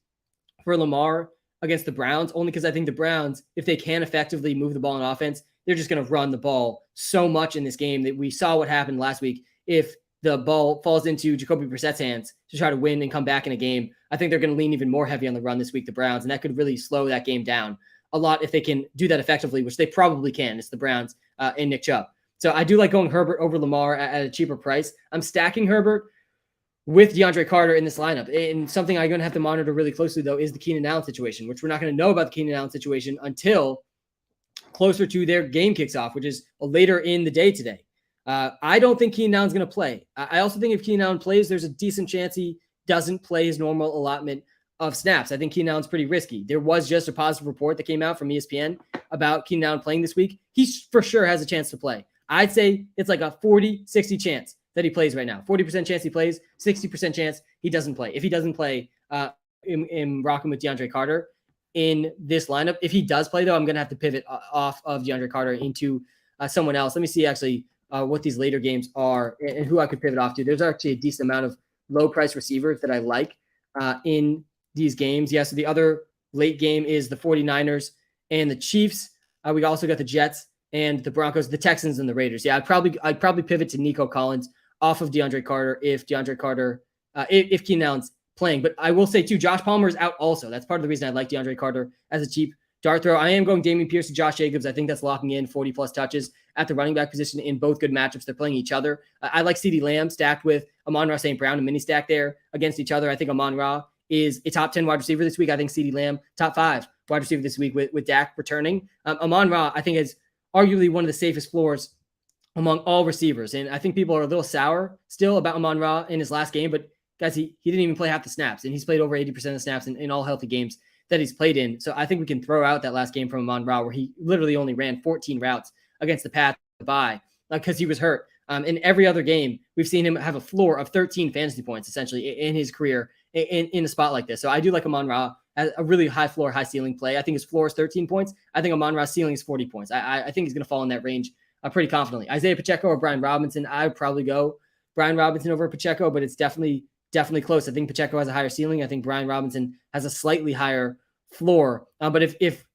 for Lamar against the Browns, only because I think the Browns, if they can effectively move the ball in offense, they're just going to run the ball so much in this game that we saw what happened last week. If the ball falls into Jacoby Brissett's hands to try to win and come back in a game, I think they're going to lean even more heavy on the run this week, the Browns, and that could really slow that game down a lot if they can do that effectively, which they probably can. It's the Browns and Nick Chubb. So I do like going Herbert over Lamar at a cheaper price. I'm stacking Herbert with DeAndre Carter in this lineup. And something I'm going to have to monitor really closely, though, is the Keenan Allen situation, which we're not going to know about the Keenan Allen situation until closer to their game kicks off, which is later in the day today. I don't think Keenan Allen's going to play. I also think if Keenan Allen plays, there's a decent chance he doesn't play his normal allotment of snaps. I think Keenan Allen's pretty risky. There was just a positive report that came out from ESPN about Keenan Allen playing this week. He for sure has a chance to play. I'd say it's like a 40-60 chance that he plays right now. 40% chance he plays, 60% chance he doesn't play. If he doesn't play, I'm rocking with DeAndre Carter in this lineup. If he does play, though, I'm going to have to pivot off of DeAndre Carter into someone else. Let me see actually what these later games are and who I could pivot off to. There's actually a decent amount of low-price receivers that I like in these games. Yeah, so the other late game is the 49ers and the Chiefs. We also got the Jets and the Broncos, the Texans, and the Raiders. Yeah, I'd probably pivot to Nico Collins off of DeAndre Carter if Keenan Allen's playing. But I will say, too, Josh Palmer is out also. That's part of the reason I like DeAndre Carter as a cheap dart throw. I am going Dameon Pierce to Josh Jacobs. I think that's locking in 40-plus touches at the running back position in both good matchups. They're playing each other. I like CeeDee Lamb stacked with Amon-Ra St. Brown, a mini stack there against each other. I think Amon-Ra is a top 10 wide receiver this week. I think CeeDee Lamb, top 5 wide receiver this week with Dak returning. Amon-Ra, I think, is arguably one of the safest floors among all receivers. And I think people are a little sour still about Amon-Ra in his last game, but guys, he didn't even play half the snaps, and he's played over 80% of the snaps in all healthy games that he's played in. So I think we can throw out that last game from Amon-Ra where he literally only ran 14 routes against the Pats because he was hurt. In every other game, we've seen him have a floor of 13 fantasy points essentially in his career in a spot like this. So I do like Amon-Ra as a really high floor, high ceiling play. I think his floor is 13 points. I think Amon-Ra's ceiling is 40 points. I think he's going to fall in that range pretty confidently. Isaiah Pacheco or Brian Robinson, I would probably go Brian Robinson over Pacheco, but it's definitely close. I think Pacheco has a higher ceiling. I think Brian Robinson has a slightly higher floor. But if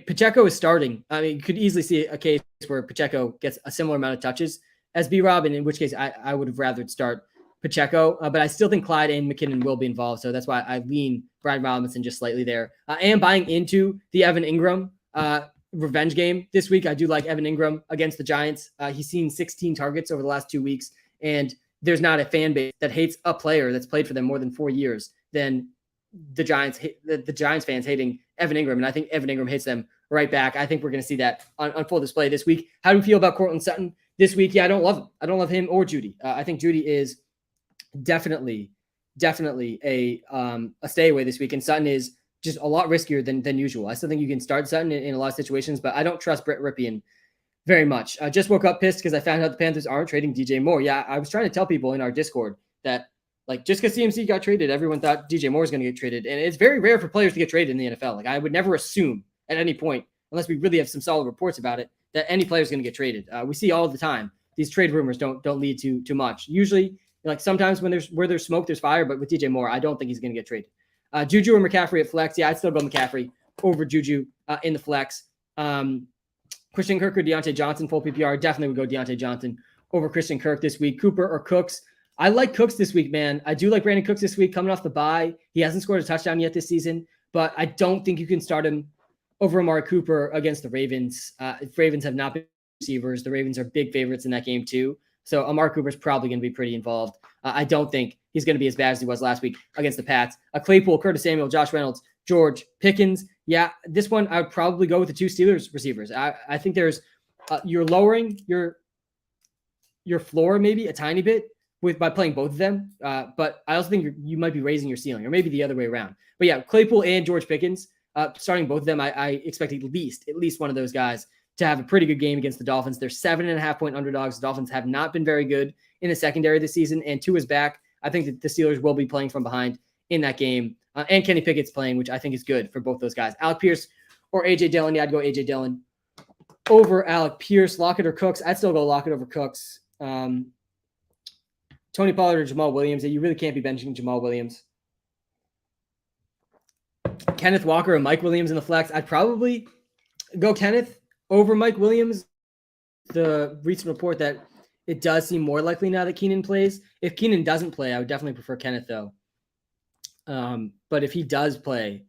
Pacheco is starting, I mean, you could easily see a case where Pacheco gets a similar amount of touches as B-Rob, and in which case I would have rather start Pacheco. But I still think Clyde and McKinnon will be involved. So that's why I lean Brian Robinson just slightly there. I am buying into the Evan Ingram revenge game this week. I do like Evan Ingram against the Giants. He's seen 16 targets over the last 2 weeks, and there's not a fan base that hates a player that's played for them more than 4 years than the Giants fans hating Evan Ingram. And I think Evan Ingram hits them right back. I think we're going to see that on full display this week. How do you feel about Courtland Sutton this week? Yeah, I don't love him. I don't love him or Judy. I think Judy is definitely a stay away this week. And Sutton is just a lot riskier than usual. I still think you can start Sutton in a lot of situations, but I don't trust Brett Ripien very much. I just woke up pissed because I found out the Panthers aren't trading DJ Moore. Yeah, I was trying to tell people in our Discord that like just because CMC got traded, everyone thought DJ Moore was going to get traded. And it's very rare for players to get traded in the NFL. Like I would never assume at any point, unless we really have some solid reports about it, that any player is going to get traded. We see all the time. These trade rumors don't lead to much. Usually, like sometimes when there's smoke, there's fire. But with DJ Moore, I don't think he's going to get traded. Juju or McCaffrey at flex. Yeah, I'd still go McCaffrey over Juju in the flex. Christian Kirk or Deontay Johnson, full PPR. Definitely would go Deontay Johnson over Christian Kirk this week. Cooper or Cooks. I like Cooks this week, man. I do like Brandon Cooks this week coming off the bye. He hasn't scored a touchdown yet this season, but I don't think you can start him over Amari Cooper against the Ravens. Ravens have not been receivers. The Ravens are big favorites in that game too. So Amari Cooper is probably going to be pretty involved. I don't think he's going to be as bad as he was last week against the Pats. Claypool, Curtis Samuel, Josh Reynolds, George Pickens. Yeah, this one I would probably go with the two Steelers receivers. I think there's you're lowering your floor maybe a tiny bit by playing both of them. But I also think you might be raising your ceiling, or maybe the other way around. But yeah, Claypool and George Pickens, starting both of them, I expect at least one of those guys to have a pretty good game against the Dolphins. They're 7.5-point underdogs. The Dolphins have not been very good in the secondary this season, and Tua is back. I think that the Steelers will be playing from behind in that game. And Kenny Pickett's playing, which I think is good for both those guys. Alec Pierce or A.J. Dillon. Yeah, I'd go A.J. Dillon over Alec Pierce. Lockett or Cooks. I'd still go Lockett over Cooks. Tony Pollard or Jamal Williams. You really can't be benching Jamal Williams. Kenneth Walker or Mike Williams in the flex. I'd probably go Kenneth over Mike Williams. The recent report that it does seem more likely now that Keenan plays. If Keenan doesn't play, I would definitely prefer Kenneth though. But if he does play,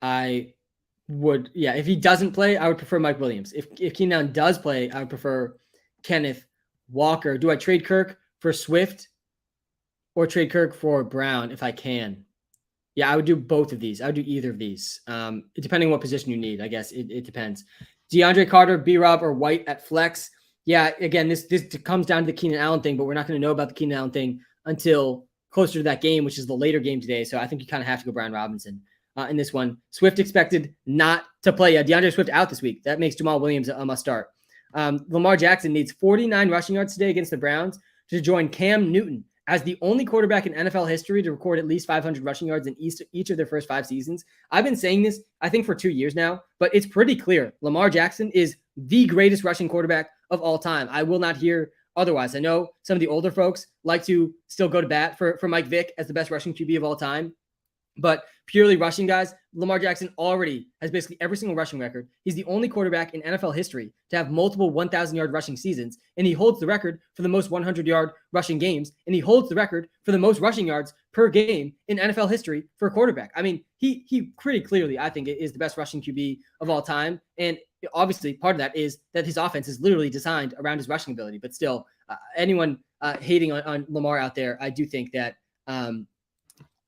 if he doesn't play, I would prefer Mike Williams. If Keenan does play, I would prefer Kenneth Walker. Do I trade Kirk for Swift or trade Kirk for Brown if I can? Yeah, I would do both of these. I would do either of these. Depending on what position you need, I guess it depends. DeAndre Carter, B-Rob, or White at flex. Yeah, again, this comes down to the Keenan Allen thing, but we're not going to know about the Keenan Allen thing until closer to that game, which is the later game today. So I think you kind of have to go Brian Robinson in this one. Swift expected not to play. DeAndre Swift out this week. That makes Jamal Williams a must start. Lamar Jackson needs 49 rushing yards today against the Browns to join Cam Newton as the only quarterback in NFL history to record at least 500 rushing yards in each of their first 5 seasons. I've been saying this, I think, for 2 years now, but it's pretty clear. Lamar Jackson is the greatest rushing quarterback of all time. I will not hear otherwise. I know some of the older folks like to still go to bat for Mike Vick as the best rushing QB of all time. But purely rushing guys, Lamar Jackson already has basically every single rushing record. He's the only quarterback in NFL history to have multiple 1,000-yard rushing seasons, and he holds the record for the most 100-yard rushing games, and he holds the record for the most rushing yards per game in NFL history for a quarterback. I mean, he pretty clearly, I think, is the best rushing QB of all time, and obviously part of that is that his offense is literally designed around his rushing ability. But still, anyone hating on Lamar out there, I do think that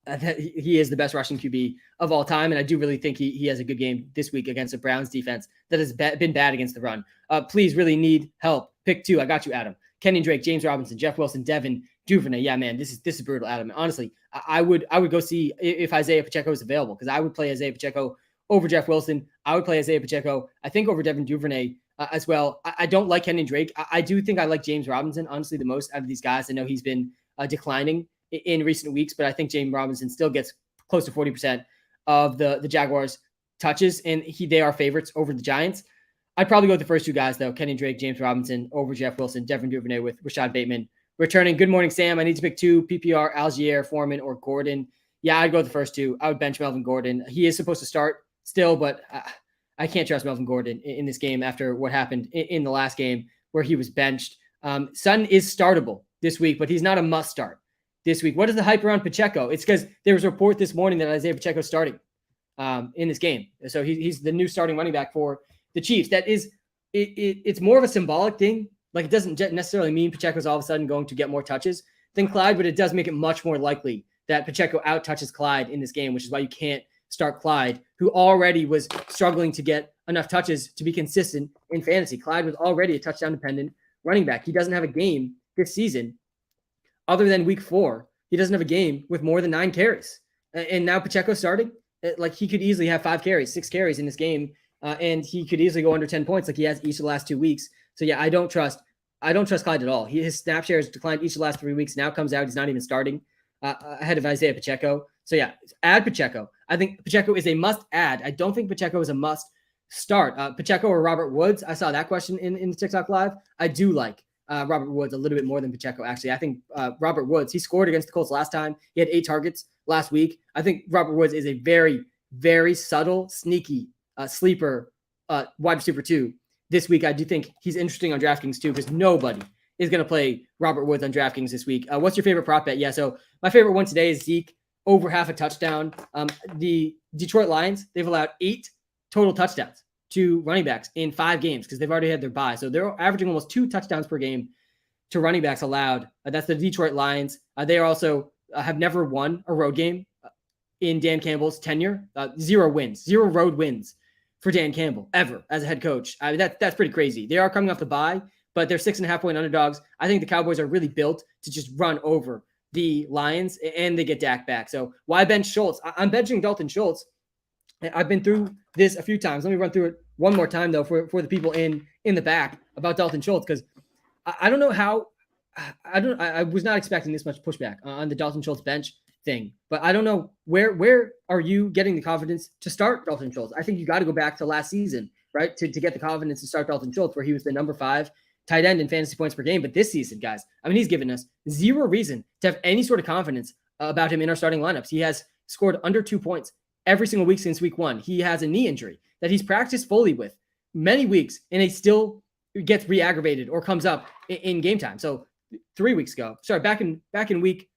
that he is the best rushing QB of all time. And I do really think he has a good game this week against the Browns defense that has been bad against the run. Please really need help. Pick 2. I got you, Adam. Kenyon Drake, James Robinson, Jeff Wilson, Devin Duvernay. Yeah, man, this is brutal, Adam. Honestly, I would go see if Isaiah Pacheco is available, because I would play Isaiah Pacheco over Jeff Wilson. I would play Isaiah Pacheco, I think, over Devin Duvernay as well. I don't like Kenyon Drake. I do think I like James Robinson, honestly, the most out of these guys. I know he's been declining in recent weeks, but I think James Robinson still gets close to 40% of the Jaguars touches, and they are favorites over the Giants. I'd probably go with the first 2 guys, though. Kenyon Drake, James Robinson over Jeff Wilson, Devin Duvernay with Rashad Bateman returning. Good morning, Sam. I need to pick 2, PPR, Algier, Foreman, or Gordon. Yeah, I'd go with the first 2. I would bench Melvin Gordon. He is supposed to start still, but I can't trust Melvin Gordon in this game after what happened in the last game where he was benched. Sutton is startable this week, but he's not a must start this week. What is the hype around Pacheco? It's because there was a report this morning that Isaiah Pacheco is starting in this game. So he's the new starting running back for the Chiefs. That is, it's more of a symbolic thing. Like, it doesn't necessarily mean Pacheco's all of a sudden going to get more touches than Clyde, but it does make it much more likely that Pacheco out touches Clyde in this game, which is why you can't start Clyde, who already was struggling to get enough touches to be consistent in fantasy. Clyde was already a touchdown dependent running back. He doesn't have a game this season other than week 4. He doesn't have a game with more than 9 carries. And now Pacheco's starting. Like he could easily have 5 carries, 6 carries in this game, and he could easily go under 10 points like he has each of the last 2 weeks. So yeah, I don't trust Clyde at all. His snap share has declined each of the last 3 weeks. Now comes out, he's not even starting ahead of Isaiah Pacheco. So yeah, add Pacheco. I think Pacheco is a must add. I don't think Pacheco is a must start. Pacheco or Robert Woods? I saw that question in the TikTok live. I do like Robert Woods a little bit more than Pacheco, actually. I think Robert Woods, he scored against the Colts last time. He had 8 targets last week. I think Robert Woods is a very, very subtle, sneaky sleeper wide receiver 2. This week, I do think he's interesting on DraftKings too, because nobody is going to play Robert Woods on DraftKings this week. What's your favorite prop bet? Yeah, so my favorite one today is Zeke over half a touchdown. The Detroit Lions, they've allowed 8 total touchdowns to running backs in 5 games because they've already had their bye. So they're averaging almost 2 touchdowns per game to running backs allowed. That's the Detroit Lions. They are also have never won a road game in Dan Campbell's tenure. 0 wins, 0 road wins for Dan Campbell ever as a head coach. I mean, that's pretty crazy. They are coming off the bye, but they're 6.5-point underdogs. I think the Cowboys are really built to just run over the Lions, and they get Dak back. So why bench Schultz? I'm benching Dalton Schultz. I've been through this a few times. Let me run through it one more time, though, for the people in the back about Dalton Schultz, because I don't know how I was not expecting this much pushback on the Dalton Schultz bench thing, but I don't know where are you getting the confidence to start Dalton Schultz? I think you got to go back to last season, right, to get the confidence to start Dalton Schultz, where he was the number 5 tight end in fantasy points per game. But this season, guys, I mean, he's given us 0 reason to have any sort of confidence about him in our starting lineups. He has scored under 2 points every single week since week 1. He has a knee injury that he's practiced fully with many weeks, and he still gets re-aggravated or comes up in game time. So 3 weeks ago, back in week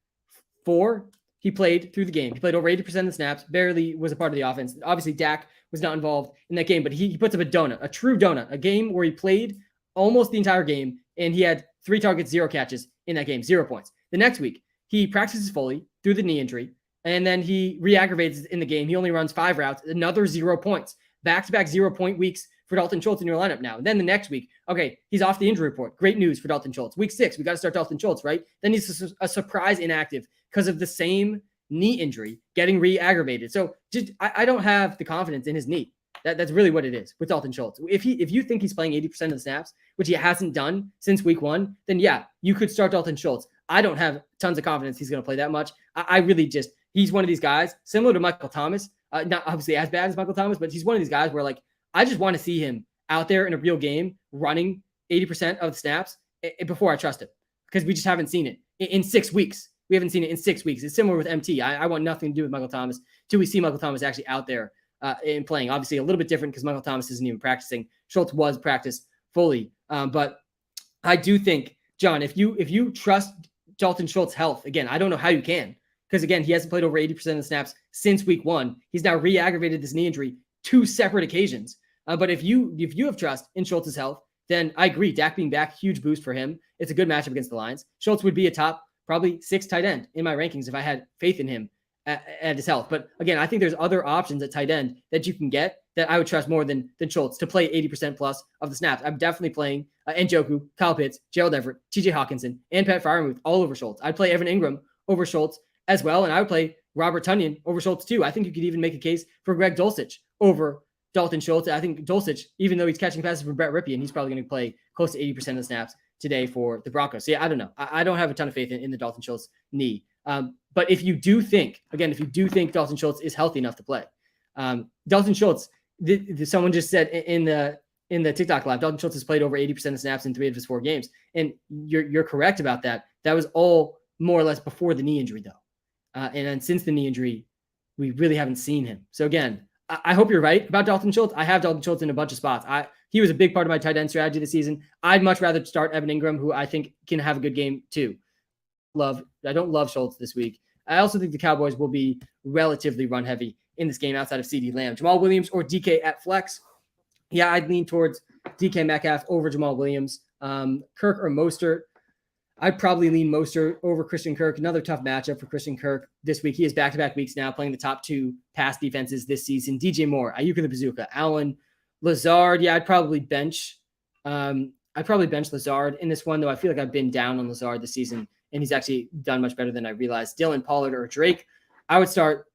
4, he played through the game. He played over 80% of the snaps, barely was a part of the offense. Obviously, Dak was not involved in that game, but he puts up a donut, a true donut, a game where he played almost the entire game, and he had 3 targets, 0 catches in that game, 0 points. The next week, he practices fully through the knee injury, and then he re-aggravates in the game. He only runs 5 routes, another 0 points. Back-to-back 0-point weeks for Dalton Schultz in your lineup now. And then the next week, okay, he's off the injury report. Great news for Dalton Schultz. Week 6, we got to start Dalton Schultz, right? Then he's a surprise inactive because of the same knee injury getting re-aggravated. So just I don't have the confidence in his knee. That's really what it is with Dalton Schultz. If you think he's playing 80% of the snaps, which he hasn't done since week 1, then yeah, you could start Dalton Schultz. I don't have tons of confidence he's going to play that much. I really just, he's one of these guys similar to Michael Thomas, not obviously as bad as Michael Thomas, but he's one of these guys where like, I just want to see him out there in a real game running 80% of the snaps before I trust him, because we just haven't seen it in 6 weeks. We haven't seen it in 6 weeks. It's similar with MT. I want nothing to do with Michael Thomas till we see Michael Thomas actually out there and playing. Obviously, a little bit different because Michael Thomas isn't even practicing. Schultz was practiced fully. But I do think, John, if you trust Dalton Schultz's health, again, I don't know how you can, because again, he hasn't played over 80% of the snaps since week 1. He's now re-aggravated this knee injury 2 separate occasions. But if you have trust in Schultz's health, then I agree. Dak being back, huge boost for him. It's a good matchup against the Lions. Schultz would be a top probably 6 tight end in my rankings if I had faith in him at his health. But again, I think there's other options at tight end that you can get that I would trust more than Schultz to play 80% plus of the snaps. I'm definitely playing Njoku, Kyle Pitts, Gerald Everett, TJ Hawkinson, and Pat Freiermuth all over Schultz. I'd play Evan Ingram over Schultz as well, and I would play Robert Tonyan over Schultz too. I think you could even make a case for Greg Dulcich over Dalton Schultz. I think Dulcich, even though he's catching passes from Brett Ripien, he's probably going to play close to 80% of the snaps today for the Broncos. So yeah, I don't know. I don't have a ton of faith in the Dalton Schultz knee. But if you do think Dalton Schultz is healthy enough to play, Dalton Schultz, someone just said in the TikTok live, Dalton Schultz has played over 80% of snaps in 3 of his 4 games. And you're correct about that. That was all more or less before the knee injury though. And then since the knee injury, we really haven't seen him. So again, I hope you're right about Dalton Schultz. I have Dalton Schultz in a bunch of spots. He was a big part of my tight end strategy this season. I'd much rather start Evan Ingram, who I think can have a good game too. I don't love Schultz this week. I also think the Cowboys will be relatively run heavy in this game outside of CeeDee Lamb. Jamal Williams or DK at flex. Yeah, I'd lean towards DK Metcalf over Jamal Williams. Kirk or Mostert. I'd probably lean Mostert over Christian Kirk. Another tough matchup for Christian Kirk this week. He has back-to-back weeks now playing the top 2 pass defenses this season. DJ Moore, Ayuk the Bazooka, Allen, Lazard. Yeah, I'd probably bench Lazard in this one, though I feel like I've been down on Lazard this season, and he's actually done much better than I realized. Dylan Pollard or Drake. I would start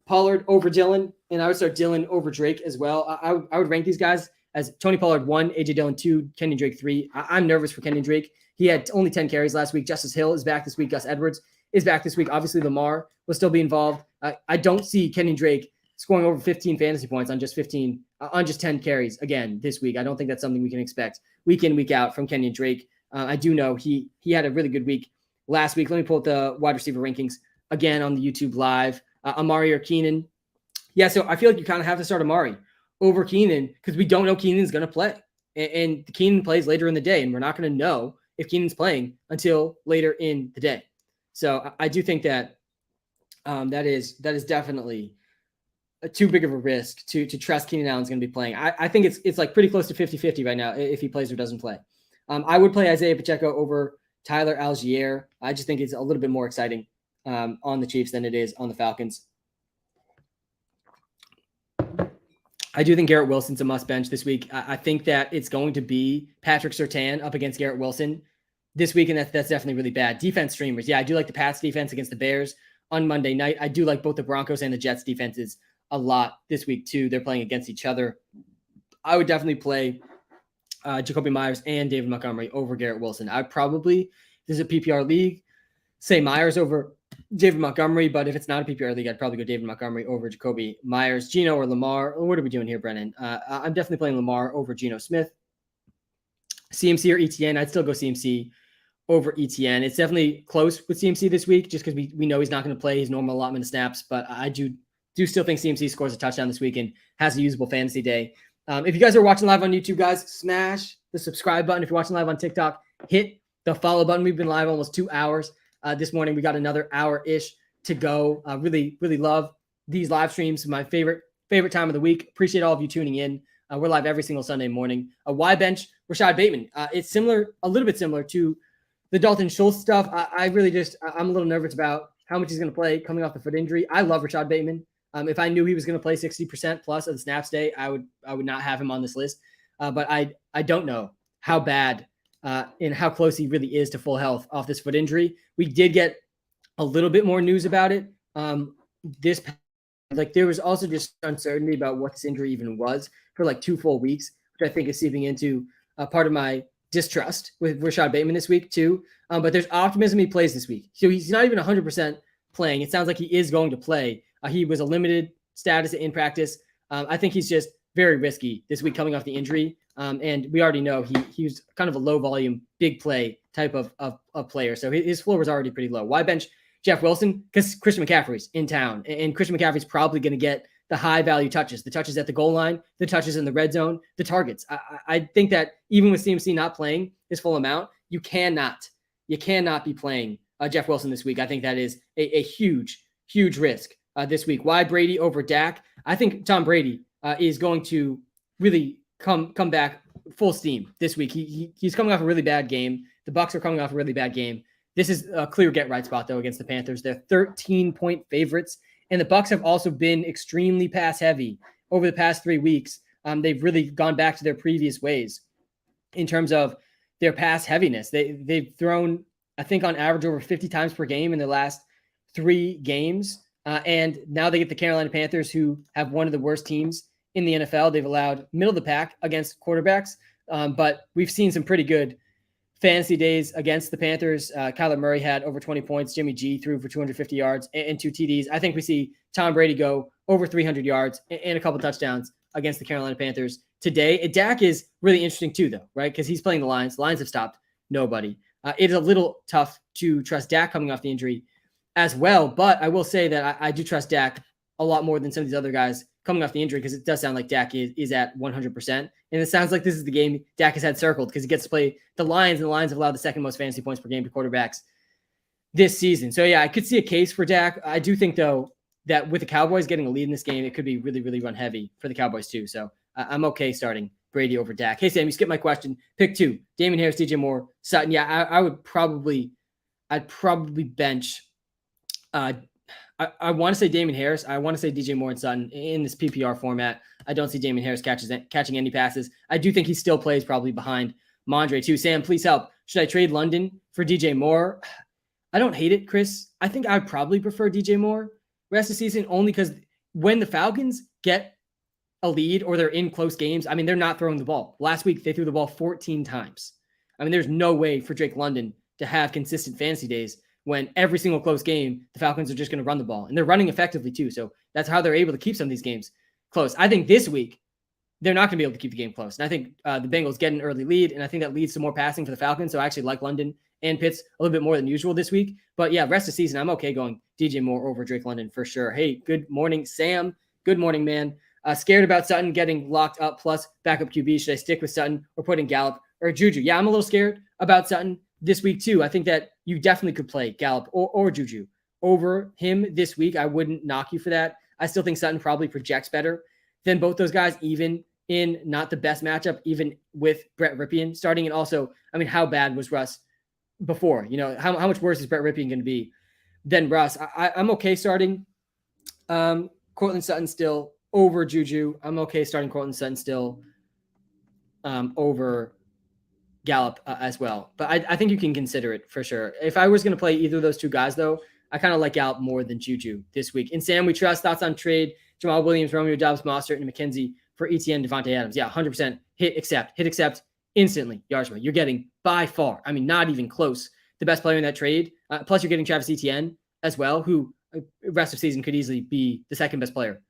Pollard over Dillon, and I would start Dillon over Drake as well. I would rank these guys as Tony Pollard 1, AJ Dillon 2, Kenyon Drake 3. I'm nervous for Kenyon Drake. He had only 10 carries last week. Justice Hill is back this week. Gus Edwards is back this week. Obviously, Lamar will still be involved. I don't see Kenyon Drake scoring over 15 fantasy points on just 10 carries again this week. I don't think that's something we can expect week in, week out from Kenyon Drake. I do know he had a really good week last week. Let me pull up the wide receiver rankings again on the YouTube live. Amari or Keenan. Yeah, so I feel like you kind of have to start Amari over Keenan because we don't know Keenan's going to play. And Keenan plays later in the day, and we're not going to know if Keenan's playing until later in the day. So I do think that that is definitely too big of a risk to trust Keenan Allen's going to be playing. I think it's like pretty close to 50-50 right now if he plays or doesn't play. I would play Isaiah Pacheco over Tyler Algier. I just think it's a little bit more exciting on the Chiefs than it is on the Falcons. I do think Garrett Wilson's a must bench this week. I think that it's going to be Patrick Surtain up against Garrett Wilson this week, and that's definitely really bad. Defense streamers. Yeah, I do like the Pats defense against the Bears on Monday night. I do like both the Broncos and the Jets defenses a lot this week too. They're playing against each other. I would definitely play Jacoby Myers and David Montgomery over Garrett Wilson. I'd probably, this is a PPR league, say Myers over David Montgomery, but if it's not a PPR league, I'd probably go David Montgomery over Jacoby Myers. Geno or Lamar. What are we doing here, Brennan? I'm definitely playing Lamar over Geno Smith. CMC or ETN. I'd still go CMC over ETN. It's definitely close with CMC this week just because we know he's not going to play his normal allotment of snaps, but I do still think CMC scores a touchdown this week and has a usable fantasy day. If you guys are watching live on YouTube, guys, smash the subscribe button. If you're watching live on TikTok, hit the follow button. We've been live almost 2 hours. This morning, we got another hour-ish to go. Really, really love these live streams. My favorite time of the week. Appreciate all of you tuning in. We're live every single Sunday morning. Why bench Rashad Bateman? It's a little bit similar to the Dalton Schultz stuff. I'm a little nervous about how much he's going to play coming off the foot injury. I love Rashad Bateman. If I knew he was going to play 60% plus of the snaps day, I would not have him on this list. But I don't know how bad and how close he really is to full health off this foot injury. We did get a little bit more news about it. There was also just uncertainty about what this injury even was for like 2 full weeks, which I think is seeping into part of my distrust with Rashad Bateman this week too. But there's optimism he plays this week. So he's not even 100% playing. It sounds like he is going to play. He was a limited status in practice. I think he's just very risky this week coming off the injury. And we already know he was kind of a low volume, big play type of player. So his floor was already pretty low. Why bench Jeff Wilson? Because Christian McCaffrey's in town, and Christian McCaffrey's probably going to get the high value touches, the touches at the goal line, the touches in the red zone, the targets. I think that even with CMC not playing his full amount, you cannot be playing Jeff Wilson this week. I think that is a huge risk this week. Why Brady over Dak? I think Tom Brady is going to really come back full steam this week. He's coming off a really bad game. The Bucs are coming off a really bad game. This is a clear get right spot though against the Panthers. They're 13-point favorites, and the Bucs have also been extremely pass heavy over the past 3 weeks. They've really gone back to their previous ways in terms of their pass heaviness. They've thrown, I think, on average over 50 times per game in the last 3 games. And now they get the Carolina Panthers, who have one of the worst teams in the NFL. They've allowed middle of the pack against quarterbacks, but we've seen some pretty good fantasy days against the Panthers. Kyler Murray had over 20 points. Jimmy G threw for 250 yards and 2 TDs. I think we see Tom Brady go over 300 yards and a couple touchdowns against the Carolina Panthers today. Dak is really interesting too, though, right? Because he's playing the Lions. The Lions have stopped nobody. It is a little tough to trust Dak coming off the injury as well, but I will say that I do trust Dak a lot more than some of these other guys coming off the injury, because it does sound like Dak is at 100%. And it sounds like this is the game Dak has had circled because he gets to play the Lions, and the Lions have allowed the second most fantasy points per game to quarterbacks this season. So yeah, I could see a case for Dak. I do think though that with the Cowboys getting a lead in this game, it could be really, really run heavy for the Cowboys too. So I'm okay starting Brady over Dak. Hey Sam, you skipped my question. Pick 2: Damian Harris, DJ Moore, Sutton. Yeah, I'd probably bench. I want to say Damian Harris. I want to say DJ Moore and Sutton in this PPR format. I don't see Damian Harris catching any passes. I do think he still plays probably behind Mondre too. Sam, please help. Should I trade London for DJ Moore? I don't hate it, Chris. I think I'd probably prefer DJ Moore rest of the season, only because when the Falcons get a lead or they're in close games, I mean, they're not throwing the ball. Last week, they threw the ball 14 times. I mean, there's no way for Drake London to have consistent fantasy days when every single close game, the Falcons are just going to run the ball. And they're running effectively too. So that's how they're able to keep some of these games close. I think this week, they're not going to be able to keep the game close. And I think the Bengals get an early lead, and I think that leads to more passing for the Falcons. So I actually like London and Pitts a little bit more than usual this week. But yeah, rest of the season, I'm okay going DJ Moore over Drake London for sure. Hey, good morning, Sam. Good morning, man. Scared about Sutton getting locked up plus backup QB. Should I stick with Sutton or put in Gallup or Juju? Yeah, I'm a little scared about Sutton this week too. I think that you definitely could play Gallup or Juju over him this week. I wouldn't knock you for that. I still think Sutton probably projects better than both those guys, even in not the best matchup, even with Brett Rypien starting. And also, I mean, how bad was Russ before? You know, how much worse is Brett Rypien going to be than Russ? I'm okay starting Courtland Sutton still over Juju. I'm okay starting Courtland Sutton still over Gallup as well. But I think you can consider it for sure. If I was going to play either of those two guys, though, I kind of like Gallup more than Juju this week. In Sam, we trust. Thoughts on trade? Jamal Williams, Romeo Doubs, Mostert, and McKenzie for ETN, Devontae Adams. Yeah, 100%. Hit accept instantly. Yarsma, you're getting by far, I mean, not even close, the best player in that trade. Plus, you're getting Travis Etienne as well, who rest of season could easily be the second best player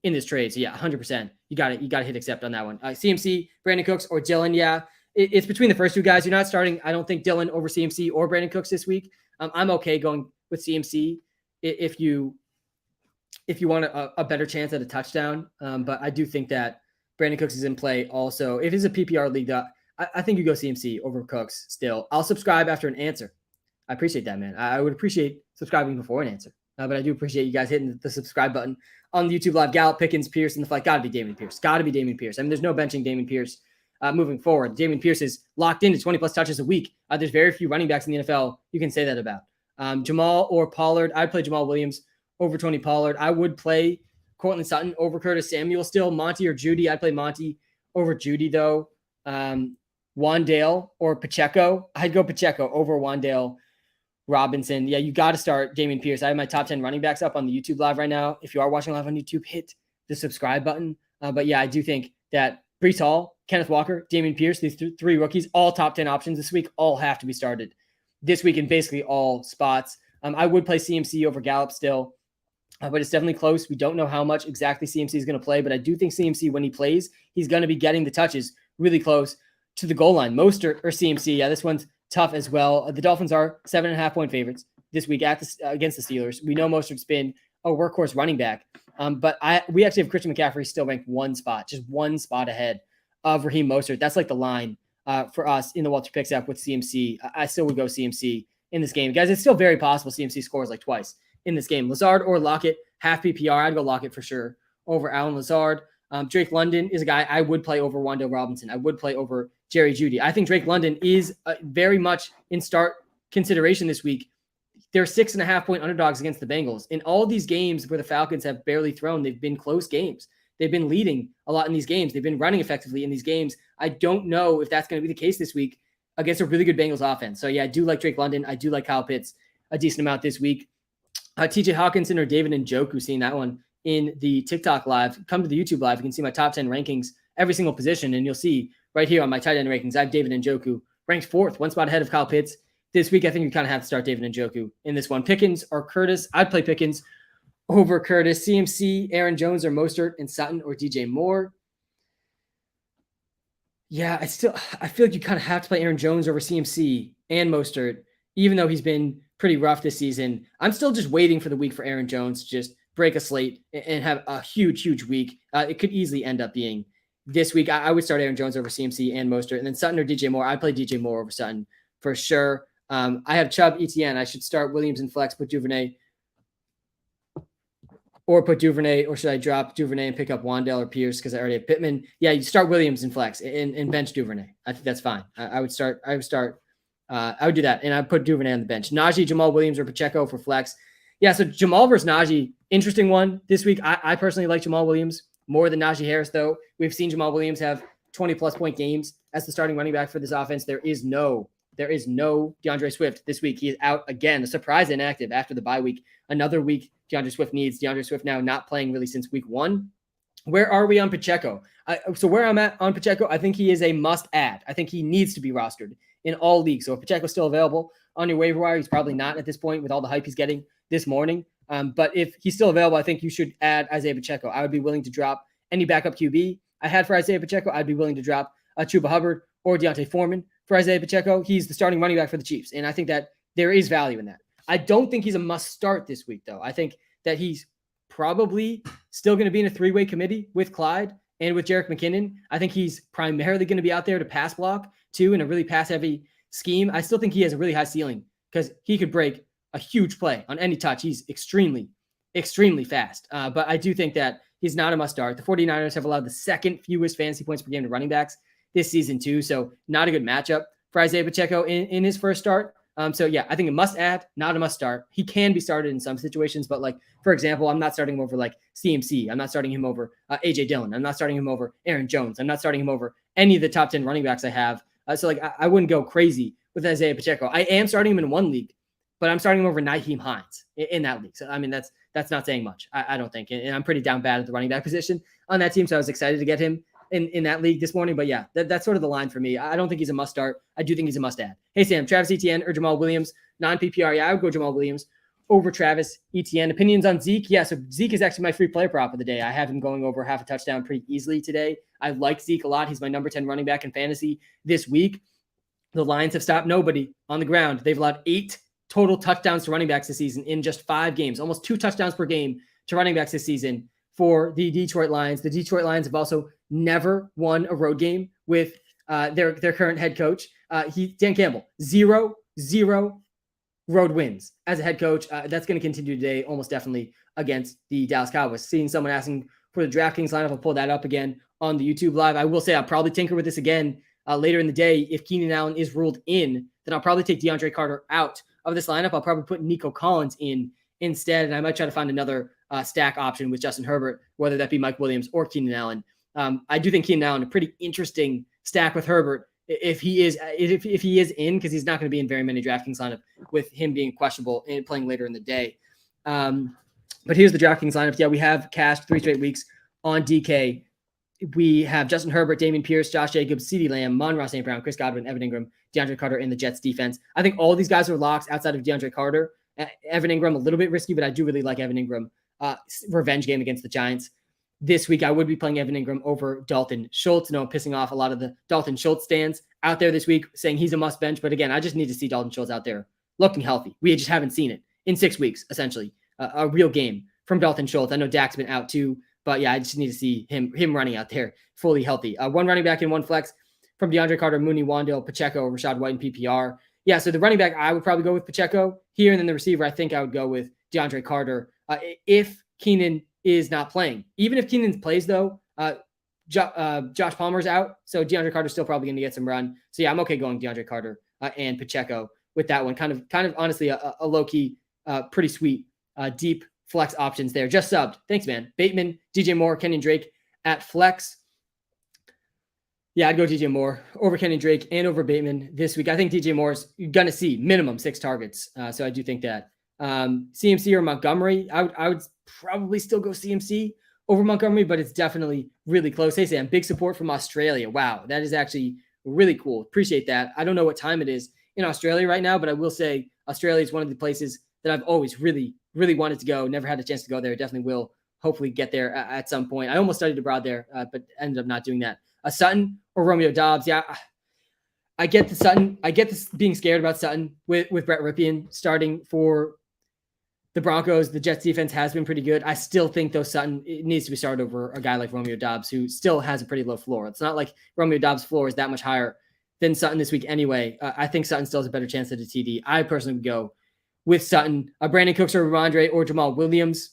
in this trade. So yeah, 100%. You got to hit accept on that one. CMC, Brandon Cooks, or Dylan. Yeah, it's between the first two guys. You're not starting, I don't think, Dylan over CMC or Brandon Cooks this week. I'm okay going with CMC if you want a better chance at a touchdown. But I do think that Brandon Cooks is in play also. If it's a PPR league, I think you go CMC over Cooks still. I'll subscribe after an answer. I appreciate that, man. I would appreciate subscribing before an answer. But I do appreciate you guys hitting the subscribe button on the YouTube live. Gallup, Pickens, Pierce, and the flight. Got to be Dameon Pierce. Got to be Dameon Pierce. I mean, there's no benching Dameon Pierce moving forward. Dameon Pierce is locked into 20-plus touches a week. There's very few running backs in the NFL you can say that about. Jamal or Pollard. I'd play Jamal Williams over Tony Pollard. I would play Courtland Sutton over Curtis Samuel still. Monty or Judy. I'd play Monty over Judy, though. Wandale or Pacheco. I'd go Pacheco over Wandale Robinson. Yeah, you got to start Dameon Pierce. I have my top 10 running backs up on the YouTube live right now. If you are watching live on YouTube, hit the subscribe button. But yeah, I do think that Breece Hall, Kenneth Walker, Dameon Pierce, these three rookies, all top 10 options this week, all have to be started this week in basically all spots. I would play CMC over Gallup still, but it's definitely close. We don't know how much exactly CMC is going to play, but I do think CMC, when he plays, he's going to be getting the touches really close to the goal line. Mostert or CMC, yeah, this one's tough as well. The Dolphins are 7.5-point favorites this week against the Steelers. We know Mostert's been a workhorse running back, but we actually have Christian McCaffrey still ranked just one spot ahead of Raheem Mostert. That's like the line for us in the WalterPicks app with CMC. I still would go CMC in this game. Guys, it's still very possible CMC scores like twice in this game. Lazard or Lockett, half PPR. I'd go Lockett for sure over Allen Lazard. Drake London is a guy I would play over Wandale Robinson. I would play over Jerry Jeudy. I think Drake London is very much in start consideration this week. They're 6.5-point underdogs against the Bengals. In all these games where the Falcons have barely thrown, they've been close games. They've been leading a lot in these games. They've been running effectively in these games. I don't know if that's going to be the case this week against a really good Bengals offense. So yeah, I do like Drake London. I do like Kyle Pitts a decent amount this week. TJ Hawkinson or David Njoku, seeing that one in the TikTok live. Come to the YouTube live. You can see my top 10 rankings, every single position, and you'll see right here on my tight end rankings, I have David Njoku ranked 4th, one spot ahead of Kyle Pitts. This week, I think you kind of have to start David Njoku in this one. Pickens or Curtis. I'd play Pickens over Curtis. CMC, Aaron Jones or Mostert, and Sutton or DJ Moore. Yeah, I feel like you kind of have to play Aaron Jones over CMC and Mostert, even though he's been pretty rough this season. I'm still just waiting for the week for Aaron Jones to just break a slate and have a huge week. It could easily end up being this week. I would start Aaron Jones over CMC and Mostert, and then Sutton or DJ Moore. I'd play DJ Moore over Sutton for sure. I have Chubb, ETN. I should start Williams and flex, put Duvernay, or should I drop Duvernay and pick up Wandale or Pierce because I already have Pittman? Yeah, you start Williams and flex and bench Duvernay. I think that's fine. I would do that, and I'd put Duvernay on the bench. Najee, Jamal Williams, or Pacheco for flex. Yeah, so Jamal versus Najee, interesting one this week. I personally like Jamal Williams more than Najee Harris, though. We've seen Jamal Williams have 20-plus point games as the starting running back for this offense. There is no There is no DeAndre Swift this week. He is out again, a surprise inactive after the bye week. Another week DeAndre Swift needs. DeAndre Swift now not playing really since week 1. Where are we on Pacheco? So where I'm at on Pacheco, I think he is a must add. I think he needs to be rostered in all leagues. So if Pacheco's still available on your waiver wire, he's probably not at this point with all the hype he's getting this morning. But if he's still available, I think you should add Isaiah Pacheco. I would be willing to drop any backup QB I had for Isaiah Pacheco. I'd be willing to drop Chuba Hubbard or Deontay Foreman for Isaiah Pacheco. He's the starting running back for the Chiefs, and I think that there is value in that. I don't think he's a must start this week, though. I think that he's probably still going to be in a 3-way committee with Clyde and with Jerick McKinnon. I think he's primarily going to be out there to pass block too in a really pass heavy scheme. I still think he has a really high ceiling because he could break a huge play on any touch. He's extremely, extremely fast. But I do think that he's not a must start. The 49ers have allowed the second fewest fantasy points per game to running backs this season too. So not a good matchup for Isaiah Pacheco in his first start. So yeah, I think a must add, not a must start. He can be started in some situations, but like, for example, I'm not starting him over like CMC. I'm not starting him over AJ Dillon. I'm not starting him over Aaron Jones. I'm not starting him over any of the top 10 running backs I have. So like, I wouldn't go crazy with Isaiah Pacheco. I am starting him in one league, but I'm starting him over Nyheim Hines in that league. So, I mean, that's not saying much, I don't think. And I'm pretty down bad at the running back position on that team. So I was excited to get him in that league this morning. But yeah, that's sort of the line for me. I don't think he's a must start. I do think he's a must add. Hey, Sam, Travis Etienne or Jamal Williams, non-PPR. Yeah, I would go Jamal Williams over Travis Etienne. Opinions on Zeke? Yeah, so Zeke is actually my free player prop of the day. I have him going over half a touchdown pretty easily today. I like Zeke a lot. He's my number 10 running back in fantasy this week. The Lions have stopped nobody on the ground. They've allowed 8 total touchdowns to running backs this season in just 5 games, almost 2 touchdowns per game to running backs this season for the Detroit Lions. The Detroit Lions have also never won a road game with their current head coach, Dan Campbell. 0 road wins as a head coach. That's going to continue today, almost definitely against the Dallas Cowboys. Seeing someone asking for the DraftKings lineup, I'll pull that up again on the YouTube live. I will say I'll probably tinker with this again later in the day. If Keenan Allen is ruled in, then I'll probably take DeAndre Carter out of this lineup. I'll probably put Nico Collins in instead, and I might try to find another stack option with Justin Herbert, whether that be Mike Williams or Keenan Allen. I do think Keenan Allen a pretty interesting stack with Herbert if he is in, because he's not going to be in very many DraftKings lineup with him being questionable and playing later in the day. But here's the DraftKings lineup. Yeah, we have cashed 3 straight weeks on DK. We have Justin Herbert, Dameon Pierce, Josh Jacobs, CeeDee Lamb, Mon-Ra St. Brown, Chris Godwin, Evan Ingram, DeAndre Carter in the Jets defense. I think all these guys are locks outside of DeAndre Carter. Evan Ingram, a little bit risky, but I do really like Evan Ingram. Revenge game against the Giants. This week, I would be playing Evan Ingram over Dalton Schultz. No, I'm pissing off a lot of the Dalton Schultz stands out there this week saying he's a must bench. But again, I just need to see Dalton Schultz out there looking healthy. We just haven't seen it in 6 weeks, essentially. A real game from Dalton Schultz. I know Dak's been out too, but yeah, I just need to see him running out there fully healthy. 1 running back and 1 flex from DeAndre Carter, Mooney, Wandale, Pacheco, Rashad White, and PPR. Yeah, so the running back, I would probably go with Pacheco here, and then the receiver, I think I would go with DeAndre Carter if Keenan is not playing. Even if Keenan plays, though, Josh Palmer's out, so DeAndre Carter's still probably going to get some run. So yeah, I'm okay going DeAndre Carter and Pacheco with that one. Kind of honestly a low-key, pretty sweet, deep flex options there. Just subbed. Thanks, man. Bateman, DJ Moore, Kenyon Drake at flex. Yeah, I'd go DJ Moore over Kenyon Drake and over Bateman this week. I think DJ Moore's going to see minimum 6 targets. So I do think that. CMC or Montgomery, I would probably still go CMC over Montgomery, but it's definitely really close. Hey, Sam, big support from Australia. Wow, that is actually really cool. Appreciate that. I don't know what time it is in Australia right now, but I will say Australia is one of the places that I've always really, really wanted to go. Never had a chance to go there. Definitely will hopefully get there at some point. I almost studied abroad there, but ended up not doing that. Sutton or Romeo Doubs. Yeah, I get the Sutton. I get this being scared about Sutton with Brett Rypien starting for the Broncos. The Jets defense has been pretty good. I still think, though, Sutton it needs to be started over a guy like Romeo Doubs, who still has a pretty low floor. It's not like Romeo Doubs' floor is that much higher than Sutton this week anyway. I think Sutton still has a better chance at a TD. I personally would go with Sutton. Brandon Cooks or Ramondre or Jamal Williams.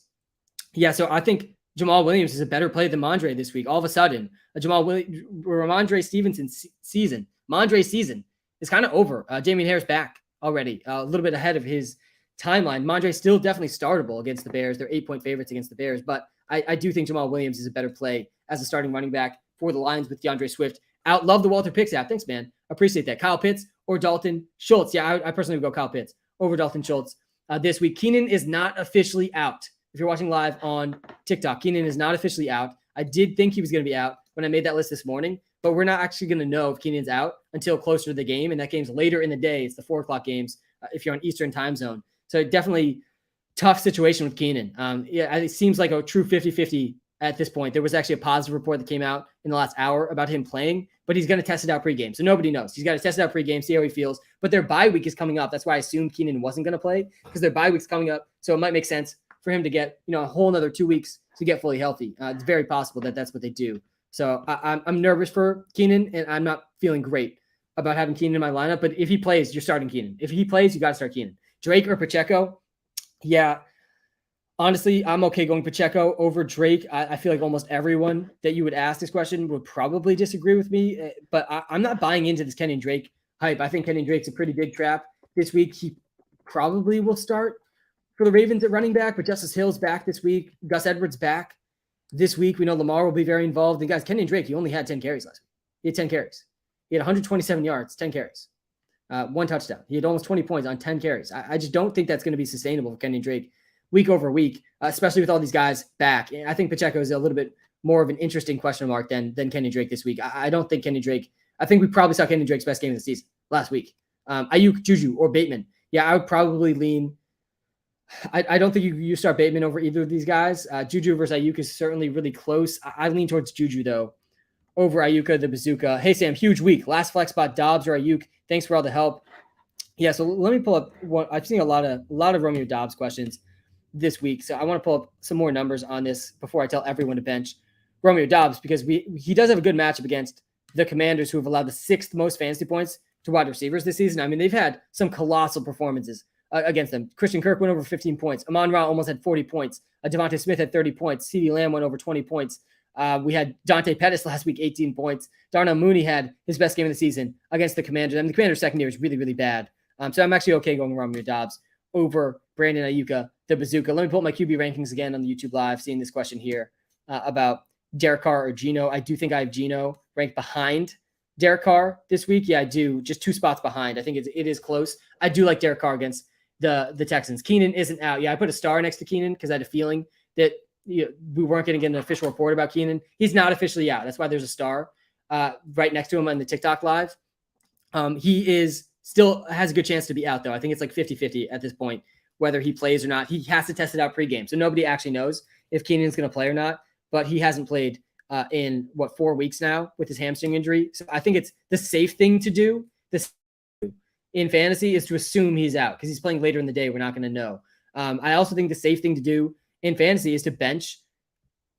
Yeah, so I think Jamal Williams is a better play than Mondre this week. All of a sudden, Ramondre Stevenson's season, Mondre's season is kind of over. Damian Harris back already, a little bit ahead of his timeline. Mondre's still definitely startable against the Bears. They're 8-point favorites against the Bears, but I do think Jamal Williams is a better play as a starting running back for the Lions with DeAndre Swift. Love the WalterPicks app. Thanks, man. Appreciate that. Kyle Pitts or Dalton Schultz. Yeah, I personally would go Kyle Pitts over Dalton Schultz this week. Keenan is not officially out. If you're watching live on TikTok, Keenan is not officially out. I did think he was going to be out when I made that list this morning, but we're not actually going to know if Keenan's out until closer to the game, and that game's later in the day. It's the 4 o'clock games if you're on Eastern time zone. So definitely tough situation with Keenan. Yeah, it seems like a true 50-50 at this point. There was actually a positive report that came out in the last hour about him playing, but he's going to test it out pregame. So nobody knows. He's got to test it out pregame, see how he feels. But their bye week is coming up. That's why I assumed Keenan wasn't going to play, because their bye week's coming up. So it might make sense for him to get, a whole another 2 weeks to get fully healthy. It's very possible that that's what they do. So I'm nervous for Keenan, and I'm not feeling great about having Keenan in my lineup. But if he plays, you're starting Keenan. If he plays, you got to start Keenan. Drake or Pacheco? Yeah. Honestly, I'm okay going Pacheco over Drake. I feel like almost everyone that you would ask this question would probably disagree with me, but I'm not buying into this Kenyon Drake hype. I think Kenyon Drake's a pretty big trap this week. He probably will start for the Ravens at running back, but Justice Hill's back this week. Gus Edwards back this week. We know Lamar will be very involved. And guys, Kenyon Drake, he only had 10 carries last week. He had 10 carries. He had 127 yards, 10 carries, 1 touchdown. He had almost 20 points on 10 carries. I just don't think that's going to be sustainable for Kenyon Drake week over week, especially with all these guys back. I think Pacheco is a little bit more of an interesting question mark than Kenyon Drake this week. I don't think Kenyon Drake, I think we probably saw Kenyon Drake's best game of the season last week. Ayuk, Juju, or Bateman. Yeah, I would probably lean. I don't think you start Bateman over either of these guys. Juju versus Ayuk is certainly really close. I lean towards Juju, though, over Ayuka the Bazooka. Hey, Sam, huge week. Last flex spot, Dobbs or Ayuk. Thanks for all the help. Yeah, so let me pull up one. I've seen a lot of Romeo Dobbs questions this week, so I want to pull up some more numbers on this before I tell everyone to bench Romeo Dobbs, because he does have a good matchup against the Commanders, who have allowed the 6th most fantasy points to wide receivers this season. I mean, they've had some colossal performances against them. Christian Kirk went over 15 points. Amon-Ra almost had 40 points. Devontae Smith had 30 points. CeeDee Lamb went over 20 points. We had Dante Pettis last week, 18 points. Darnell Mooney had his best game of the season against the Commanders. I mean, the Commanders secondary is really, really bad. So I'm actually okay going Romeo Dobbs over Brandon Ayuka the Bazooka. Let me pull up my QB rankings again on the YouTube Live, seeing this question here about Derek Carr or Geno. I do think I have Geno ranked behind Derek Carr this week. Yeah, I do. Just 2 spots behind. I think it is close. I do like Derek Carr against the Texans. Keenan isn't out. Yeah, I put a star next to Keenan because I had a feeling that we weren't going to get an official report about Keenan. He's not officially out. That's why there's a star right next to him on the TikTok Live. He still has a good chance to be out, though. I think it's like 50-50 at this point, whether he plays or not. He has to test it out pregame. So nobody actually knows if Keenan's going to play or not, but he hasn't played in 4 weeks now with his hamstring injury. So I think it's the safe thing to do. In fantasy is to assume he's out because he's playing later in the day. We're not going to know. I also think the safe thing to do in fantasy is to bench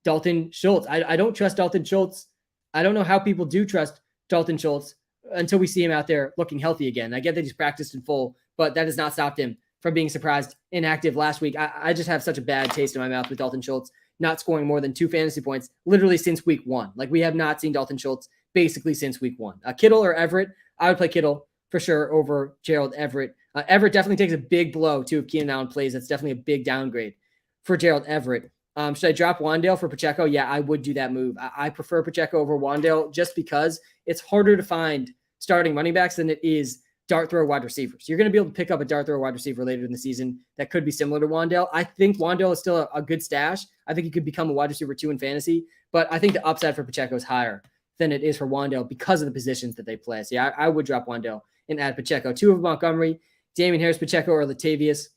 Dalton Schultz. I don't trust Dalton Schultz. I don't know how people do trust Dalton Schultz until we see him out there looking healthy again. I get that he's practiced in full, but that has not stopped him from being surprised inactive last week. I just have such a bad taste in my mouth with Dalton Schultz not scoring more than 2 fantasy points literally since week 1. Like, we have not seen Dalton Schultz basically since week 1. Kittle or Everett, I would play Kittle for sure over Gerald Everett. Everett definitely takes a big blow too if Keenan Allen plays. That's definitely a big downgrade for Gerald Everett. Should I drop Wandale for Pacheco? Yeah, I would do that move. I prefer Pacheco over Wandale just because it's harder to find starting running backs than it is dart throw wide receivers. You're going to be able to pick up a dart throw wide receiver later in the season that could be similar to Wandale. I think Wandale is still a good stash. I think he could become a wide receiver 2 in fantasy, but I think the upside for Pacheco is higher than it is for Wandale because of the positions that they play. So yeah, I would drop Wandale and add Pacheco. 2 of Montgomery, Damian Harris, Pacheco, or Latavius.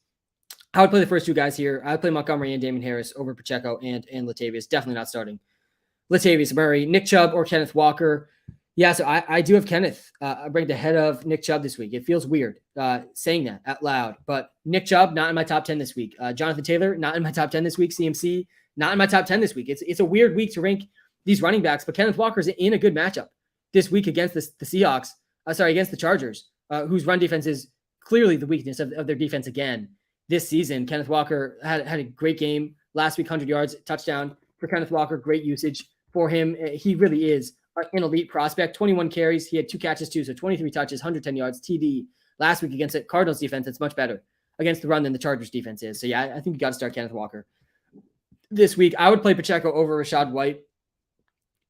I would play the first 2 guys here. I would play Montgomery and Damian Harris over Pacheco and Latavius. Definitely not starting Latavius Murray. Nick Chubb or Kenneth Walker. Yeah, so I do have Kenneth ranked ahead of Nick Chubb this week. It feels weird saying that out loud, but Nick Chubb, not in my top 10 this week. Jonathan Taylor, not in my top 10 this week. CMC, not in my top 10 this week. It's a weird week to rank these running backs, but Kenneth Walker's in a good matchup this week against the Seahawks. Against the Chargers, whose run defense is clearly the weakness of their defense again this season. Kenneth Walker had a great game last week, 100 yards, touchdown for Kenneth Walker. Great usage for him. He really is an elite prospect. 21 carries. He had 2 catches too, so 23 touches, 110 yards, TD last week against the Cardinals defense. That's much better against the run than the Chargers defense is. So yeah, I think you got to start Kenneth Walker this week. I would play Pacheco over Rachaad White.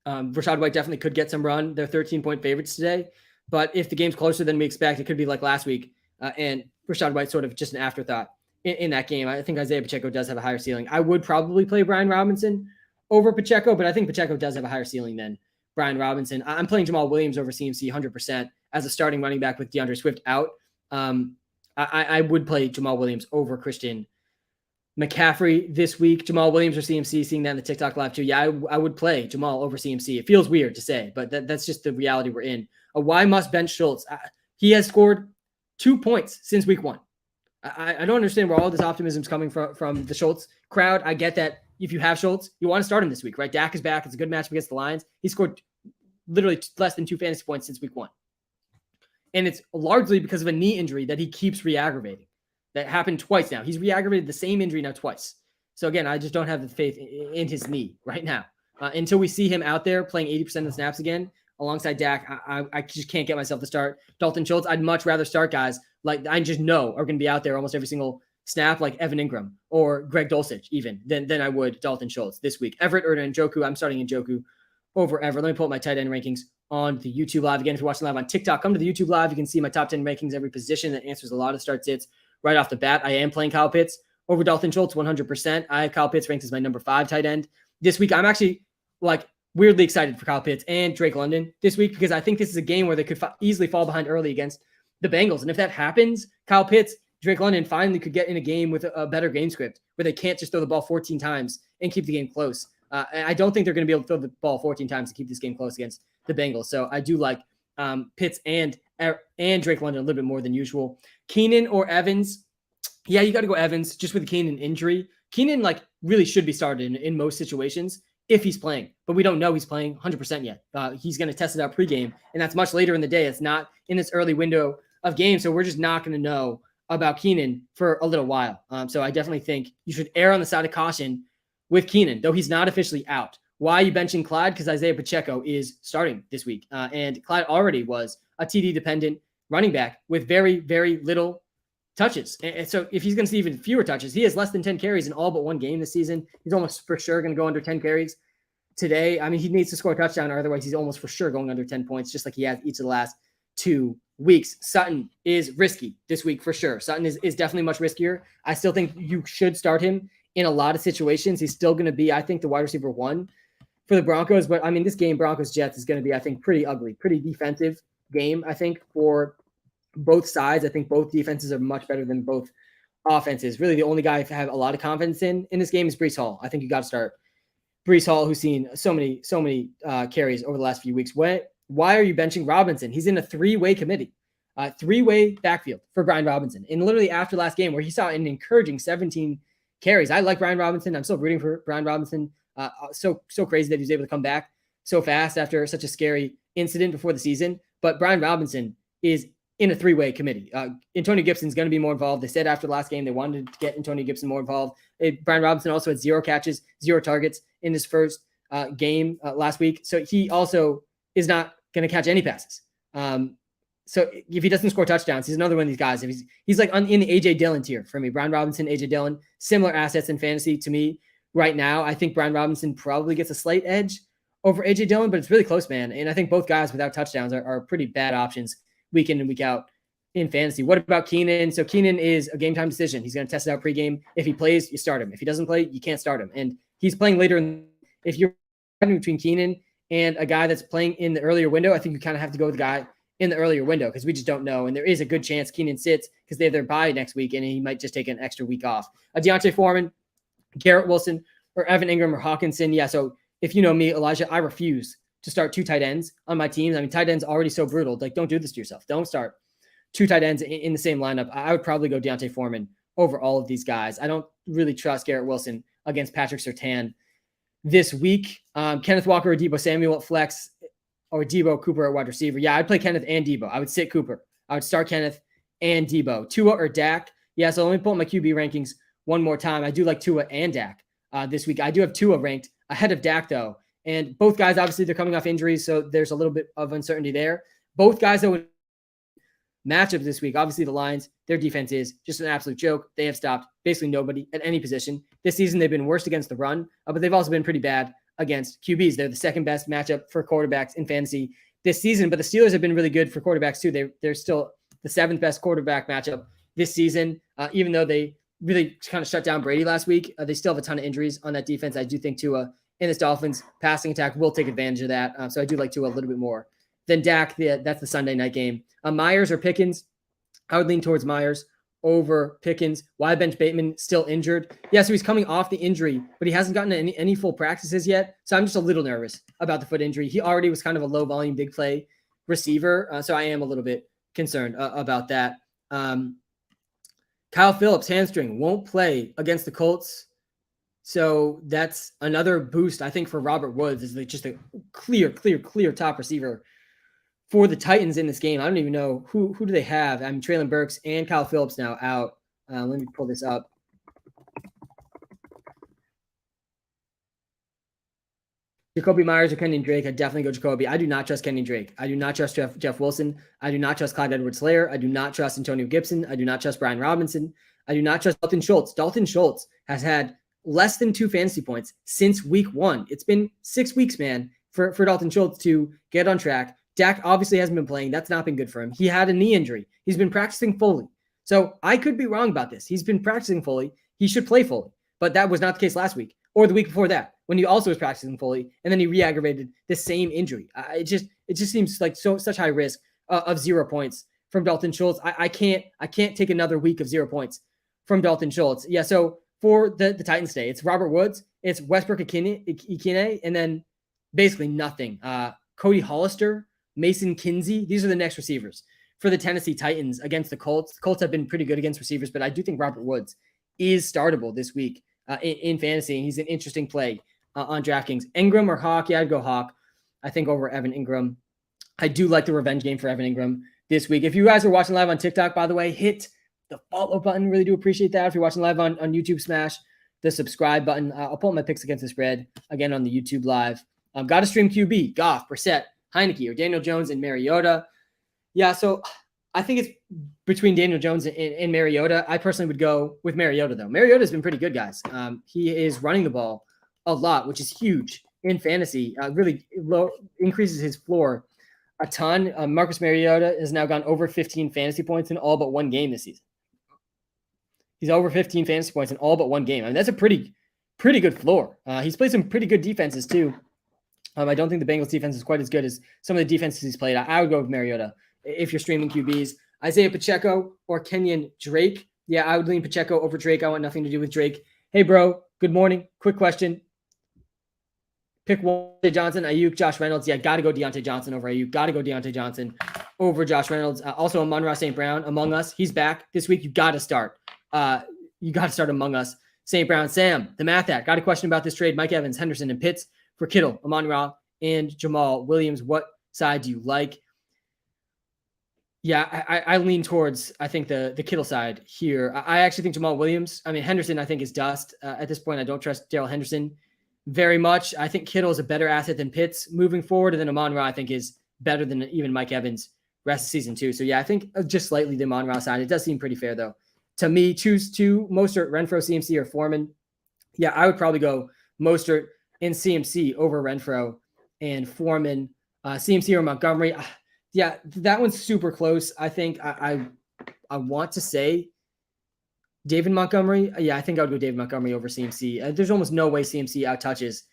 Rachaad White definitely could get some run. They're 13-point favorites today, But if the game's closer than we expect, it could be like last week. And Rachaad White sort of just an afterthought in that game. I think Isaiah Pacheco does have a higher ceiling. I would probably play Brian Robinson over Pacheco, but I think Pacheco does have a higher ceiling than Brian Robinson. I'm playing Jamal Williams over CMC 100% as a starting running back with DeAndre Swift out. I would play Jamal Williams over Christian McCaffrey this week. Jamal Williams or CMC, seeing that in the TikTok live too. Yeah, I would play Jamal over CMC. It feels weird to say, but that's just the reality we're in. Why must bench Schultz? He has scored 2 points since week 1. I don't understand where all this optimism is coming from the Schultz crowd. I get that if you have Schultz, you want to start him this week, right? Dak is back. It's a good matchup against the Lions. He scored literally less than 2 fantasy points since week 1. And it's largely because of a knee injury that he keeps re-aggravating. That happened twice now. He's re-aggravated the same injury now twice. So again, I just don't have the faith in his knee right now. Until we see him out there playing 80% of the snaps again, alongside Dak, I just can't get myself to start Dalton Schultz. I'd much rather start guys like I just know are going to be out there almost every single snap, like Evan Ingram or Greg Dulcich even, than I would Dalton Schultz this week. Everett or Njoku, I'm starting Njoku over Everett. Let me pull up my tight end rankings on the YouTube live. Again, if you're watching live on TikTok, come to the YouTube live. You can see my top 10 rankings, every position that answers a lot of start sits right off the bat. I am playing Kyle Pitts over Dalton Schultz 100%. I have Kyle Pitts ranked as my number 5 tight end this week. I'm actually weirdly excited for Kyle Pitts and Drake London this week because I think this is a game where they could easily fall behind early against the Bengals. And if that happens, Kyle Pitts, Drake London finally could get in a game with a better game script where they can't just throw the ball 14 times and keep the game close. And I don't think they're going to be able to throw the ball 14 times to keep this game close against the Bengals. So I do like Pitts and Drake London a little bit more than usual. Keenan or Evans? Yeah, you got to go Evans just with the Keenan injury. Keenan really should be started in most situations if he's playing, but we don't know he's playing 100% yet. He's going to test it out pregame, and that's much later in the day. It's not in this early window of game, so we're just not going to know about Keenan for a little while. So I definitely think you should err on the side of caution with Keenan, though he's not officially out. Why are you benching Clyde? Because Isaiah Pacheco is starting this week, and Clyde already was a TD-dependent running back with very, very little touches. And so if he's going to see even fewer touches, he has less than 10 carries in all but one game this season. He's almost for sure going to go under 10 carries today. I mean, he needs to score a touchdown, or otherwise he's almost for sure going under 10 points, just like he has each of the last 2 weeks. Sutton is risky this week for sure. Sutton is definitely much riskier. I still think you should start him in a lot of situations. He's still going to be, I think, the wide receiver 1 for the Broncos. But I mean, this game, Broncos-Jets, is going to be, I think, pretty ugly, pretty defensive game, I think, for both sides. I think both defenses are much better than both offenses. Really, the only guy I have a lot of confidence in this game is Breece Hall. I think you got to start Breece Hall, who's seen so many carries over the last few weeks. Why are you benching Robinson? He's in a 3-way committee, 3-way backfield for Brian Robinson. And literally after last game, where he saw an encouraging 17 carries. I like Brian Robinson. I'm still rooting for Brian Robinson. So crazy that he was able to come back so fast after such a scary incident before the season. But Brian Robinson is in a 3-way committee. Antonio Gibson's going to be more involved. They said after the last game they wanted to get Antonio Gibson more involved. Brian Robinson also had 0 catches, 0 targets in his first game last week. So he also is not going to catch any passes. So if he doesn't score touchdowns, he's another one of these guys. If he's like in the A.J. Dillon tier for me. Brian Robinson, A.J. Dillon, similar assets in fantasy to me right now. I think Brian Robinson probably gets a slight edge over A.J. Dillon, but it's really close, man. And I think both guys without touchdowns are pretty bad options week in and week out in fantasy. What about Keenan? So Keenan is a game time decision. He's going to test it out pregame. If he plays, you start him. If he doesn't play, you can't start him. And he's playing later. If you're between Keenan and a guy that's playing in the earlier window, I think you kind of have to go with the guy in the earlier window because we just don't know. And there is a good chance Keenan sits because they have their bye next week and he might just take an extra week off. Deontay Foreman, Garrett Wilson, or Evan Ingram or Hawkinson. Yeah, so if you know me, Elijah, I refuse to start 2 tight ends on my teams. I mean, tight ends already so brutal. Don't do this to yourself. Don't start 2 tight ends in the same lineup. I would probably go Deontay Foreman over all of these guys. I don't really trust Garrett Wilson against Patrick Surtain this week. Kenneth Walker or Deebo Samuel at flex, or Deebo Cooper at wide receiver. Yeah, I'd play Kenneth and Deebo. I would sit Cooper. I would start Kenneth and Deebo. Tua or Dak? Yeah, so let me pull up my QB rankings one more time. I do like Tua and Dak this week. I do have Tua ranked ahead of Dak, though. And both guys, obviously, they're coming off injuries, so there's a little bit of uncertainty there. Both guys, though, matchup this week. Obviously, the Lions, their defense is just an absolute joke. They have stopped basically nobody at any position. This season, they've been worst against the run, but they've also been pretty bad against QBs. They're the second best matchup for quarterbacks in fantasy this season, but the Steelers have been really good for quarterbacks too. They're still the 7th best quarterback matchup this season, even though they really kind of shut down Brady last week. They still have a ton of injuries on that defense. I do think Tua in this Dolphins passing attack will take advantage of that. So I do like Tua a little bit more than Dak. That's the Sunday night game. Myers or Pickens? I would lean towards Myers over Pickens. Why bench Bateman still injured? Yeah, so he's coming off the injury, but he hasn't gotten any full practices yet. So I'm just a little nervous about the foot injury. He already was kind of a low volume, big play receiver. So I am a little bit concerned about that. Kyle Phillips, hamstring, won't play against the Colts. So that's another boost, I think, for Robert Woods. Is just a clear top receiver for the Titans in this game. I don't even know who do they have. I mean, Treylon Burks and Kyle Phillips now out. Let me pull this up. Jacoby Myers or Kenyon Drake? I definitely go Jacoby. I do not trust Kenyon Drake. I do not trust Jeff Wilson. I do not trust Clyde Edwards-Helaire. I do not trust Antonio Gibson. I do not trust Brian Robinson. I do not trust Dalton Schultz. Dalton Schultz has had less than 2 fantasy points since week 1. It's been 6 weeks, man, for Dalton Schultz to get on track. Dak obviously hasn't been playing. That's not been good for him. He had a knee injury. He's been practicing fully. So I could be wrong about this. He's been practicing fully. He should play fully. But that was not the case last week or the week before that, when he also was practicing fully, and then he re-aggravated the same injury. It just seems like such high risk of 0 points from Dalton Schultz. I can't take another week of 0 points from Dalton Schultz. Yeah, so for the Titans today, it's Robert Woods, it's Westbrook Ikine, and then basically nothing. Cody Hollister, Mason Kinsey, these are the next receivers for the Tennessee Titans against the Colts. The Colts have been pretty good against receivers, but I do think Robert Woods is startable this week in fantasy, and he's an interesting play on DraftKings. Ingram or Hawk? Yeah, I'd go Hawk, I think, over Evan Ingram. I do like the revenge game for Evan Ingram this week. If you guys are watching live on TikTok, by the way, hit the follow button. Really do appreciate that. If you're watching live on YouTube, smash the subscribe button. I'll pull up my picks against the spread again on the YouTube live. Got to stream QB, Goff, Brissett, Heineke, or Daniel Jones and Mariota. Yeah, so I think it's between Daniel Jones and Mariota. I personally would go with Mariota, though. Mariota's been pretty good, guys. He is running the ball a lot, which is huge in fantasy. Really increases his floor a ton. Marcus Mariota has now gone over 15 fantasy points in all but one game this season. He's over 15 fantasy points in all but one game. I mean, that's a pretty good floor. He's played some pretty good defenses, too. I don't think the Bengals defense is quite as good as some of the defenses he's played. I would go with Mariota if you're streaming QBs. Isaiah Pacheco or Kenyon Drake? Yeah, I would lean Pacheco over Drake. I want nothing to do with Drake. Hey, bro, good morning. Quick question. Pick one, Deontay Johnson, Ayuk, Josh Reynolds. Yeah, got to go Deontay Johnson over Ayuk. Got to go Deontay Johnson over Josh Reynolds. Also, Amon-Ra St. Brown, Among Us. He's back this week. You got to start. You got to start Among Us. St. Brown, Sam, the math act. Got a question about this trade. Mike Evans, Henderson, and Pitts for Kittle, Amon-Ra, and Jamal Williams. What side do you like? Yeah, I lean towards, I think, the Kittle side here. I actually think Jamal Williams, Henderson, I think, is dust. At this point, I don't trust Darrell Henderson very much. I think Kittle is a better asset than Pitts moving forward, and then Amon-Ra, I think, is better than even Mike Evans rest of season too. So, yeah, I think just slightly the Amon-Ra side. It does seem pretty fair, though. To me, choose two, Mostert, Renfro, CMC, or Foreman. Yeah, I would probably go Mostert and CMC over Renfro and Foreman, CMC or Montgomery. Yeah, that one's super close. I think I want to say David Montgomery. Yeah, I think I would go David Montgomery over CMC. There's almost no way CMC outtouches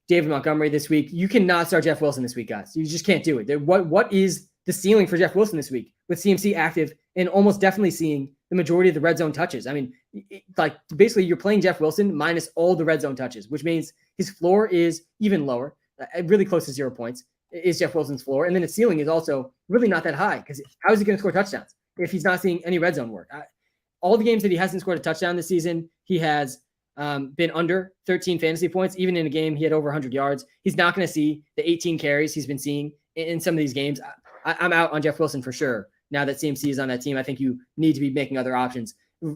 David Montgomery this week. You cannot start Jeff Wilson this week, guys. You just can't do it. What is the ceiling for Jeff Wilson this week with CMC active and almost definitely seeing the majority of the red zone touches? Basically you're playing Jeff Wilson minus all the red zone touches, which means his floor is even lower, really close to 0 points is Jeff Wilson's floor. And then his ceiling is also really not that high, because how is he going to score touchdowns if he's not seeing any red zone work? All the games that he hasn't scored a touchdown this season, he has been under 13 fantasy points. Even in a game, he had over 100 yards. He's not going to see the 18 carries he's been seeing in some of these games. I'm out on Jeff Wilson for sure. Now that CMC is on that team, I think you need to be making other options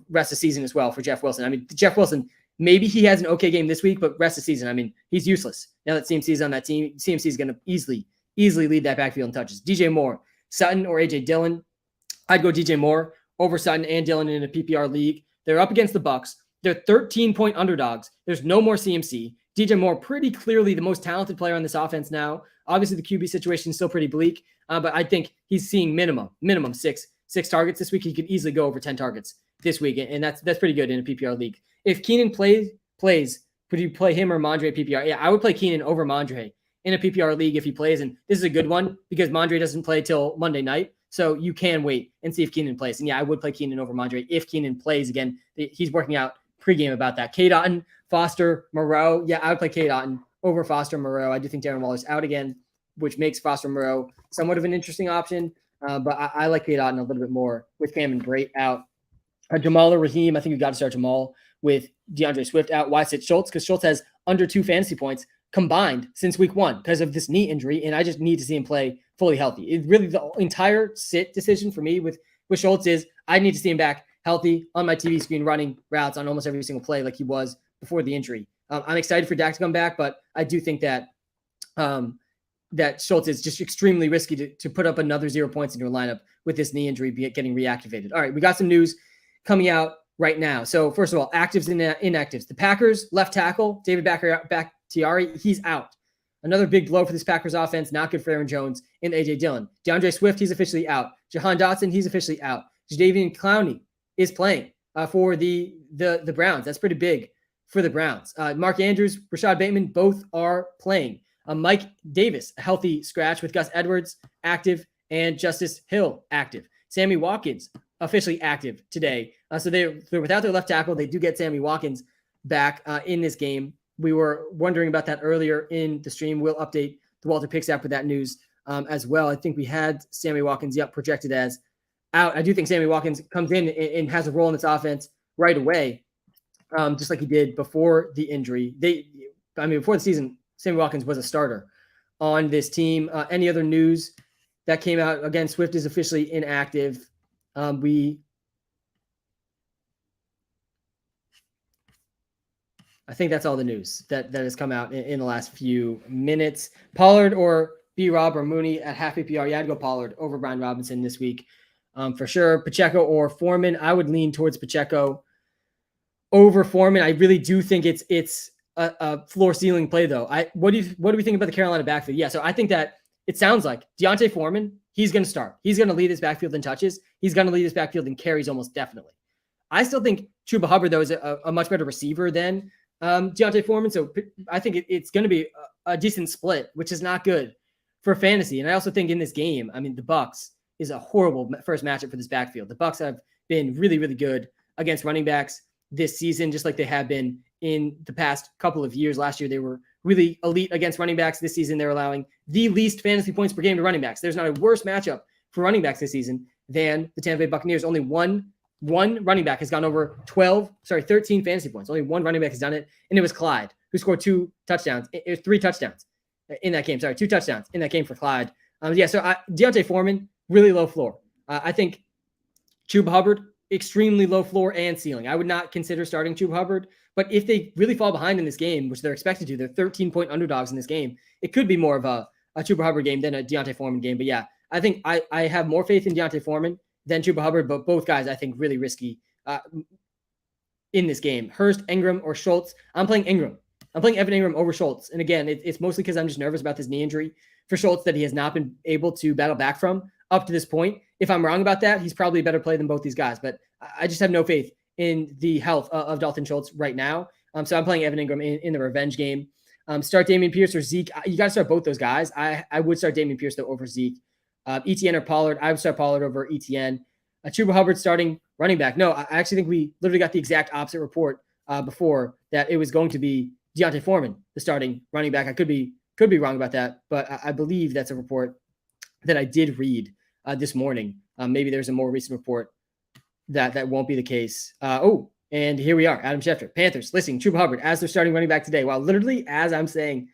rest of season as well for Jeff Wilson. Jeff Wilson, maybe he has an okay game this week, but rest of season, he's useless. Now that CMC is on that team, CMC is going to easily lead that backfield in touches. DJ Moore, Sutton, or AJ Dillon. I'd go DJ Moore over Sutton and Dillon in a PPR league. They're up against the Bucs. They're 13-point underdogs. There's no more CMC. DJ Moore, pretty clearly the most talented player on this offense now. Obviously, the QB situation is still pretty bleak, but I think he's seeing minimum six targets this week. He could easily go over 10 targets this week, and that's pretty good in a PPR league. If Keenan plays, would you play him or Mondre PPR? Yeah, I would play Keenan over Mondre in a PPR league if he plays, and this is a good one because Mondre doesn't play till Monday night, so you can wait and see if Keenan plays. And yeah, I would play Keenan over Mondre if Keenan plays again. He's working out pregame about that. Cade Otton, Foster, Moreau. Yeah, I would play Cade Otton over Foster, Moreau. I do think Darren Waller's out again, which makes Foster, Moreau somewhat of an interesting option. But I like Cade Otton a little bit more with Cameron Brate out. Jamal or Raheem, I think you got to start Jamal with DeAndre Swift out. Why sit Schultz? Because Schultz has under 2 fantasy points combined since week 1 because of this knee injury, and I just need to see him play fully healthy. It really, the entire sit decision for me with Schultz is I need to see him back healthy on my TV screen running routes on almost every single play like he was before the injury. I'm excited for Dak to come back, but I do think that that Schultz is just extremely risky to put up another 0 points into a lineup with this knee injury getting reactivated. All right, we got some news coming out right now. So first of all, actives and inactives. The Packers left tackle, David Bakhtiari, he's out. Another big blow for this Packers offense, not good for Aaron Jones and A.J. Dillon. DeAndre Swift, he's officially out. Jahan Dotson, he's officially out. Jadeveon Clowney is playing for the Browns. That's pretty big for the Browns. Mark Andrews, Rashad Bateman, both are playing. Mike Davis, a healthy scratch with Gus Edwards active and Justice Hill active. Sammy Watkins, officially active today. So they're without their left tackle. They do get Sammy Watkins back in this game. We were wondering about that earlier in the stream. We'll update the WalterPicks app with that news as well. I think we had Sammy Watkins, projected as out. I do think Sammy Watkins comes in and has a role in this offense right away, just like he did before the injury. Before the season, Sammy Watkins was a starter on this team. Any other news that came out? Again, Swift is officially inactive. I think that's all the news that has come out in the last few minutes. Pollard or B-Rob or Mooney at half PPR. Yeah, I'd go Pollard over Brian Robinson this week for sure. Pacheco or Foreman. I would lean towards Pacheco over Foreman. I really do think it's a floor ceiling play though. What do we think about the Carolina backfield? Yeah, so I think that it sounds like Deontay Foreman, he's going to start. He's going to lead his backfield in touches. He's going to lead his backfield in carries almost definitely. I still think Chuba Hubbard, though, is a much better receiver than Deontay Foreman. So I think it's going to be a decent split, which is not good for fantasy. And I also think in this game, the Bucs is a horrible first matchup for this backfield. The Bucs have been really, really good against running backs this season, just like they have been in the past couple of years. Last year, they were really elite against running backs. This season, they're allowing the least fantasy points per game to running backs. There's not a worse matchup for running backs this season than the Tampa Bay Buccaneers. Only one running back has gone over 13 fantasy points. Only one running back has done it, and it was Clyde, who scored 2 touchdowns. It was 3 touchdowns in that game. 2 touchdowns in that game for Clyde. Deontay Foreman, really low floor. I think Chuba Hubbard, extremely low floor and ceiling. I would not consider starting Chuba Hubbard, but if they really fall behind in this game, which they're expected to, they're 13-point underdogs in this game, it could be more of a Chuba Hubbard game than a Deontay Foreman game. But yeah, I think I have more faith in Deontay Foreman than Chuba Hubbard, but both guys I think really risky in this game. Hurst, Ingram, or Schultz. I'm playing Ingram. I'm playing Evan Ingram over Schultz. And again, it's mostly because I'm just nervous about this knee injury for Schultz that he has not been able to battle back from up to this point. If I'm wrong about that, he's probably a better play than both these guys. But I just have no faith in the health of Dalton Schultz right now. So I'm playing Evan Ingram in the revenge game. Start Dameon Pierce or Zeke. You got to start both those guys. I would start Dameon Pierce, though, over Zeke. ETN or Pollard. I would start Pollard over ETN. Chuba Hubbard starting running back. No, I actually think we literally got the exact opposite report before, that it was going to be Deontay Foreman, the starting running back. I could be wrong about that, but I believe that's a report that I did read this morning. Maybe there's a more recent report that won't be the case. And here we are, Adam Schefter. Panthers listing Chuba Hubbard as their starting running back today. While literally, as I'm saying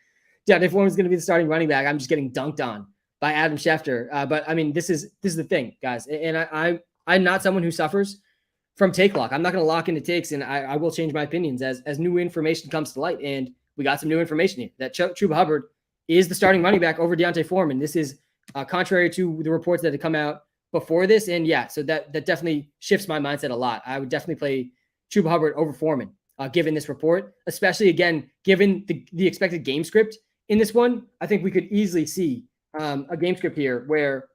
Deontay Foreman is going to be the starting running back, I'm just getting dunked on by Adam Schefter. But this is the thing, guys. And I'm not someone who suffers from take lock. I'm not going to lock into takes, and I will change my opinions as new information comes to light. And we got some new information here that Chuba Hubbard is the starting running back over Deontay Foreman. This is contrary to the reports that had come out before this. And yeah, so that definitely shifts my mindset a lot. I would definitely play Chuba Hubbard over Foreman given this report, especially, again, given the expected game script in this one. I think we could easily see a game script here where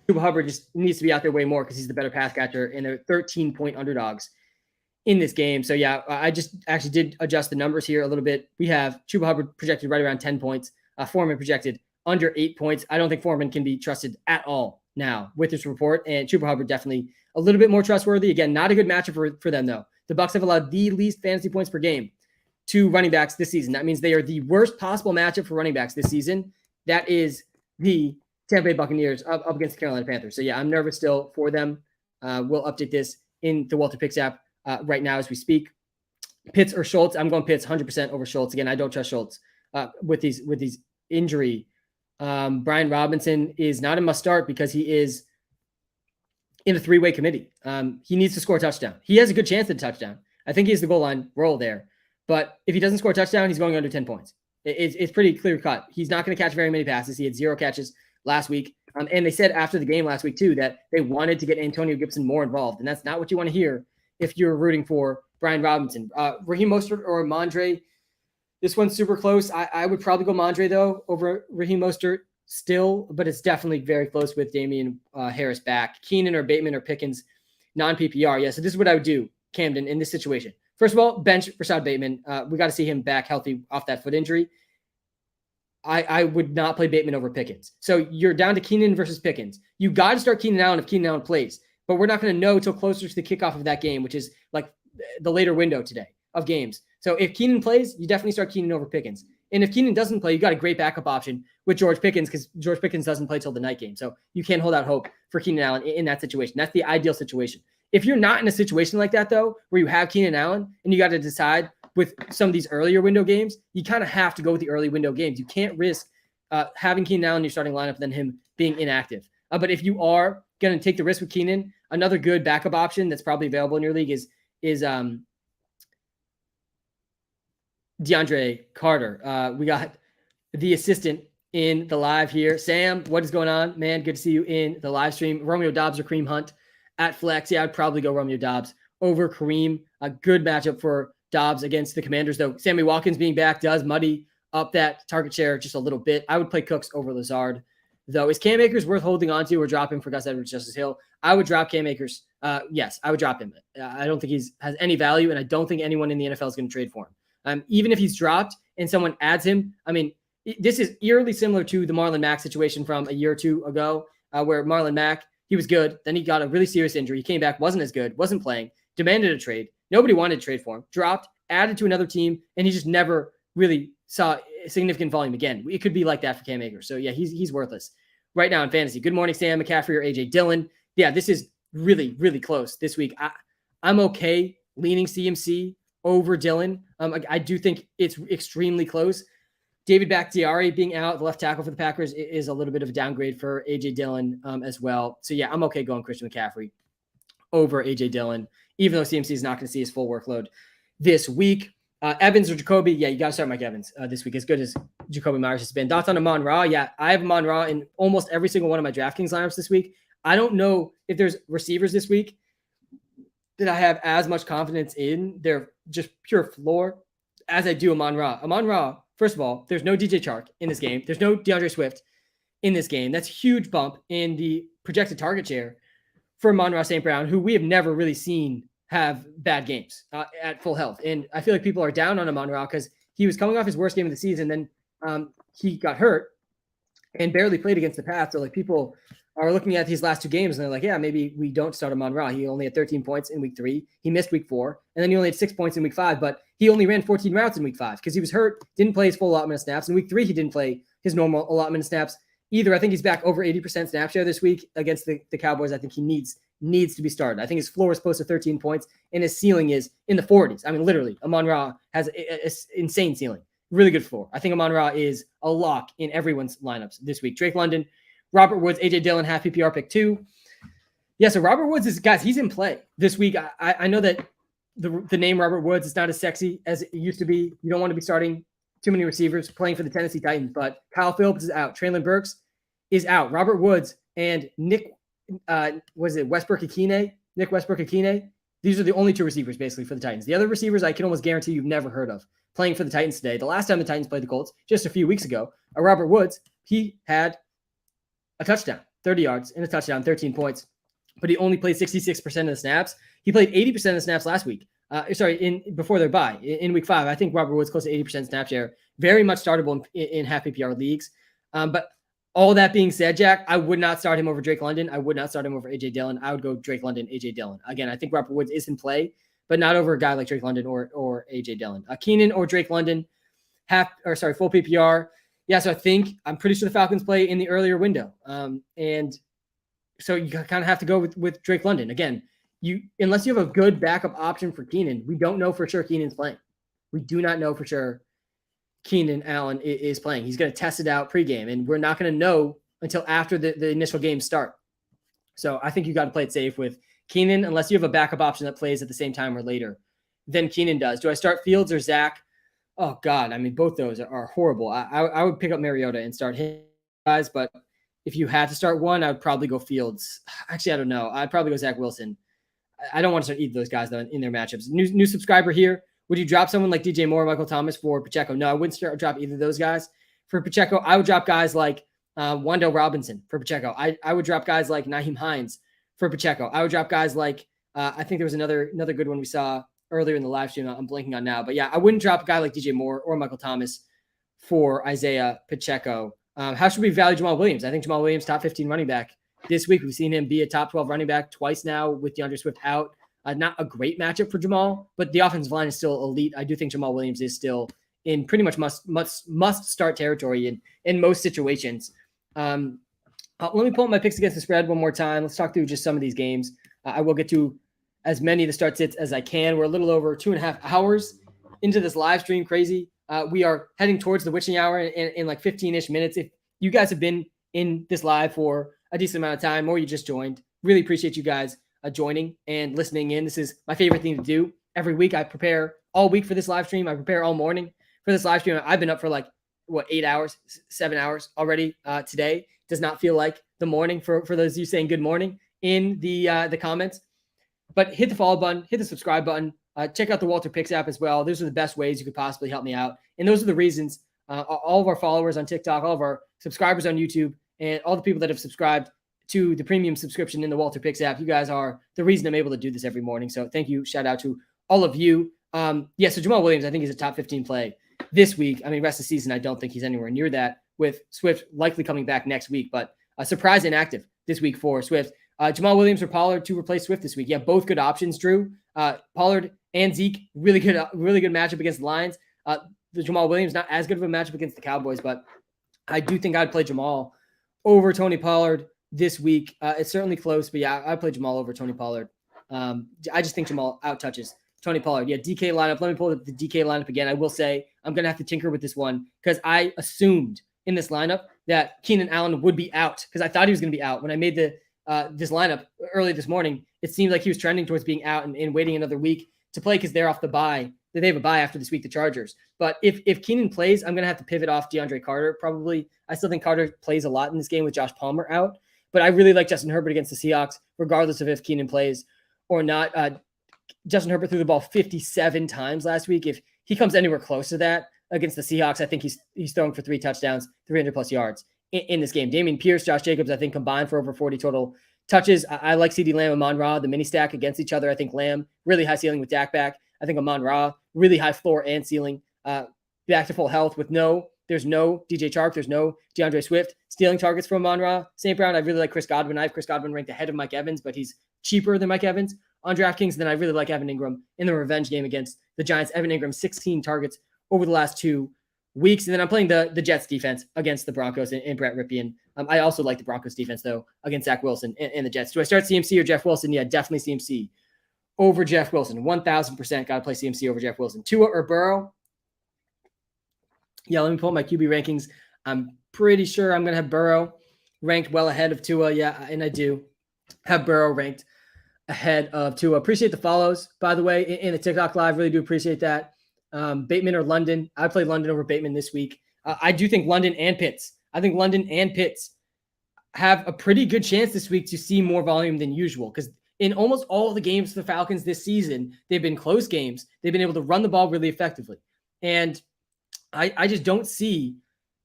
Chuba Hubbard just needs to be out there way more because he's the better pass catcher, and they're 13-point underdogs in this game. So, yeah, I just actually did adjust the numbers here a little bit. We have Chuba Hubbard projected right around 10 points, Foreman projected under 8 points. I don't think Foreman can be trusted at all now with this report, and Chuba Hubbard definitely a little bit more trustworthy. Again, not a good matchup for them, though. The Bucs have allowed the least fantasy points per game to running backs this season. That means they are the worst possible matchup for running backs this season. That is the Tampa Bay Buccaneers up against the Carolina Panthers. So, yeah, I'm nervous still for them. We'll update this in the WalterPicks app right now as we speak. Pitts or Schultz? I'm going Pitts 100% over Schultz. Again, I don't trust Schultz with these injury. Brian Robinson is not a must start because he is in a 3-way committee. He needs to score a touchdown. He has a good chance at a touchdown. I think he has the goal line roll there. But if he doesn't score a touchdown, he's going under 10 points. It's pretty clear cut. He's not going to catch very many passes. He had 0 catches last week. And they said after the game last week, too, that they wanted to get Antonio Gibson more involved. And that's not what you want to hear if you're rooting for Brian Robinson. Raheem Mostert or Mondre, this one's super close. I would probably go Mondre, though, over Raheem Mostert still, but it's definitely very close with Damian Harris back. Keenan or Bateman or Pickens, non-PPR. Yeah, so this is what I would do, Camden, in this situation. First of all, bench Rashad Bateman. We got to see him back healthy off that foot injury. I would not play Bateman over Pickens. So you're down to Keenan versus Pickens. You got to start Keenan Allen if Keenan Allen plays, but we're not going to know until closer to the kickoff of that game, which is like the later window today of games. So if Keenan plays, you definitely start Keenan over Pickens. And if Keenan doesn't play, you got a great backup option with George Pickens because George Pickens doesn't play till the night game. So you can't hold out hope for Keenan Allen in that situation. That's the ideal situation. If you're not in a situation like that, though, where you have Keenan Allen and you got to decide with some of these earlier window games, you kind of have to go with the early window games. You can't risk having Keenan Allen in your starting lineup than him being inactive. But if you are going to take the risk with Keenan, another good backup option that's probably available in your league is DeAndre Carter. We got the assistant in the live here. Sam, what is going on, man? Good to see you in the live stream. Romeo Doubs or Kareem Hunt at flex. Yeah, I'd probably go Romeo Doubs over Kareem. A good matchup for Doubs against the Commanders, though. Sammy Watkins being back does muddy up that target share just a little bit. I would play Cooks over Lazard, though. Is Cam Akers worth holding on to or dropping for Gus Edwards, Justice Hill? I would drop Cam Akers. Yes, I would drop him. I don't think has any value, and I don't think anyone in the NFL is going to trade for him. Even if he's dropped and someone adds him, I mean, this is eerily similar to the Marlon Mack situation from a year or two ago, where Marlon Mack, he was good. Then he got a really serious injury. He came back, wasn't as good, wasn't playing, demanded a trade. Nobody wanted to trade for him, dropped, added to another team, and he just never really saw significant volume again. It could be like that for Cam Akers. So, yeah, he's worthless right now in fantasy. Good morning, Sam McCaffrey or A.J. Dillon. Yeah, this is really, really close this week. I'm okay leaning CMC over Dillon. I do think it's extremely close. David Bakhtiari being out, the left tackle for the Packers, is a little bit of a downgrade for A.J. Dillon as well. So, yeah, I'm okay going Christian McCaffrey over A.J. Dillon, even though CMC is not going to see his full workload this week. Evans or Jacoby, yeah, you got to start Mike Evans this week, as good as Jacoby Myers has been. Thoughts on Amon-Ra? Yeah, I have Amon-Ra in almost every single one of my DraftKings lineups this week. I don't know if there's receivers this week that I have as much confidence in. They're just pure floor as I do Amon-Ra. Amon-Ra, first of all, there's no DJ Chark in this game. There's no DeAndre Swift in this game. That's a huge bump in the projected target share for Amon-Ra St. Brown, who we have never really seen have bad games at full health. And I feel like people are down on Amon-Ra because he was coming off his worst game of the season. Then he got hurt and barely played against the Pats. So like people are looking at these last two games and they're like, yeah, maybe we don't start Amon-Ra. He only had 13 points in week 3. He missed week 4. And then he only had 6 points in week 5, but he only ran 14 routes in week 5 because he was hurt, didn't play his full allotment of snaps. In week 3, he didn't play his normal allotment of snaps either. I think he's back over 80% snap share this week against the Cowboys. I think he needs to be started. I think his floor is close to 13 points and his ceiling is in the 40s. I mean, literally, Amon-Ra has an insane ceiling. Really good floor. I think Amon-Ra is a lock in everyone's lineups this week. Drake London, Robert Woods, A.J. Dillon, half PPR pick 2. Yeah, so Robert Woods is, guys, he's in play this week. I know that the name Robert Woods is not as sexy as it used to be. You don't want to be starting too many receivers playing for the Tennessee Titans, but Kyle Phillips is out. Traylon Burks is out. Robert Woods and Nick Westbrook-Akine These are the only two receivers basically for the Titans. The other receivers I can almost guarantee you've never heard of playing for the Titans today. The last time the Titans played the Colts, just a few weeks ago, Robert Woods, he had a touchdown, 30 yards and a touchdown, 13 points, but he only played 66% of the snaps. He played 80% of the snaps last week. Before their bye in week 5. I think Robert Woods close to 80% snap share, very much startable in half PPR leagues. But all that being said, Jack, I would not start him over Drake London. I would not start him over AJ Dillon. I would go Drake London, AJ Dillon. Again, I think Robert Woods is in play, but not over a guy like Drake London or AJ Dillon. Keenan or Drake London, full PPR. Yeah, so I think I'm pretty sure the Falcons play in the earlier window. And so you kind of have to go with Drake London. Again, unless you have a good backup option for Keenan, we don't know for sure Keenan's playing. We do not know for sure Keenan Allen is playing. He's going to test it out pregame, and we're not going to know until after the initial games start. So I think you got to play it safe with Keenan, unless you have a backup option that plays at the same time or later than Keenan does. Do I start Fields or Zach? Oh, God. I mean, both those are horrible. I would pick up Mariota and start him, guys, but if you had to start one, I would probably go Fields. Actually, I don't know. I'd probably go Zach Wilson. I don't want to start either of those guys, though, in their matchups. New subscriber here. Would you drop someone like DJ Moore or Michael Thomas for Pacheco? No, I wouldn't drop either of those guys. For Pacheco, I would drop guys like Wan'Dale Robinson for Pacheco. I would drop guys like Nyheim Hines for Pacheco. I would drop guys like I think there was another good one we saw earlier in the live stream. I'm blanking on now. But, yeah, I wouldn't drop a guy like DJ Moore or Michael Thomas for Isaiah Pacheco. How should we value Jamal Williams? I think Jamal Williams, top 15 running back this week. We've seen him be a top 12 running back twice now with DeAndre Swift out. Not a great matchup for Jamal, but the offensive line is still elite. I do think Jamal Williams is still in pretty much must start territory in most situations. Let me pull up my picks against the spread one more time. Let's talk through just some of these games. I will get to as many of the start sits as I can. We're a little over 2.5 hours into this live stream. Crazy. We are heading towards the witching hour in like 15-ish minutes. If you guys have been in this live for a decent amount of time or you just joined, really appreciate you guys joining and listening in. This is my favorite thing to do. Every week I prepare all week for this live stream. I prepare all morning for this live stream. I've been up for like 8 hours, 7 hours already today. Does not feel like the morning for those of you saying good morning in the comments. But hit the follow button, hit the subscribe button. Check out the WalterPicks app as well. Those are the best ways you could possibly help me out. And those are the reasons all of our followers on TikTok, all of our subscribers on YouTube, and all the people that have subscribed to the premium subscription in the WalterPicks app. You guys are the reason I'm able to do this every morning. So thank you. Shout out to all of you. So Jamal Williams, I think, is a top 15 play this week. I mean, rest of the season, I don't think he's anywhere near that, with Swift likely coming back next week, but a surprise inactive this week for Swift. Jamal Williams or Pollard to replace Swift this week. Yeah, both good options, Drew. Pollard and Zeke, really good matchup against the Lions. The Jamal Williams, not as good of a matchup against the Cowboys, but I do think I'd play Jamal over Tony Pollard this week. It's certainly close, but yeah, I play Jamal over Tony Pollard. I just think Jamal out-touches Tony Pollard. Yeah, DK lineup. Let me pull up the DK lineup again. I will say I'm going to have to tinker with this one because I assumed in this lineup that Keenan Allen would be out because I thought he was going to be out. When I made this lineup early this morning, it seemed like he was trending towards being out and waiting another week to play because they're off the bye. They have a bye after this week, the Chargers. But if Keenan plays, I'm going to have to pivot off DeAndre Carter probably. I still think Carter plays a lot in this game with Josh Palmer out. But I really like Justin Herbert against the Seahawks, regardless of if Keenan plays or not. Justin Herbert threw the ball 57 times last week. If he comes anywhere close to that against the Seahawks, I think he's throwing for 3 touchdowns, 300-plus yards in this game. Dameon Pierce, Josh Jacobs, I think, combined for over 40 total touches. I like CeeDee Lamb and Amon-Ra, the mini stack against each other. I think Lamb, really high ceiling with Dak back. I think Amon-Ra, really high floor and ceiling, back to full health with there's no DJ Chark. There's no DeAndre Swift stealing targets from Amon-Ra. St. Brown, I really like Chris Godwin. I have Chris Godwin ranked ahead of Mike Evans, but he's cheaper than Mike Evans on DraftKings. Then I really like Evan Ingram in the revenge game against the Giants. Evan Ingram, 16 targets over the last 2 weeks. And then I'm playing the Jets defense against the Broncos and Brett Rypien. I also like the Broncos defense, though, against Zach Wilson and the Jets. Do I start CMC or Jeff Wilson? Yeah, definitely CMC over Jeff Wilson. 1,000% got to play CMC over Jeff Wilson. Tua or Burrow? Yeah, let me pull up my QB rankings. I'm pretty sure I'm going to have Burrow ranked well ahead of Tua. Yeah, and I do have Burrow ranked ahead of Tua. Appreciate the follows, by the way, in the TikTok live. Really do appreciate that. Bateman or London. I played London over Bateman this week. I do think London and Pitts. I think London and Pitts have a pretty good chance this week to see more volume than usual because in almost all the games for the Falcons this season, they've been close games. They've been able to run the ball really effectively. And I just don't see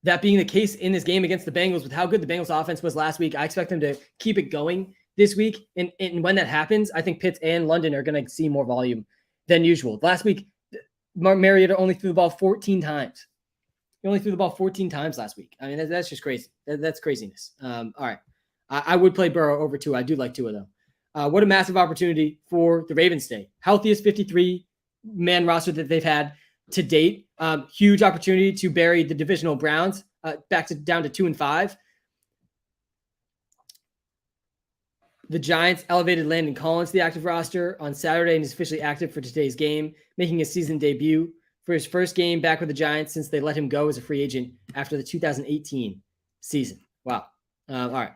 that being the case in this game against the Bengals with how good the Bengals offense was last week. I expect them to keep it going this week. And when that happens, I think Pitts and London are going to see more volume than usual. Last week, Mariota only threw the ball 14 times. He only threw the ball 14 times last week. I mean, that's just crazy. That's craziness. All right. I would play Burrow over Tua. I do like Tua, though. What a massive opportunity for the Ravens today. Healthiest 53-man roster that they've had to date. Huge opportunity to bury the divisional Browns down to 2-5. The Giants elevated Landon Collins to the active roster on Saturday and is officially active for today's game, making his season debut for his first game back with the Giants since they let him go as a free agent after the 2018 season. Wow. All right.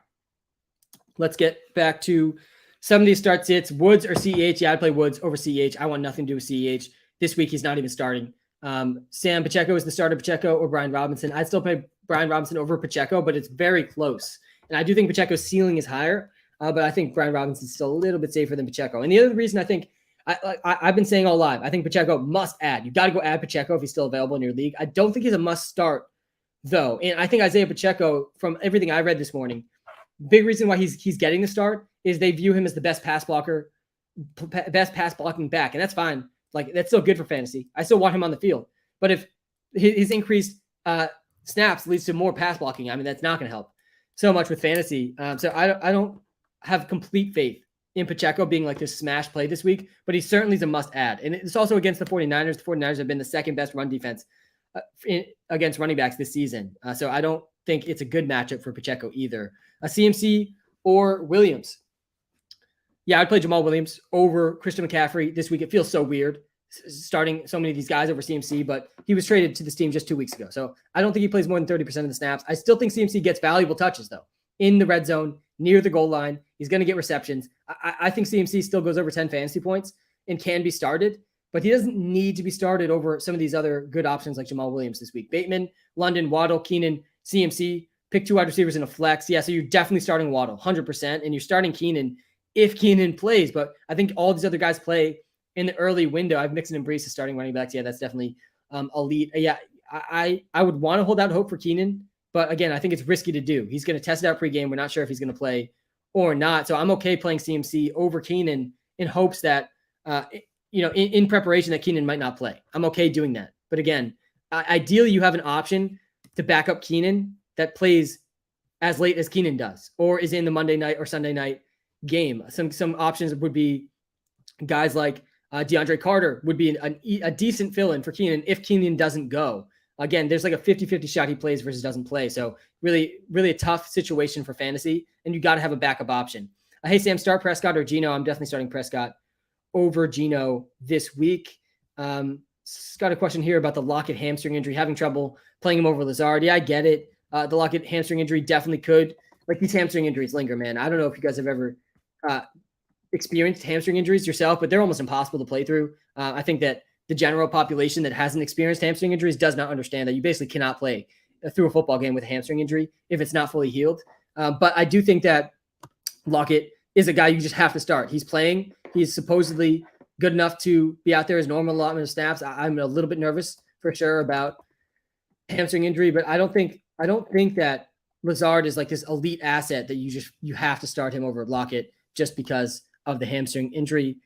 Let's get back to some of these start sits. Woods or CEH? Yeah, I'd play Woods over CEH. I want nothing to do with CEH. This week, he's not even starting. Sam Pacheco is the starter, Pacheco or Brian Robinson. I'd still play Brian Robinson over Pacheco, but it's very close. And I do think Pacheco's ceiling is higher, but I think Brian Robinson's still a little bit safer than Pacheco. And the other reason I think I've been saying all live, I think Pacheco must add. You got to go add Pacheco if he's still available in your league. I don't think he's a must start, though. And I think Isaiah Pacheco, from everything I read this morning, big reason why he's getting the start is they view him as the best pass blocking back. And that's fine. Like, that's still good for fantasy. I still want him on the field. But if his increased snaps leads to more pass blocking, I mean, that's not going to help so much with fantasy. So I don't have complete faith in Pacheco being like this smash play this week, but he certainly is a must add. And it's also against the 49ers. The 49ers have been the second best run defense against running backs this season. So I don't think it's a good matchup for Pacheco either. A CMC or Williams. Yeah, I'd play Jamal Williams over Christian McCaffrey this week. It feels so weird starting so many of these guys over CMC, but he was traded to this team just 2 weeks ago. So I don't think he plays more than 30% of the snaps. I still think CMC gets valuable touches, though, in the red zone, near the goal line. He's going to get receptions. I think CMC still goes over 10 fantasy points and can be started, but he doesn't need to be started over some of these other good options like Jamal Williams this week. Bateman, London, Waddle, Keenan, CMC, pick 2 wide receivers in a flex. Yeah, so you're definitely starting Waddle, 100%, and you're starting Keenan if Keenan plays, but I think all these other guys play in the early window. I've Mixon and Brees as starting running backs. Yeah, that's definitely elite. Yeah, I would want to hold out hope for Keenan, but again, I think it's risky to do. He's going to test it out pregame. We're not sure if he's going to play or not. So I'm okay playing CMC over Keenan in hopes that, in preparation that Keenan might not play. I'm okay doing that. But again, ideally you have an option to back up Keenan that plays as late as Keenan does, or is in the Monday night or Sunday night game. Some options would be guys like DeAndre Carter would be a decent fill-in for Keenan if Keenan doesn't go. Again, there's like a 50-50 shot he plays versus doesn't play. So really, really a tough situation for fantasy, and you got to have a backup option. Hey, Sam, start Prescott or Geno? I'm definitely starting Prescott over Geno this week. Got a question here about the Lockett hamstring injury, having trouble playing him over Lazard. Yeah, I get it. The Lockett hamstring injury definitely could. Like, these hamstring injuries linger, man. I don't know if you guys have ever experienced hamstring injuries yourself, but they're almost impossible to play through. I think that the general population that hasn't experienced hamstring injuries does not understand that you basically cannot play through a football game with a hamstring injury if it's not fully healed. But I do think that Lockett is a guy you just have to start. He's playing. He's supposedly good enough to be out there as normal allotment of snaps. I'm a little bit nervous for sure about hamstring injury, but I don't think that Lazard is like this elite asset that you have to start him over Lockett just because of the hamstring injury.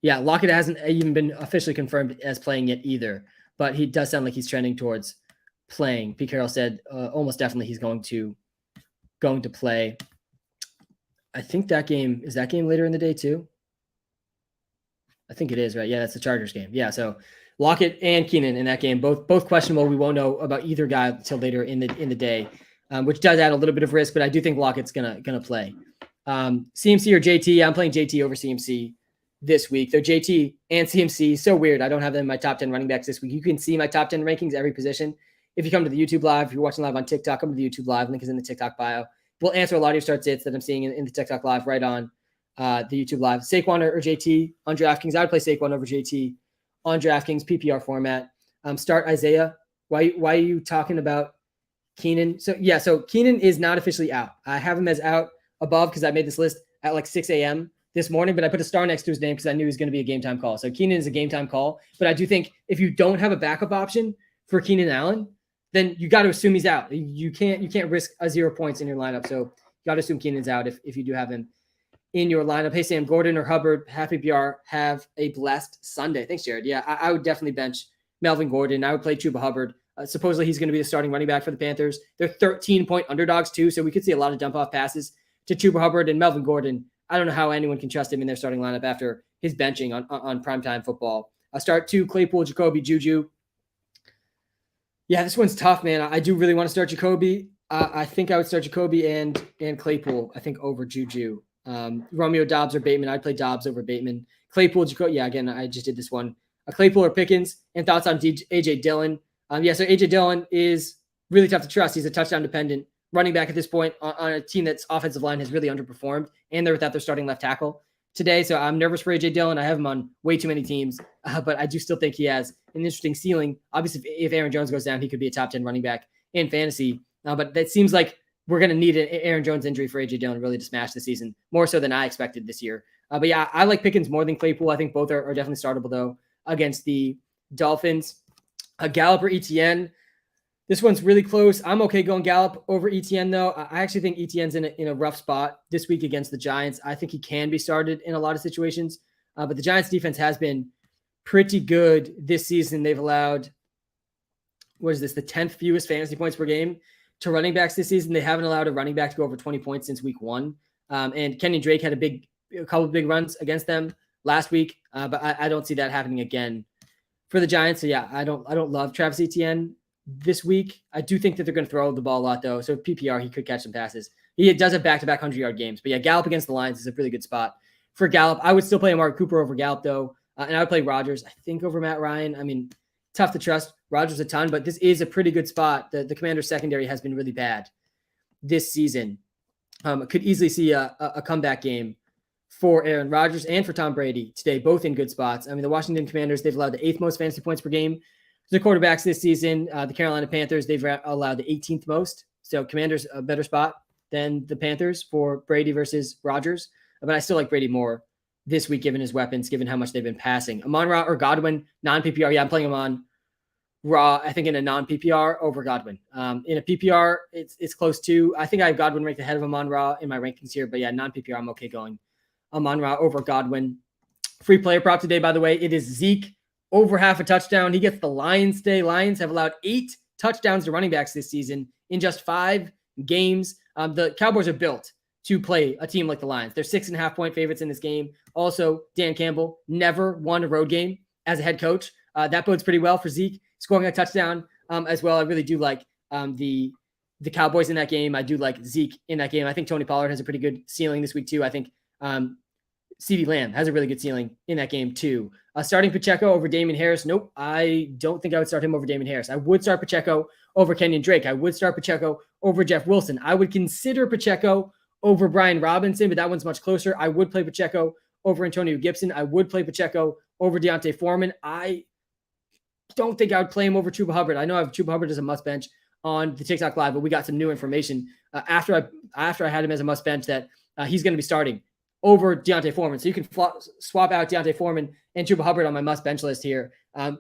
Lockett hasn't even been officially confirmed as playing yet either, but he does sound like he's trending towards playing. Pete Carroll said almost definitely he's going to play. I think that game later in the day too. I think it is, right? Yeah, that's the Chargers game. Yeah, so Lockett and Keenan in that game, both questionable. We won't know about either guy until later in the day, which does add a little bit of risk, but I do think Lockett's gonna play. CMC or JT? I'm playing JT over CMC this week. Though JT and CMC, so weird. I don't have them in my top 10 running backs this week. You can see my top 10 rankings, every position. If you come to the YouTube live, if you're watching live on TikTok, come to the YouTube live. Link is in the TikTok bio. We'll answer a lot of your start sits that I'm seeing in the TikTok live right on the YouTube live. Saquon or JT on DraftKings. I would play Saquon over JT on DraftKings PPR format. Start Isaiah. Why are you talking about Keenan? So Keenan is not officially out. I have him as out above because I made this list at like 6 a.m. this morning, but I put a star next to his name because I knew he was going to be a game time call. So Keenan is a game time call, but I do think if you don't have a backup option for Keenan Allen, then you got to assume he's out. You can't risk a 0 points in your lineup. So you got to assume Keenan's out if you do have him in your lineup. Hey, Sam, Gordon or Hubbard, happy PR, have a blessed Sunday. Thanks, Jared. Yeah, I would definitely bench Melvin Gordon. I would play Chuba Hubbard. Supposedly he's going to be the starting running back for the Panthers. They're 13-point underdogs too, so we could see a lot of dump-off passes to Chuba Hubbard and Melvin Gordon. I don't know how anyone can trust him in their starting lineup after his benching on primetime football. Start 2, Claypool, Jacoby, Juju. Yeah, this one's tough, man. I do really want to start Jacoby. I think I would start Jacoby and Claypool, I think, over Juju. Romeo, Dobbs, or Bateman. I'd play Dobbs over Bateman. Claypool, Jacoby. Yeah, again, I just did this one. Claypool or Pickens. And thoughts on A.J. Dillon. So A.J. Dillon is really tough to trust. He's a touchdown-dependent running back at this point on a team that's offensive line has really underperformed, and they're without their starting left tackle today. So I'm nervous for A.J. Dillon. I have him on way too many teams, but I do still think he has an interesting ceiling. Obviously, if Aaron Jones goes down, he could be a top 10 running back in fantasy. But that seems like we're going to need an Aaron Jones injury for A.J. Dillon really to smash the season, more so than I expected this year. But yeah, I like Pickens more than Claypool. I think both are definitely startable, though, against the Dolphins. Gallup or ETN. This one's really close. I'm okay going Gallup over ETN, though. I actually think ETN's in a rough spot this week against the Giants. I think he can be started in a lot of situations, but the Giants' defense has been pretty good this season. They've allowed, the 10th fewest fantasy points per game to running backs this season. They haven't allowed a running back to go over 20 points since week 1. And Kenyon Drake had a couple of big runs against them last week, but I don't see that happening again for the Giants. So yeah, I don't love Travis Etienne this week. I do think that they're going to throw the ball a lot, though. So PPR, he could catch some passes. He does have back-to-back 100-yard games. But yeah, Gallup against the Lions is a really good spot for Gallup. I would still play Amari Cooper over Gallup, though. And I would play Rodgers, I think, over Matt Ryan. I mean, tough to trust Rodgers a ton, but this is a pretty good spot. The Commanders' secondary has been really bad this season. Could easily see a comeback game for Aaron Rodgers and for Tom Brady today, both in good spots. I mean, the Washington Commanders, they've allowed the 8th most fantasy points per game to the quarterbacks this season. The Carolina Panthers, they've allowed the 18th most. So Commanders, a better spot than the Panthers for Brady versus Rodgers. But I still like Brady more this week, given his weapons, given how much they've been passing. Amon-Ra or Godwin, non-PPR. Yeah, I'm playing Amon-Ra, I think, in a non-PPR over Godwin. In a PPR, it's close to. I think I have Godwin ranked ahead of Amon-Ra in my rankings here. But yeah, non-PPR, I'm okay going Amon-Ra over Godwin. Free player prop today, by the way. It is Zeke over half a touchdown. He gets the Lions today. Lions have allowed 8 touchdowns to running backs this season in just 5 games. The Cowboys are built to play a team like the Lions. They're 6.5-point favorites in this game. Also, Dan Campbell never won a road game as a head coach. That bodes pretty well for Zeke scoring a touchdown as well. I really do like the Cowboys in that game. I do like Zeke in that game. I think Tony Pollard has a pretty good ceiling this week too. I think CeeDee Lamb has a really good ceiling in that game too. Starting Pacheco over Damian Harris. Nope. I don't think I would start him over Damian Harris. I would start Pacheco over Kenyon Drake. I would start Pacheco over Jeff Wilson. I would consider Pacheco over Brian Robinson, but that one's much closer. I would play Pacheco over Antonio Gibson. I would play Pacheco over Deontay Foreman. I don't think I would play him over Chuba Hubbard. I know I have Chuba Hubbard as a must bench on the TikTok Live, but we got some new information after I had him as a must bench that he's going to be starting over Deontay Foreman. So you can swap out Deontay Foreman and Chuba Hubbard on my must bench list here.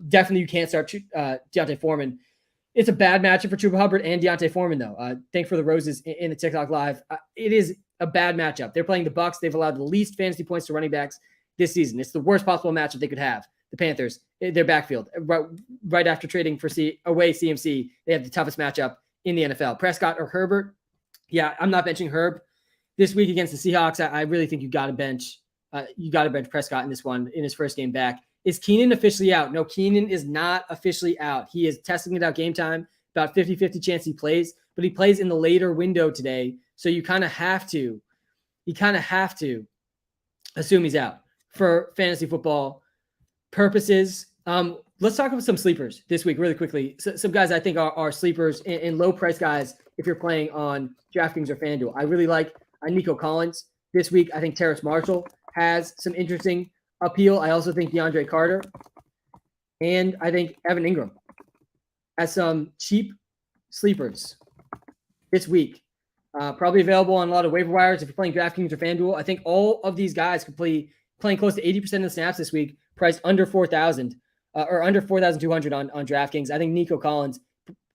Definitely you can't start Deontay Foreman. It's a bad matchup for Chuba Hubbard and Deontay Foreman, though. Thank for the roses in the TikTok Live. It is a bad matchup. They're playing the Bucs. They've allowed the least fantasy points to running backs this season. It's the worst possible matchup they could have. The Panthers, their backfield, right after trading for away CMC, they have the toughest matchup in the NFL. Prescott or Herbert? Yeah, I'm not benching Herb this week against the Seahawks. I really think you got to bench Prescott in this one in his first game back. Is Keenan officially out? No, Keenan is not officially out. He is testing it out game time. About 50-50 chance he plays, but he plays in the later window today. So you kind of have to assume he's out for fantasy football purposes. Let's talk about some sleepers this week really quickly. So, some guys I think are sleepers and low price guys if you're playing on DraftKings or FanDuel. I really like Nico Collins this week. I think Terrace Marshall has some interesting appeal. I also think DeAndre Carter and I think Evan Ingram as some cheap sleepers this week. Probably available on a lot of waiver wires if you're playing DraftKings or FanDuel. I think all of these guys could play playing close to 80% of the snaps this week, priced under 4,000 or under 4,200 on DraftKings. I think Nico Collins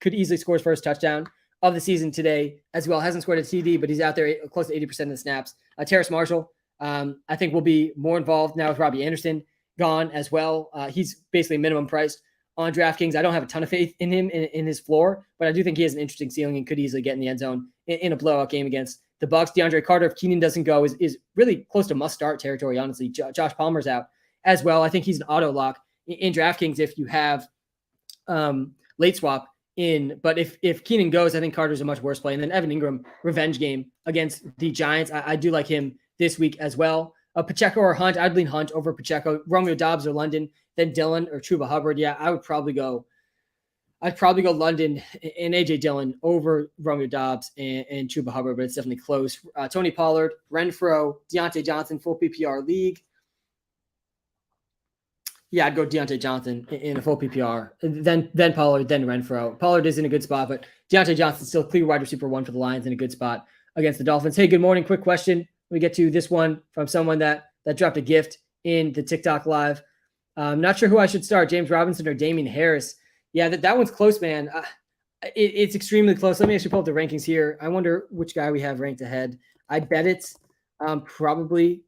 could easily score his first touchdown of the season today as well. Hasn't scored a TD, but he's out there close to 80% of the snaps. Terrace Marshall, I think will be more involved now with Robbie Anderson gone as well. He's basically minimum priced on DraftKings. I don't have a ton of faith in him in his floor, but I do think he has an interesting ceiling and could easily get in the end zone in a blowout game against the Bucks. DeAndre Carter, if Keenan doesn't go, is really close to must-start territory, honestly. Josh Palmer's out as well. I think he's an auto lock in DraftKings if you have late swap in. But if Keenan goes, I think Carter's a much worse play. And then Evan Ingram, revenge game against the Giants. I do like him this week as well. Pacheco or Hunt, I'd lean Hunt over Pacheco. Romeo Doubs or London, then Dillon or Chuba Hubbard. Yeah, I'd probably go London and A.J. Dillon over Romeo Doubs and Chuba Hubbard, but it's definitely close. Tony Pollard, Renfro, Deontay Johnson, full PPR league. Yeah, I'd go Deontay Johnson in a full PPR. Then Pollard, then Renfro. Pollard is in a good spot, but Deontay Johnson's still clear wide receiver 1 for the Lions in a good spot against the Dolphins. Hey, good morning. Quick question. We get to this one from someone that dropped a gift in the TikTok live. I'm not sure who I should start, James Robinson or Damian Harris. Yeah, that one's close, man. It's extremely close. Let me actually pull up the rankings here. I wonder which guy we have ranked ahead. I bet it's probably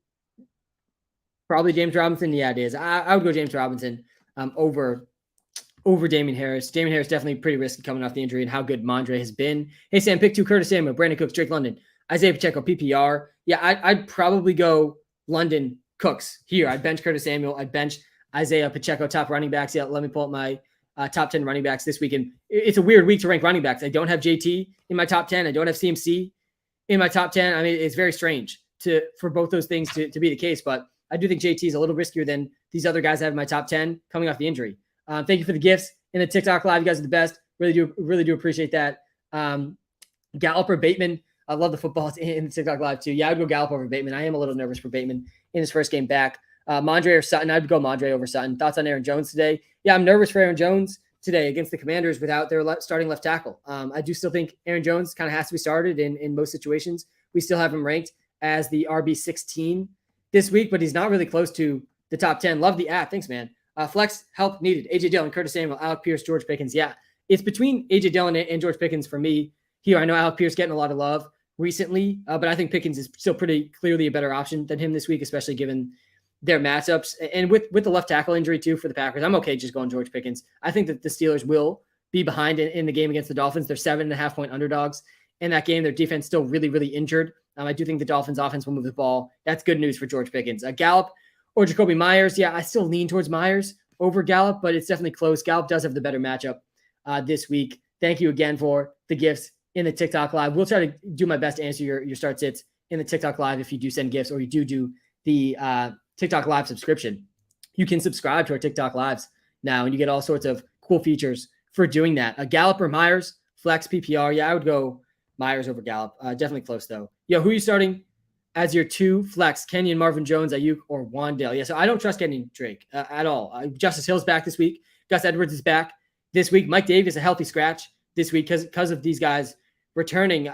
James Robinson. Yeah, it is. I would go James Robinson over Damian Harris. Damian Harris definitely pretty risky coming off the injury and how good Mondre has been. Hey, Sam, pick 2, Curtis Samuel, Brandon Cooks, Drake London, Isaiah Pacheco, PPR. Yeah, I'd probably go London, Cooks here. I'd bench Curtis Samuel. I'd bench Isaiah Pacheco, top running backs. Yeah, let me pull up my top 10 running backs this week. And it's a weird week to rank running backs. I don't have JT in my top 10. I don't have CMC in my top 10. I mean, it's very strange for both those things to be the case, but I do think JT is a little riskier than these other guys I have in my top 10 coming off the injury. Thank you for the gifts in the TikTok live. You guys are the best. Really do appreciate that. Gallup or Bateman. I love the football in the TikTok live too. Yeah, I would go Gallup over Bateman. I am a little nervous for Bateman in his first game back. Mondre or Sutton. I'd go Mondre over Sutton. Thoughts on Aaron Jones today? Yeah, I'm nervous for Aaron Jones today against the Commanders without their starting left tackle. I do still think Aaron Jones kind of has to be started in most situations. We still have him ranked as the RB16 this week, but he's not really close to the top 10. Love the app. Thanks, man. Flex help needed. A.J. Dillon, Curtis Samuel, Alec Pierce, George Pickens. Yeah, it's between A.J. Dillon and George Pickens for me here. I know Alec Pierce getting a lot of love recently, but I think Pickens is still pretty clearly a better option than him this week, especially given their matchups. And with the left tackle injury too for the Packers, I'm okay just going George Pickens. I think that the Steelers will be behind in the game against the Dolphins. They're 7.5-point underdogs in that game. Their defense still really injured. I do think the Dolphins offense will move the ball. That's good news for George Pickens. Gallup or Jacoby Myers. Yeah, I still lean towards Myers over Gallup, but it's definitely close. Gallup does have the better matchup this week. Thank you again for the gifts in the TikTok live. We'll try to do my best to answer your start sits in the TikTok live if you do send gifts or you do the TikTok live subscription. You can subscribe to our TikTok lives now and you get all sorts of cool features for doing that. Gallup or Myers, flex PPR. Yeah, I would go Myers over Gallup. Definitely close though. Yo, who are you starting as your 2 flex? Kenyon, Marvin Jones, Ayuk, or Wandale? Yeah, so I don't trust Kenyon Drake at all. Justice Hill's back this week. Gus Edwards is back this week. Mike Davis, a healthy scratch this week because of these guys returning.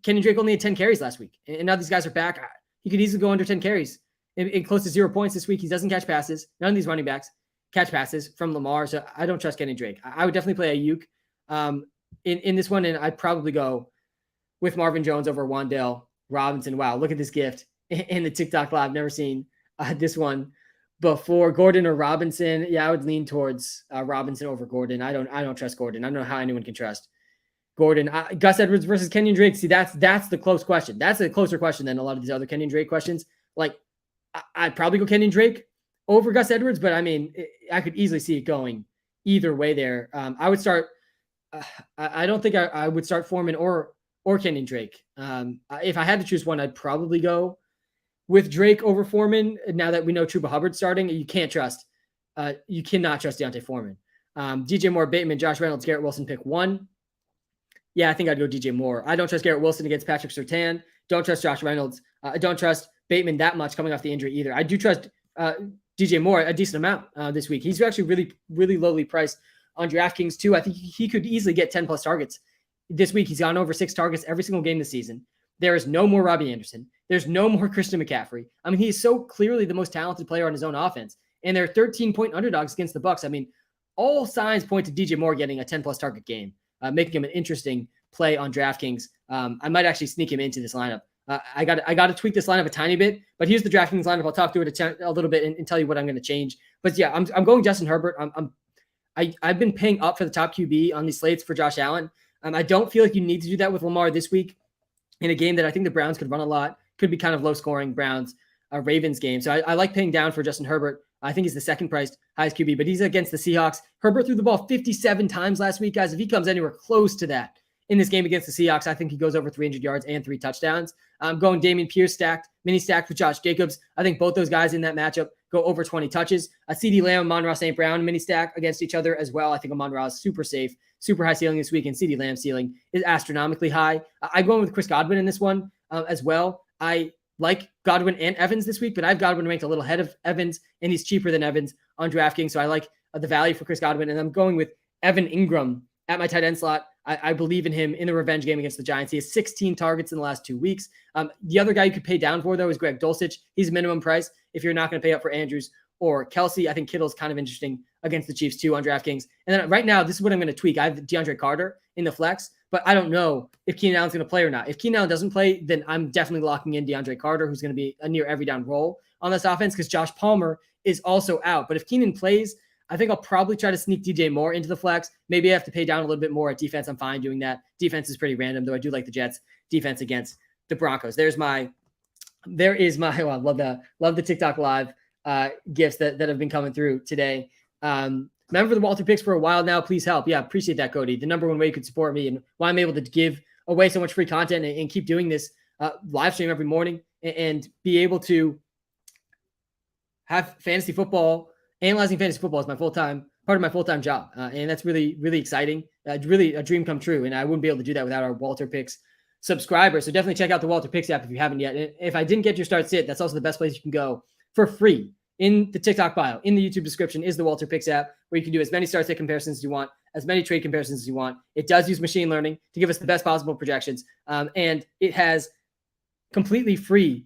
Kenyon Drake only had 10 carries last week, and now these guys are back. He could easily go under 10 carries and close to 0 points this week. He doesn't catch passes. None of these running backs catch passes from Lamar, so I don't trust Kenyon Drake. I would definitely play Ayuk in this one, and I'd probably go with Marvin Jones over Wandale Robinson. Wow, look at this gift in the TikTok live. Never seen this one before. Gordon or Robinson? Yeah, I would lean towards Robinson over Gordon. I don't trust Gordon. I don't know how anyone can trust Gordon. Gus Edwards versus Kenyon Drake. See, that's the close question. That's a closer question than a lot of these other Kenyon Drake questions. Like, I'd probably go Kenyon Drake over Gus Edwards, but I mean, I could easily see it going either way there. I would start. I don't think I would start Foreman or Kenyon Drake. If I had to choose one, I'd probably go with Drake over Foreman. Now that we know Chuba Hubbard's starting, you cannot trust Deontay Foreman. DJ Moore, Bateman, Josh Reynolds, Garrett Wilson, pick 1. Yeah, I think I'd go DJ Moore. I don't trust Garrett Wilson against Patrick Surtain. Don't trust Josh Reynolds. I don't trust Bateman that much coming off the injury either. I do trust DJ Moore a decent amount this week. He's actually really lowly priced on DraftKings too. I think he could easily get 10 plus targets this week. He's gone over 6 targets every single game this season. There is no more Robbie Anderson. There's no more Christian McCaffrey. I mean, he is so clearly the most talented player on his own offense. And they're 13-point underdogs against the Bucs. I mean, all signs point to DJ Moore getting a 10-plus target game, making him an interesting play on DraftKings. I might actually sneak him into this lineup. I got to tweak this lineup a tiny bit, but here's the DraftKings lineup. I'll talk through it a little bit and tell you what I'm going to change. But yeah, I'm going Justin Herbert. I've been paying up for the top QB on these slates for Josh Allen. I don't feel like you need to do that with Lamar this week in a game that I think the Browns could run a lot. Could be kind of low scoring Browns Ravens game. So I like paying down for Justin Herbert. I think he's the second priced highest QB, but he's against the Seahawks. Herbert threw the ball 57 times last week, guys. If he comes anywhere close to that in this game against the Seahawks, I think he goes over 300 yards and 3 touchdowns. I'm going Dameon Pierce mini stacked with Josh Jacobs. I think both those guys in that matchup go over 20 touches. CeeDee Lamb, Amon-Ra St. Brown mini stack against each other as well. I think Amon-Ra is super safe, super high ceiling this week, and CeeDee Lamb's ceiling is astronomically high. I'm going with Chris Godwin in this one as well. I like Godwin and Evans this week, but I've Godwin ranked a little ahead of Evans, and he's cheaper than Evans on DraftKings. So I like the value for Chris Godwin, and I'm going with Evan Ingram at my tight end slot. I believe in him in the revenge game against the Giants. He has 16 targets in the last 2 weeks. The other guy you could pay down for, though, is Greg Dulcich. He's minimum price if you're not going to pay up for Andrews or Kelsey. I think Kittle's kind of interesting against the Chiefs, too, on DraftKings. And then right now, this is what I'm going to tweak. I have DeAndre Carter in the flex, but I don't know if Keenan Allen's going to play or not. If Keenan Allen doesn't play, then I'm definitely locking in DeAndre Carter, who's going to be a near every down role on this offense because Josh Palmer is also out. But if Keenan plays, I think I'll probably try to sneak DJ Moore into the flex. Maybe I have to pay down a little bit more at defense. I'm fine doing that. Defense is pretty random, though I do like the Jets defense against the Broncos. I love the TikTok live gifts that have been coming through today. Member of the WalterPicks for a while now. Please help. Yeah, appreciate that, Cody. The number one way you could support me and why I'm able to give away so much free content and keep doing this live stream every morning and be able to have fantasy football. Analyzing fantasy football is part of my full-time job. And that's really, really exciting. Really a dream come true. And I wouldn't be able to do that without our WalterPicks subscribers. So definitely check out the WalterPicks app if you haven't yet. And if I didn't get your start sit, that's also the best place you can go for free. In the TikTok bio, in the YouTube description is the WalterPicks app where you can do as many start sit comparisons as you want, as many trade comparisons as you want. It does use machine learning to give us the best possible projections. And it has completely free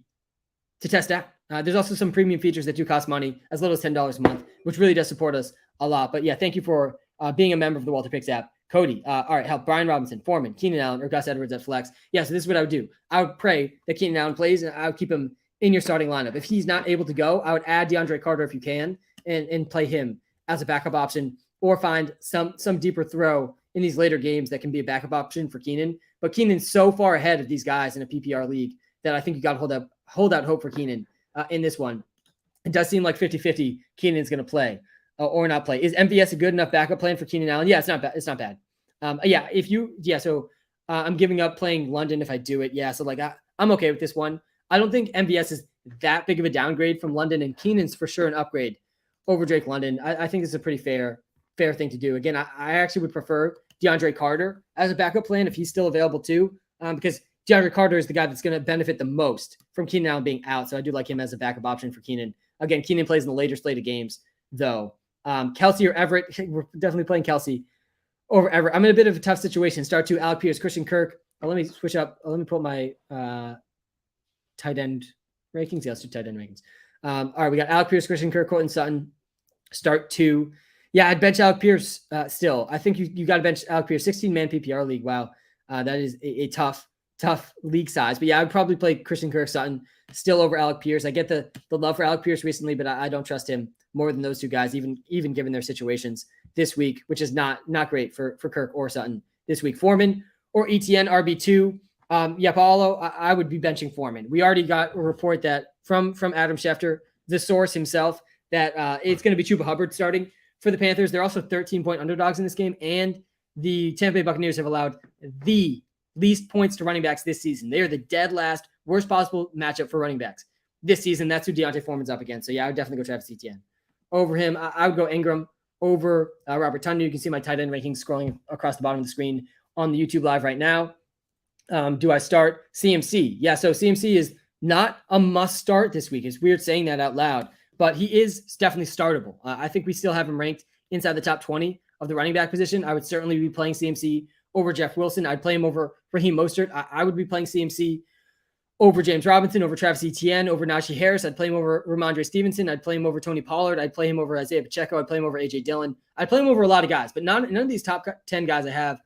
to test out. There's also some premium features that do cost money, as little as $10 a month, which really does support us a lot. But yeah, thank you for being a member of the WalterPicks app. Cody, all right, help Brian Robinson, Foreman, Keenan Allen, or Gus Edwards at flex. Yeah, so this is what I would do. I would pray that Keenan Allen plays, and I would keep him in your starting lineup. If he's not able to go, I would add DeAndre Carter if you can and play him as a backup option or find some deeper throw in these later games that can be a backup option for Keenan. But Keenan's so far ahead of these guys in a PPR league that I think you got to hold out hope for Keenan in this one. It does seem like 50-50 Keenan's going to play or not play. Is MVS a good enough backup plan for Keenan Allen? Yeah, it's not bad. It's not bad. So I'm giving up playing London if I do it. Yeah, so I'm okay with this one. I don't think MVS is that big of a downgrade from London, and Keenan's for sure an upgrade over Drake London. I think it's a pretty fair thing to do. Again, I actually would prefer DeAndre Carter as a backup plan if he's still available too, because DeAndre Carter is the guy that's going to benefit the most from Keenan Allen being out. So I do like him as a backup option for Keenan. Again, Keenan plays in the later slate of games, though. Kelsey or Everett, we're definitely playing Kelsey over Everett. I'm in a bit of a tough situation. Start to Alec Pierce, Christian Kirk. Let me switch up. Let me pull my tight end rankings. Yeah, let's do tight end rankings. All right, we got Alec Pierce, Christian Kirk, Cortland Sutton. Start to, yeah, I'd bench Alec Pierce still. I think you got to bench Alec Pierce, 16-man PPR league. Wow, that is a tough league size. But yeah, I would probably play Christian Kirk, Sutton still over Alec Pierce. I get the love for Alec Pierce recently, but I don't trust him more than those two guys, even given their situations this week, which is not great for Kirk or Sutton this week. Foreman or ETN RB2. Paulo, I would be benching Foreman. We already got a report that from Adam Schefter, the source himself, that it's going to be Chuba Hubbard starting for the Panthers. They're also 13-point underdogs in this game, and the Tampa Bay Buccaneers have allowed the least points to running backs this season. They are the dead last, worst possible matchup for running backs this season. That's who Deontay Foreman's up against. So yeah, I would definitely go Travis Etienne over him. I would go Ingram over Robert Tonyan. You can see my tight end rankings scrolling across the bottom of the screen on the YouTube live right now. Do I start CMC? Yeah, so CMC is not a must start this week. It's weird saying that out loud, but he is definitely startable. I think we still have him ranked inside the top 20 of the running back position. I would certainly be playing CMC over Jeff Wilson. I'd play him over Raheem Mostert. I would be playing CMC over James Robinson, over Travis Etienne, over Najee Harris. I'd play him over Ramondre Stevenson. I'd play him over Tony Pollard. I'd play him over Isaiah Pacheco. I'd play him over AJ Dillon. I'd play him over a lot of guys, but none of these top 10 guys I have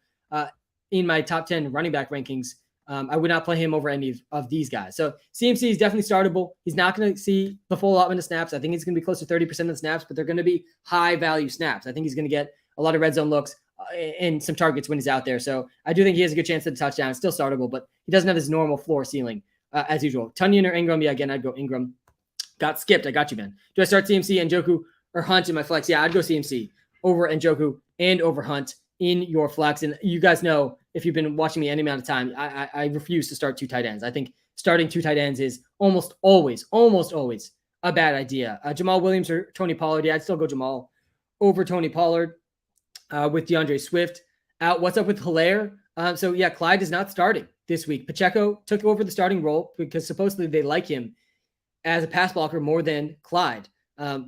in my top 10 running back rankings. I would not play him over any of these guys. So CMC is definitely startable. He's not going to see the full allotment of snaps. I think he's going to be close to 30% of the snaps, but they're going to be high value snaps. I think he's going to get a lot of red zone looks and some targets when he's out there. So I do think he has a good chance at a touchdown. It's still startable, but he doesn't have his normal floor ceiling as usual. Tunyon or Ingram? Yeah, again, I'd go Ingram. Got skipped. I got you, man. Do I start CMC, Njoku, or Hunt in my flex? Yeah, I'd go CMC over Njoku and over Hunt in your flex. And you guys know, if you've been watching me any amount of time, I refuse to start 2 tight ends. I think starting 2 tight ends is almost always a bad idea. Jamal Williams or Tony Pollard? Yeah, I'd still go Jamal over Tony Pollard with DeAndre Swift out. What's up with Hilaire? So yeah, Clyde is not starting this week. Pacheco took over the starting role because supposedly they like him as a pass blocker more than Clyde,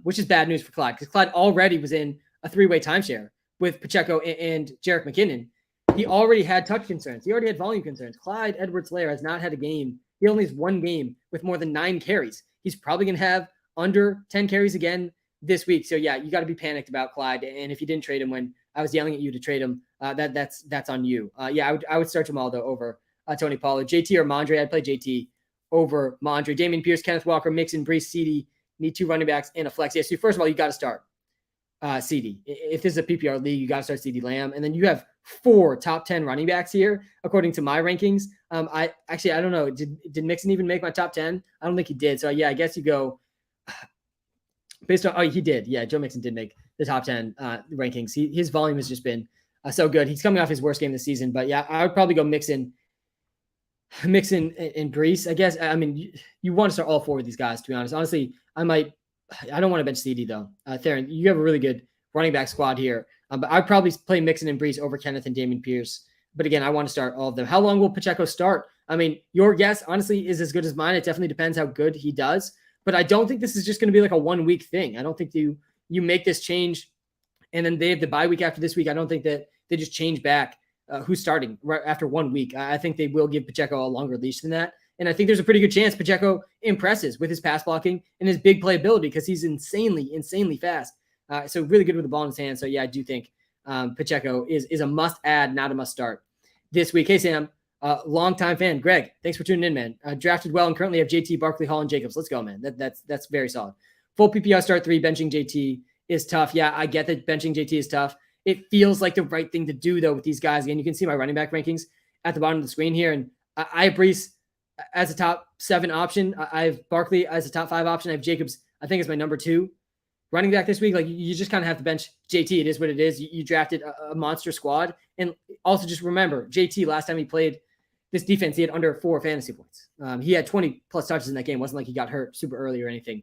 which is bad news for Clyde because Clyde already was in a 3-way timeshare with Pacheco and Jerick McKinnon. He already had touch concerns. He already had volume concerns. Clyde Edwards-Helaire has not had a game. He only has 1 game with more than 9 carries. He's probably going to have under 10 carries again this week. So yeah, you got to be panicked about Clyde. And if you didn't trade him when I was yelling at you to trade him, that's on you. Yeah, I would start Jamal though over Tony Pollard. JT or Mondre? I'd play JT over Mondre. Dameon Pierce, Kenneth Walker, Mixon, Brees, CD. Need 2 running backs and a flex. Yeah, so first of all, you got to start CD. If this is a PPR league, you got to start CD Lamb. And then you have 4 top 10 running backs here, according to my rankings. I don't know. Did Mixon even make my top 10? I don't think he did. So yeah, I guess you go based on, he did. Yeah, Joe Mixon did make the top 10 rankings. His volume has just been so good. He's coming off his worst game this season, but yeah, I would probably go Mixon and Brees. I guess, I mean, you want to start all 4 of these guys, to be honest. Honestly, I don't want to bench CD though. Theron, you have a really good running back squad here. But I'd probably play Mixon and Brees over Kenneth and Dameon Pierce. But again, I want to start all of them. How long will Pacheco start? I mean, your guess, honestly, is as good as mine. It definitely depends how good he does. But I don't think this is just going to be like a 1-week thing. I don't think you make this change and then they have the bye week after this week. I don't think that they just change back who's starting right after 1 week. I think they will give Pacheco a longer leash than that. And I think there's a pretty good chance Pacheco impresses with his pass blocking and his big playability because he's insanely fast. So really good with the ball in his hand. So yeah, I do think Pacheco is a must add, not a must start this week. Hey, Sam, longtime fan. Greg, thanks for tuning in, man. Drafted well and currently have JT, Barkley, Hall, and Jacobs. Let's go, man. That's very solid. Full PPR start 3, benching JT is tough. Yeah, I get that benching JT is tough. It feels like the right thing to do, though, with these guys. Again, you can see my running back rankings at the bottom of the screen here. And I have Brees as a top 7 option. I have Barkley as a top 5 option. I have Jacobs, I think, as my number 2 running back this week. Like, you just kind of have to bench JT. It is what it is. You drafted a monster squad. And also just remember, JT, last time he played this defense, he had under 4 fantasy points. He had 20 plus touches in that game. It wasn't like he got hurt super early or anything.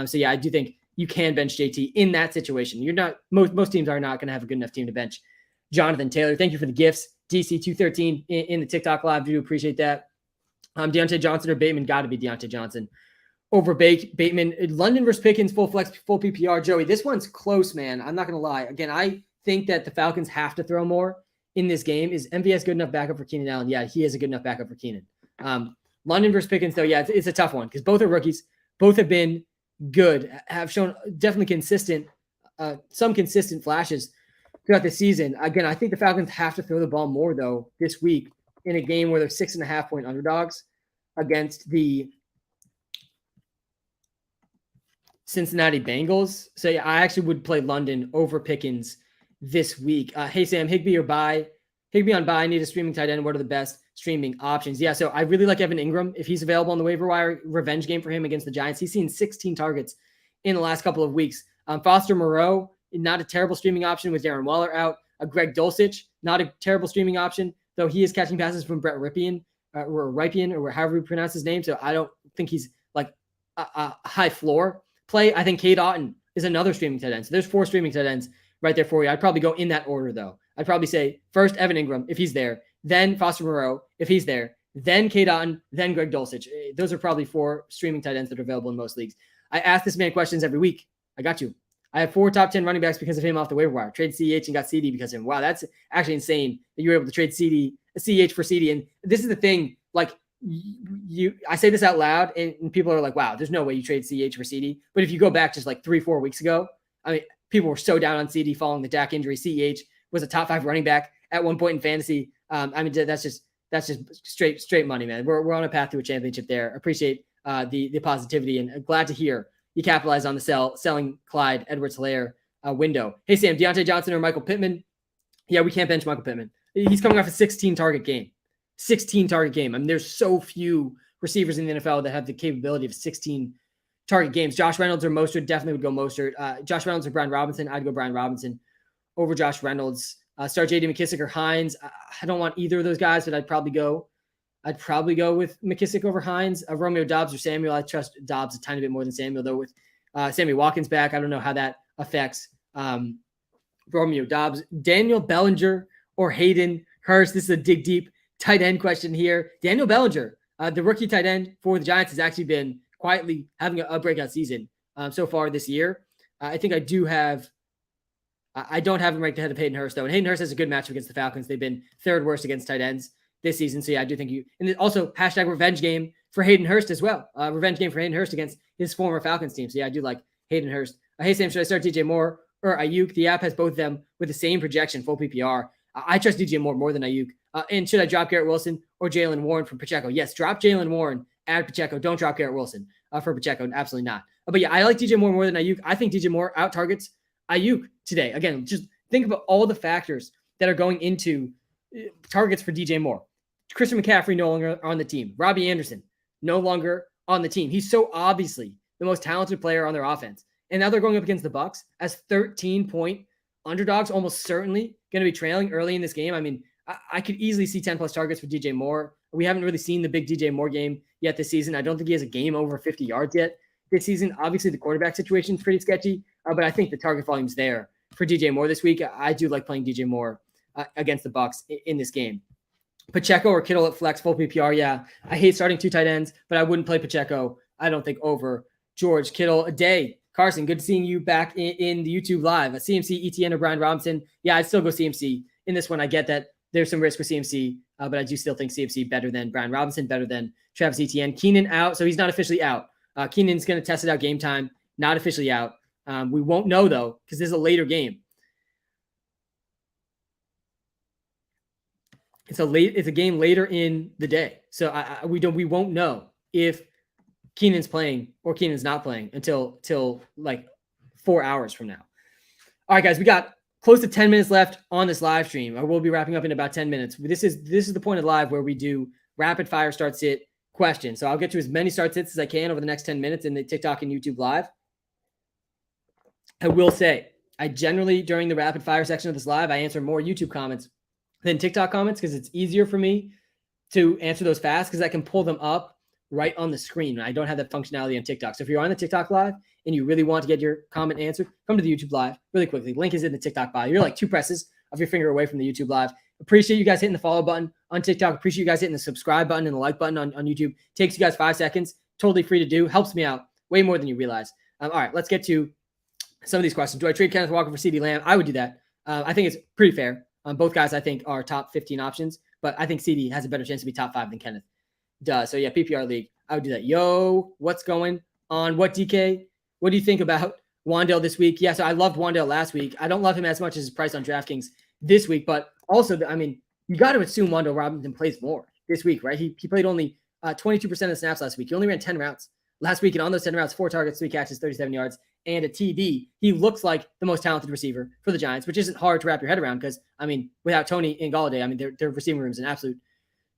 So yeah, I do think you can bench JT in that situation. You're not, most teams are not going to have a good enough team to bench Jonathan Taylor. Thank you for the gifts. DC213 in the TikTok live. Do appreciate that. Deontay Johnson or Bateman? Got to be Deontay Johnson over Bateman. London versus Pickens, full flex, full PPR. Joey, this one's close, man. I'm not going to lie. Again, I think that the Falcons have to throw more in this game. Is MVS good enough backup for Keenan Allen? Yeah, he is a good enough backup for Keenan. London versus Pickens, though, yeah, it's a tough one because both are rookies. Both have been good, have shown definitely consistent, some consistent flashes throughout the season. Again, I think the Falcons have to throw the ball more, though, this week in a game where they're 6.5-point underdogs against the Cincinnati Bengals. So yeah, I actually would play London over Pickens this week. Hey, Sam, Higbee or buy? Higbee on buy. I need a streaming tight end. What are the best streaming options? Yeah, so I really like Evan Ingram. If he's available on the waiver wire, revenge game for him against the Giants. He's seen 16 targets in the last couple of weeks. Foster Moreau, not a terrible streaming option with Darren Waller out. Greg Dulcich, not a terrible streaming option, though he is catching passes from Brett Ripien, or however you pronounce his name. So I don't think he's like a high floor play. I think Cade Otton is another streaming tight end. So there's 4 streaming tight ends right there for you. I'd probably go in that order, though. I'd probably say first Evan Ingram, if he's there, then Foster Moreau, if he's there, then Cade Otton, then Greg Dulcich. Those are probably 4 streaming tight ends that are available in most leagues. I ask this man questions every week. I got you. I have 4 top 10 running backs because of him off the waiver wire. Trade CEH and got CD because of him. Wow, that's actually insane that you were able to trade CEH for CD. And this is the thing, like I say this out loud and people are like, wow, there's no way you trade CEH for CD. But if you go back just like 3-4 weeks ago, I mean, people were so down on CD following the Dak injury. CEH was a top 5 running back at one point in fantasy. I mean, that's just straight money, man. We're on a path to a championship there. Appreciate the positivity and glad to hear you capitalize on the selling Clyde Edwards-Helaire window. Hey, Sam, Deontay Johnson or Michael Pittman? Yeah, we can't bench Michael Pittman. He's coming off a 16-target game. 16-target game. I mean, there's so few receivers in the NFL that have the capability of 16-target games. Josh Reynolds or Mostert, definitely would go Mostert. Josh Reynolds or Brian Robinson, I'd go Brian Robinson over Josh Reynolds. Start J.D. McKissick or Hines. I don't want either of those guys, but I'd probably go with McKissick over Hines. Romeo Doubs or Samuel. I trust Doubs a tiny bit more than Samuel, though. With Sammy Watkins back, I don't know how that affects Romeo Doubs. Daniel Bellinger or Hayden Hurst. This is a dig deep tight end question here. Daniel Bellinger, the rookie tight end for the Giants, has actually been quietly having a breakout season so far this year. I think I don't have him ranked ahead of Hayden Hurst, though. And Hayden Hurst has a good matchup against the Falcons. They've been third worst against tight ends this season. So, yeah, I do think and also hashtag revenge game for Hayden Hurst as well. Revenge game for Hayden Hurst against his former Falcons team. So, yeah, I do like Hayden Hurst. Hey, Sam, should I start DJ Moore or Ayuk? The app has both of them with the same projection, full PPR. I trust DJ Moore more than Ayuk. And should I drop Garrett Wilson or Jalen Warren from Pacheco? Yes, drop Jalen Warren, add Pacheco. Don't drop Garrett Wilson for Pacheco. Absolutely not. But, yeah, I like DJ Moore more than Ayuk. I think DJ Moore out-targets Ayuk today. Again, just think about all the factors that are going into targets for DJ Moore. Christian McCaffrey no longer on the team. Robbie Anderson no longer on the team. He's so obviously the most talented player on their offense. And now they're going up against the Bucs as 13-point underdogs, almost certainly going to be trailing early in this game. I mean, I could easily see 10-plus targets for DJ Moore. We haven't really seen the big DJ Moore game yet this season. I don't think he has a game over 50 yards yet this season. Obviously, the quarterback situation is pretty sketchy, but I think the target volume's there for DJ Moore this week. I do like playing DJ Moore against the Bucs in this game. Pacheco or Kittle at flex, full PPR. Yeah, I hate starting 2 tight ends, but I wouldn't play Pacheco, I don't think, over George Kittle. A day. Carson, good seeing you back in the YouTube live. CMC, ETN, or Brian Robinson. Yeah, I'd still go CMC in this one. I get that there's some risk with CMC, but I do still think CMC better than Brian Robinson, better than Travis Etienne. Keenan out, so he's not officially out. Keenan's going to test it out game time, not officially out. We won't know, though, because this is a later game. It's a game later in the day. So we won't know if Keenan's playing or Keenan's not playing until like 4 hours from now. All right, guys, we got close to 10 minutes left on this live stream. I will be wrapping up in about 10 minutes. This is the point of live where we do rapid fire start sit questions. So I'll get to as many start sits as I can over the next 10 minutes in the TikTok and YouTube live. I will say, I generally, during the rapid fire section of this live, I answer more YouTube comments than TikTok comments because it's easier for me to answer those fast because I can pull them up right on the screen. I don't have that functionality on TikTok. So if you're on the TikTok live and you really want to get your comment answered, come to the YouTube live really quickly. Link is in the TikTok bio. You're like 2 presses of your finger away from the YouTube live. Appreciate you guys hitting the follow button on TikTok. Appreciate you guys hitting the subscribe button and the like button on YouTube. Takes you guys 5 seconds. Totally free to do. Helps me out way more than you realize. All right, let's get to some of these questions. Do I trade Kenneth Walker for CeeDee Lamb? I would do that. I think it's pretty fair. Both guys, I think, are top 15 options, but I think CeeDee has a better chance to be top 5 than Kenneth does. So, yeah, PPR league, I would do that. Yo, what's going on? What, DK? What do you think about Wan'Dale this week? Yeah, so I loved Wan'Dale last week. I don't love him as much as his price on DraftKings this week, but also, I mean, you got to assume Wan'Dale Robinson plays more this week, right? He played only 22% of the snaps last week. He only ran 10 routes last week, and on those 10 routes, 4 targets, 3 catches, 37 yards, and a TD. He looks like the most talented receiver for the Giants, which isn't hard to wrap your head around because, I mean, without Tony and Galladay, I mean, their receiving room is an absolute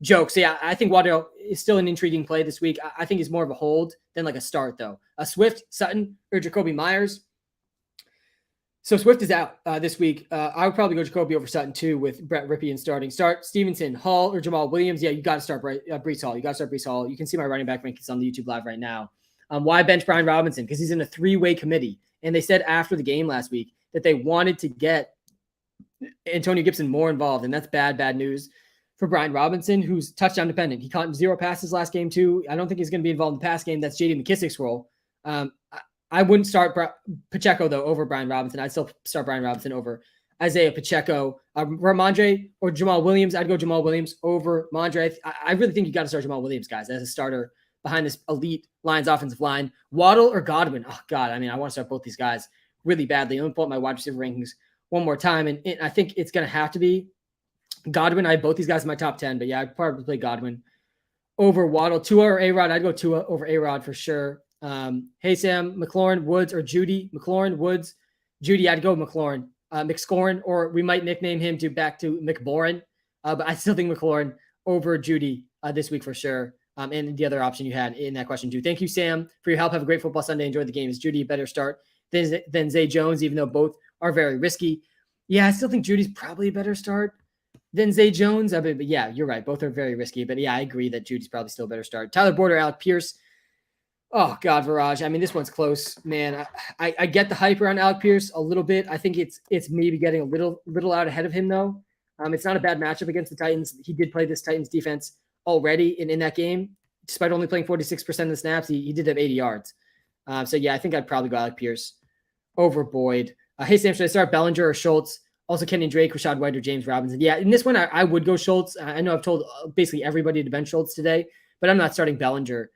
joke. So, yeah, I think Waddell is still an intriguing play this week. I think he's more of a hold than like a start, though. Swift, Sutton, or Jacoby Myers. So Swift is out this week. I would probably go Jacoby over Sutton, too, with Brett Ripien starting. Start Stevenson, Hall, or Jamal Williams. Yeah, you got to start Breece Hall. You got to start Breece Hall. You can see my running back rankings on the YouTube live right now. Why bench Brian Robinson? Because he's in a 3-way committee. And they said after the game last week that they wanted to get Antonio Gibson more involved. And that's bad news for Brian Robinson, who's touchdown dependent. He caught 0 passes last game, too. I don't think he's going to be involved in the pass game. That's J.D. McKissick's role. I wouldn't start Pacheco, though, over Brian Robinson. I'd still start Brian Robinson over Isaiah Pacheco. Ramondre or Jamal Williams, I'd go Jamal Williams over Mondre. I really think you got to start Jamal Williams, guys, as a starter behind this elite Lions offensive line. Waddle or Godwin? Oh, God. I mean, I want to start both these guys really badly. Let me pull up my wide receiver rankings one more time. And I think it's going to have to be Godwin. I have both these guys in my top 10, but yeah, I'd probably play Godwin over Waddle. Tua or A-Rod? I'd go Tua over A-Rod for sure. Hey, Sam, McLaurin, Woods, or Judy? McLaurin, Woods, Judy, I'd go McLaurin. McScorin, or we might nickname him back to McBorin. But I still think McLaurin over Judy this week for sure. And the other option you had in that question too. Thank you, Sam, for your help. Have a great football Sunday. Enjoy the game. Is Judy a better start than Zay Jones, even though both are very risky? Yeah, I still think Judy's probably a better start than Zay Jones. But yeah, you're right. Both are very risky. But yeah, I agree that Judy's probably still a better start. Tyler Boyd, Alec Pierce. Oh, God, Viraj. I mean, this one's close, man. I get the hype around Alec Pierce a little bit. I think it's maybe getting a little out ahead of him, though. It's not a bad matchup against the Titans. He did play this Titans defense already in that game. Despite only playing 46% of the snaps, he did have 80 yards. So, yeah, I think I'd probably go Alec Pierce over Boyd. Hey, Sam, should I start Bellinger or Schultz? Also, Kenny Drake, Rashad White, or James Robinson? Yeah, in this one, I would go Schultz. I know I've told basically everybody to bench Schultz today, but I'm not starting Bellinger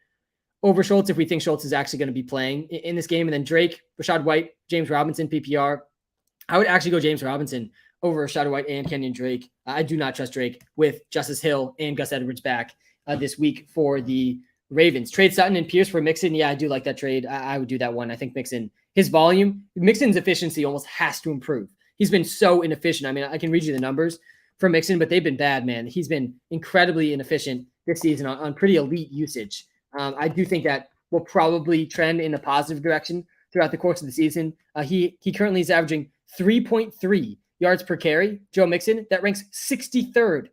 over Schultz if we think Schultz is actually going to be playing in this game. And then Drake, Rashad White, James Robinson, PPR. I would actually go James Robinson over Rashad White and Kenyon Drake. I do not trust Drake with Justice Hill and Gus Edwards back this week for the Ravens. Trade Sutton and Pierce for Mixon. Yeah, I do like that trade. I would do that one. I think Mixon's efficiency almost has to improve. He's been so inefficient. I mean, I can read you the numbers for Mixon, but they've been bad, man. He's been incredibly inefficient this season on pretty elite usage. I do think that will probably trend in a positive direction throughout the course of the season. He currently is averaging 3.3 yards per carry. Joe Mixon, that ranks 63rd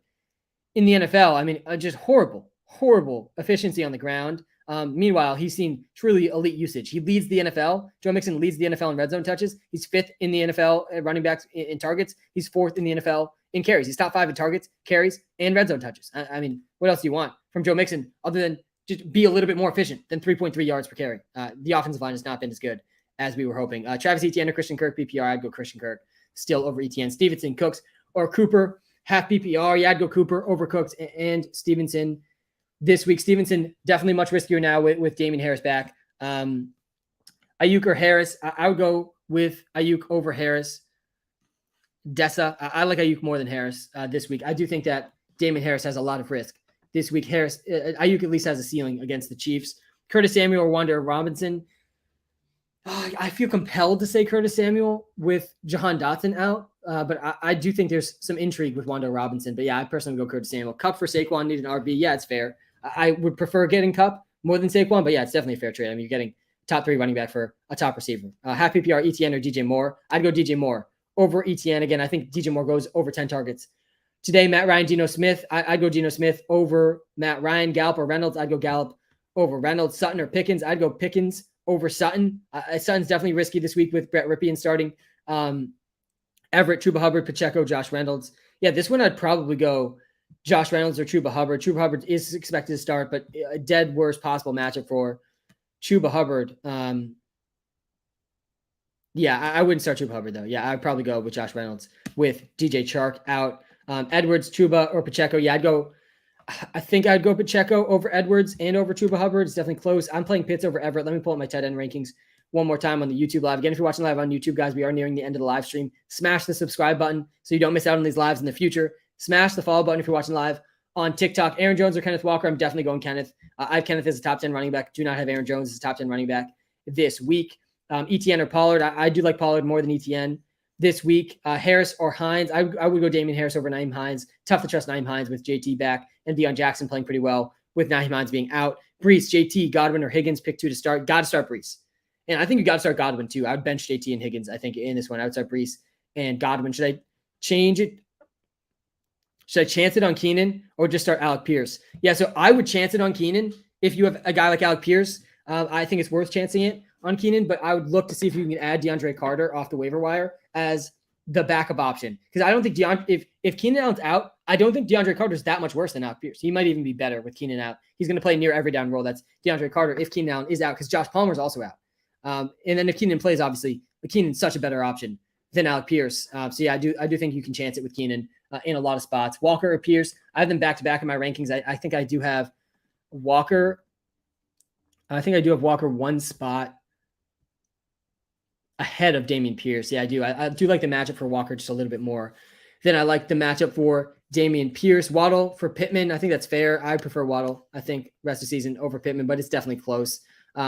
in the NFL. I mean, just horrible efficiency on the ground. Meanwhile, he's seen truly elite usage. He leads the NFL. Joe Mixon leads the NFL in red zone touches. He's 5th in the NFL at running backs in targets. He's 4th in the NFL in carries. He's top 5 in targets, carries, and red zone touches. I mean, what else do you want from Joe Mixon other than just be a little bit more efficient than 3.3 yards per carry? The offensive line has not been as good as we were hoping. Travis Etienne or Christian Kirk, PPR. I'd go Christian Kirk still over Etienne. Stevenson, Cooks, or Cooper, half PPR. Yeah, I'd go Cooper over Cooks and Stevenson this week. Stevenson definitely much riskier now with Damian Harris back. Ayuk or Harris. I would go with Ayuk over Harris. Dessa. I like Ayuk more than Harris this week. I do think that Damian Harris has a lot of risk this week. Ayuk at least has a ceiling against the Chiefs. Curtis Samuel or Wan'Dale Robinson. I feel compelled to say Curtis Samuel with Jahan Dotson out, but I do think there's some intrigue with Wan'Dale Robinson. But yeah, I personally go Curtis Samuel. Kupp for Saquon, need an RB. Yeah, it's fair. I would prefer getting Kupp more than Saquon, but yeah, it's definitely a fair trade. I mean, you're getting top 3 running back for a top receiver. Half PPR, Etienne or DJ Moore. I'd go DJ Moore over Etienne. Again, I think DJ Moore goes over 10 targets today. Matt Ryan, Geno Smith. I'd go Geno Smith over Matt Ryan. Gallup or Reynolds. I'd go Gallup over Reynolds. Sutton or Pickens. I'd go Pickens over Sutton. Sutton's definitely risky this week with Brett Ripien starting. Everett, Chuba Hubbard, Pacheco, Josh Reynolds. Yeah, this one I'd probably go Josh Reynolds or Chuba Hubbard. Chuba Hubbard is expected to start, but a dead worst possible matchup for Chuba Hubbard. Yeah, I wouldn't start Chuba Hubbard, though. Yeah, I'd probably go with Josh Reynolds with DJ Chark out. Edwards, Chuba, or Pacheco. Yeah, I think I'd go Pacheco over Edwards and over Chuba Hubbard. It's definitely close. I'm playing Pitts over Everett. Let me pull up my tight end rankings one more time on the YouTube live. Again, if you're watching live on YouTube, guys, we are nearing the end of the live stream. Smash the subscribe button so you don't miss out on these lives in the future. Smash the follow button if you're watching live on TikTok. Aaron Jones or Kenneth Walker. I'm definitely going Kenneth. I have Kenneth as a top 10 running back. Do not have Aaron Jones as a top 10 running back this week. Etienne or Pollard. I do like Pollard more than Etienne this week. Harris or Hines. I would go Damian Harris over Nyheim Hines. Tough to trust Nyheim Hines with JT back and Deion Jackson playing pretty well with Nyheim Hines being out. Brees, JT, Godwin, or Higgins. Pick 2 to start. Got to start Brees. And I think you got to start Godwin too. I would bench JT and Higgins, I think, in this one. I would start Brees and Godwin. Should I change it? Should I chance it on Keenan or just start Alec Pierce? Yeah, so I would chance it on Keenan. If you have a guy like Alec Pierce, I think it's worth chancing it on Keenan, but I would look to see if you can add DeAndre Carter off the waiver wire as the backup option. Because I don't think if Keenan Allen's out, I don't think DeAndre Carter is that much worse than Alec Pierce. He might even be better with Keenan out. He's going to play near every down role. That's DeAndre Carter if Keenan Allen is out, because Josh Palmer's also out. And then if Keenan plays, obviously, Keenan's such a better option than Alec Pierce. So yeah, I do think you can chance it with Keenan in a lot of spots. Walker or Pierce, I have them back to back in my rankings. I think I do have Walker. I think I do have Walker one spot ahead of Dameon Pierce. Yeah, I do. I do like the matchup for Walker just a little bit more than I like the matchup for Dameon Pierce. Waddle for Pittman, I think that's fair. I prefer Waddle, I think, rest of the season over Pittman, but it's definitely close.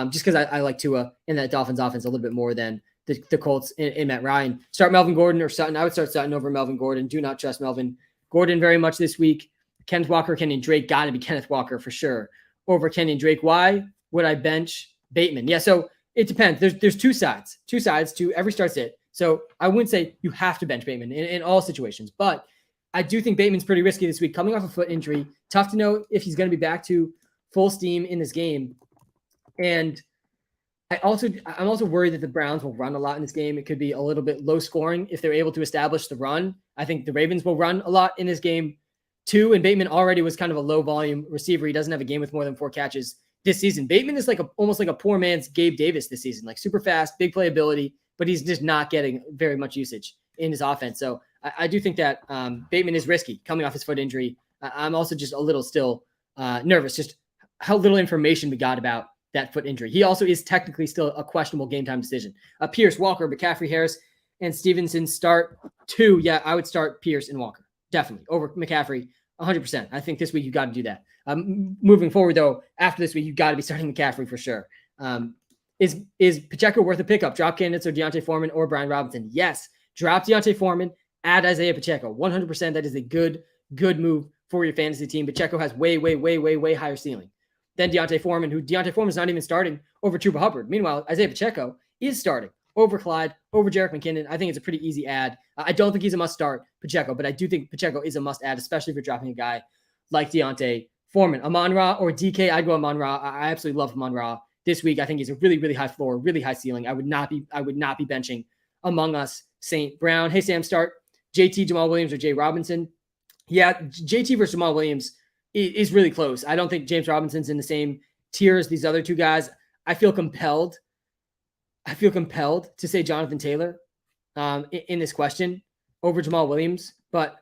Just because I like Tua in that Dolphins offense a little bit more than the Colts in Matt Ryan. Start Melvin Gordon or Sutton. I would start Sutton over Melvin Gordon. Do not trust Melvin Gordon very much this week. Kenneth Walker, Kenyon Drake, got to be Kenneth Walker for sure over Kenyon Drake. Why would I bench Bateman? Yeah, so it depends. There's two sides to every start sit. So I wouldn't say you have to bench Bateman in all situations, but I do think Bateman's pretty risky this week, coming off a foot injury. Tough to know if he's going to be back to full steam in this game. And I'm also worried that the Browns will run a lot in this game. It could be a little bit low scoring if they're able to establish the run. I think the Ravens will run a lot in this game too. And Bateman already was kind of a low volume receiver. He doesn't have a game with more than 4 catches this season. Bateman is almost like a poor man's Gabe Davis this season, like super fast, big playability, but he's just not getting very much usage in his offense. So I do think that Bateman is risky coming off his foot injury. I'm also just a little still nervous, just how little information we got about that foot injury. He also is technically still a questionable game time decision. Pierce, Walker, McCaffrey, Harris, and Stevenson start 2. Yeah, I would start Pierce and Walker, definitely, over McCaffrey, 100%. I think this week you've got to do that. Moving forward, though, after this week, you've got to be starting McCaffrey for sure. Is Pacheco worth a pickup? Drop candidates or Deontay Foreman or Brian Robinson? Yes. Drop Deontay Foreman, add Isaiah Pacheco. 100%. That is a good move for your fantasy team. Pacheco has way higher ceiling than Deontay Foreman, who Deontay Foreman is not even starting over Chuba Hubbard. Meanwhile, Isaiah Pacheco is starting over Clyde, over Jerick McKinnon. I think it's a pretty easy add. I don't think he's a must-start, Pacheco, but I do think Pacheco is a must-add, especially if you're dropping a guy like Deontay Foreman. Amon-Ra or DK, I'd go Amon-Ra. I absolutely love Amon-Ra this week. I think he's a really high floor, really high ceiling. I would not be benching Among Us St. Brown. Hey, Sam, start JT, Jamal Williams, or Jay Robinson. Yeah, JT versus Jamal Williams is really close. I don't think James Robinson's in the same tier as these other two guys. I feel compelled to say Jonathan Taylor in this question over Jamal Williams, but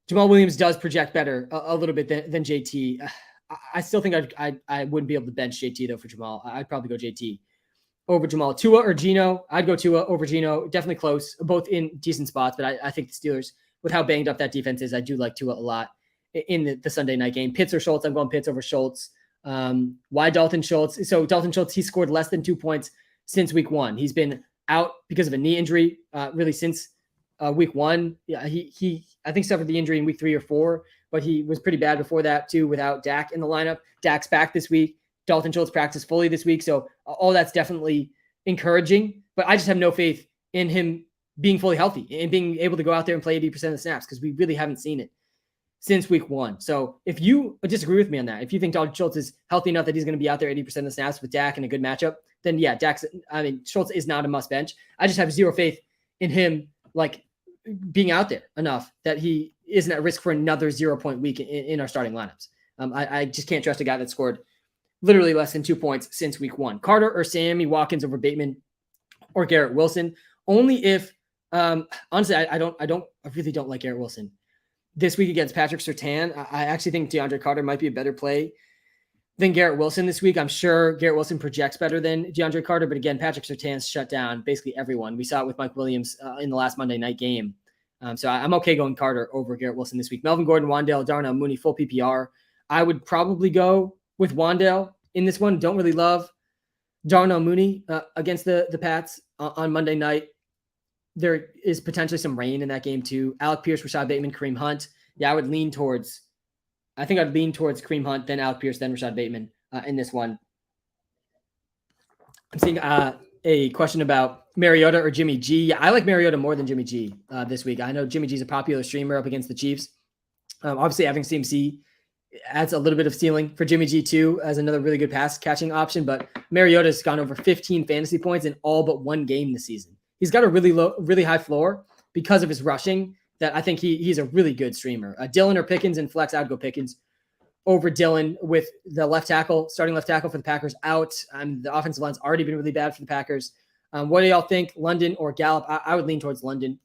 Jamal Williams does project better a little bit than JT. I still think I wouldn't be able to bench JT though for Jamal. I'd probably go JT over Jamal. Tua or Geno? I'd go Tua over Geno. Definitely close, both in decent spots, but I think the Steelers, with how banged up that defense is, I do like Tua a lot in the Sunday night game. Pitts or Schultz? I'm going Pitts over Schultz. Why Dalton Schultz? So Dalton Schultz, he scored less than 2 points since week 1. He's been out because of a knee injury really since week 1. Yeah, he I think suffered the injury in week 3 or 4, but he was pretty bad before that too without Dak in the lineup. Dak's back this week. Dalton Schultz practiced fully this week, so all that's definitely encouraging, but I just have no faith in him being fully healthy and being able to go out there and play 80% of the snaps because we really haven't seen it since week 1. So if you disagree with me on that, if you think Dalton Schultz is healthy enough that he's going to be out there 80% of the snaps with Dak in a good matchup, then yeah, Schultz is not a must bench. I just have zero faith in him being out there enough that he isn't at risk for another 0-point week in our starting lineups. I just can't trust a guy that scored literally less than 2 points since week 1. Carter or Sammy Watkins over Bateman or Garrett Wilson. Only if, honestly, I really don't like Garrett Wilson this week against Patrick Surtain. I actually think DeAndre Carter might be a better play than Garrett Wilson this week. I'm sure Garrett Wilson projects better than DeAndre Carter, but again, Patrick Surtain's shut down basically everyone. We saw it with Mike Williams in the last Monday night game. So I'm okay going Carter over Garrett Wilson this week. Melvin Gordon, Wan'Dale, Darnell Mooney, full PPR. I would probably go with Wan'Dale in this one. Don't really love Darnell Mooney against the Pats on Monday night. There is potentially some rain in that game too. Alec Pierce, Rashad Bateman, Kareem Hunt. Yeah, I'd lean towards Kareem Hunt, then Alec Pierce, then Rashad Bateman in this one. I'm seeing a question about Mariota or Jimmy G. Yeah, I like Mariota more than Jimmy G this week. I know Jimmy G's a popular streamer up against the Chiefs. Obviously, having CMC adds a little bit of ceiling for Jimmy G too as another really good pass catching option. But Mariota's gone over 15 fantasy points in all but one game this season. He's got a really high floor because of his rushing that I think he's a really good streamer. Dillon or Pickens and flex, I'd go Pickens over Dillon with the starting left tackle for the Packers out. The offensive line's already been really bad for the Packers. What do y'all think, London or Gallup? I would lean towards London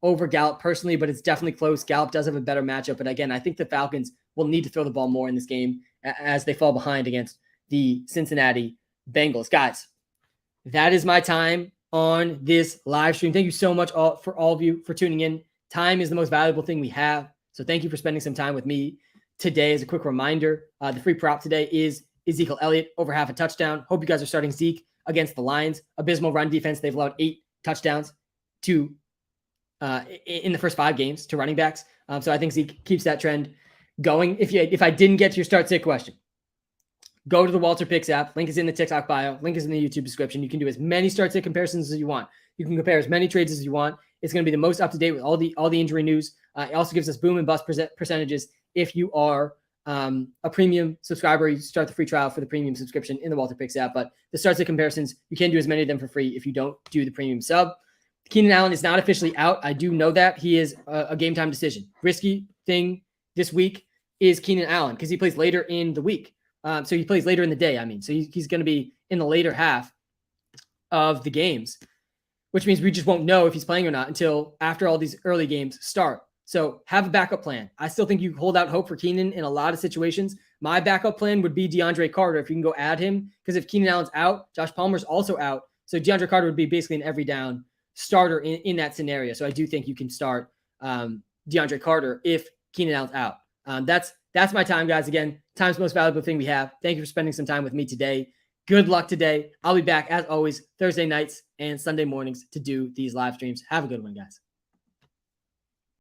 over Gallup personally, but it's definitely close. Gallup does have a better matchup, but again, I think the Falcons will need to throw the ball more in this game as they fall behind against the Cincinnati Bengals. Guys, that is my time on this live stream. Thank you so much for all of you for tuning in. Time is the most valuable thing we have, so thank you for spending some time with me today. As a quick reminder, the free prop today is Ezekiel Elliott over half a touchdown. Hope you guys are starting Zeke against the Lions. Abysmal run defense. They've allowed 8 touchdowns to in the first 5 games to running backs. So I think Zeke keeps that trend going. If I didn't get to your start sit question, go to the WalterPicks app. Link is in the TikTok bio. Link is in the YouTube description. You can do as many start sit comparisons as you want. You can compare as many trades as you want. It's going to be the most up to date with all the injury news. It also gives us boom and bust percentages. If you are a premium subscriber, you start the free trial for the premium subscription in the WalterPicks app. But the start sit comparisons, you can do as many of them for free if you don't do the premium sub. Keenan Allen is not officially out. I do know that. He is a game time decision. Risky thing this week is Keenan Allen because he plays later in the week. So he plays later in the day, So he's going to be in the later half of the games, which means we just won't know if he's playing or not until after all these early games start. So have a backup plan. I still think you hold out hope for Keenan in a lot of situations. My backup plan would be DeAndre Carter if you can go add him, because if Keenan Allen's out, Josh Palmer's also out. So DeAndre Carter would be basically an every down starter in that scenario. So I do think you can start DeAndre Carter if Keenan Allen's out. That's my time, guys. Again, time's the most valuable thing we have. Thank you for spending some time with me today. Good luck today. I'll be back, as always, Thursday nights and Sunday mornings to do these live streams. Have a good one, guys.